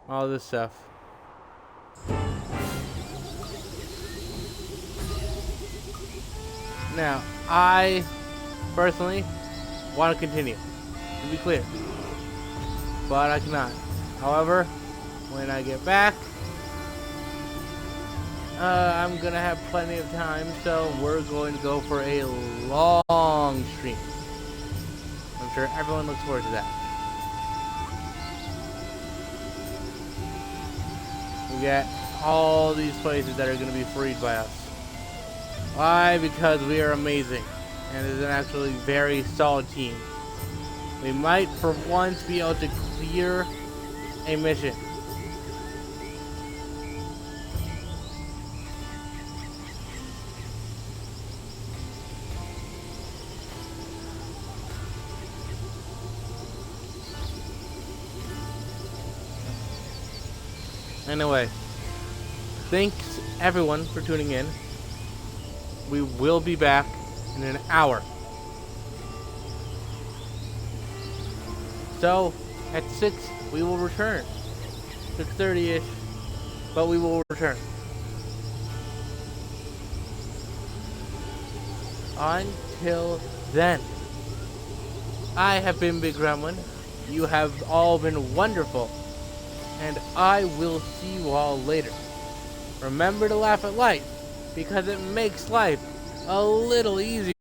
all this stuff. Now, I personally want to continue, to be clear, but I cannot. However, when I get back, I'm gonna have plenty of time, so we're going to go for a long stream. I'm sure everyone looks forward to that. We got all these places that are going to be freed by us. Why? Because we are amazing, and it's an actually very solid team. We might, for once, be able to clear a mission. Anyway, thanks everyone for tuning in. We will be back in an hour. So, at 6, we will return. 6:30-ish, but we will return. Until then, I have been Big Gremlin. You have all been wonderful. And I will see you all later. Remember to laugh at life, because it makes life a little easier.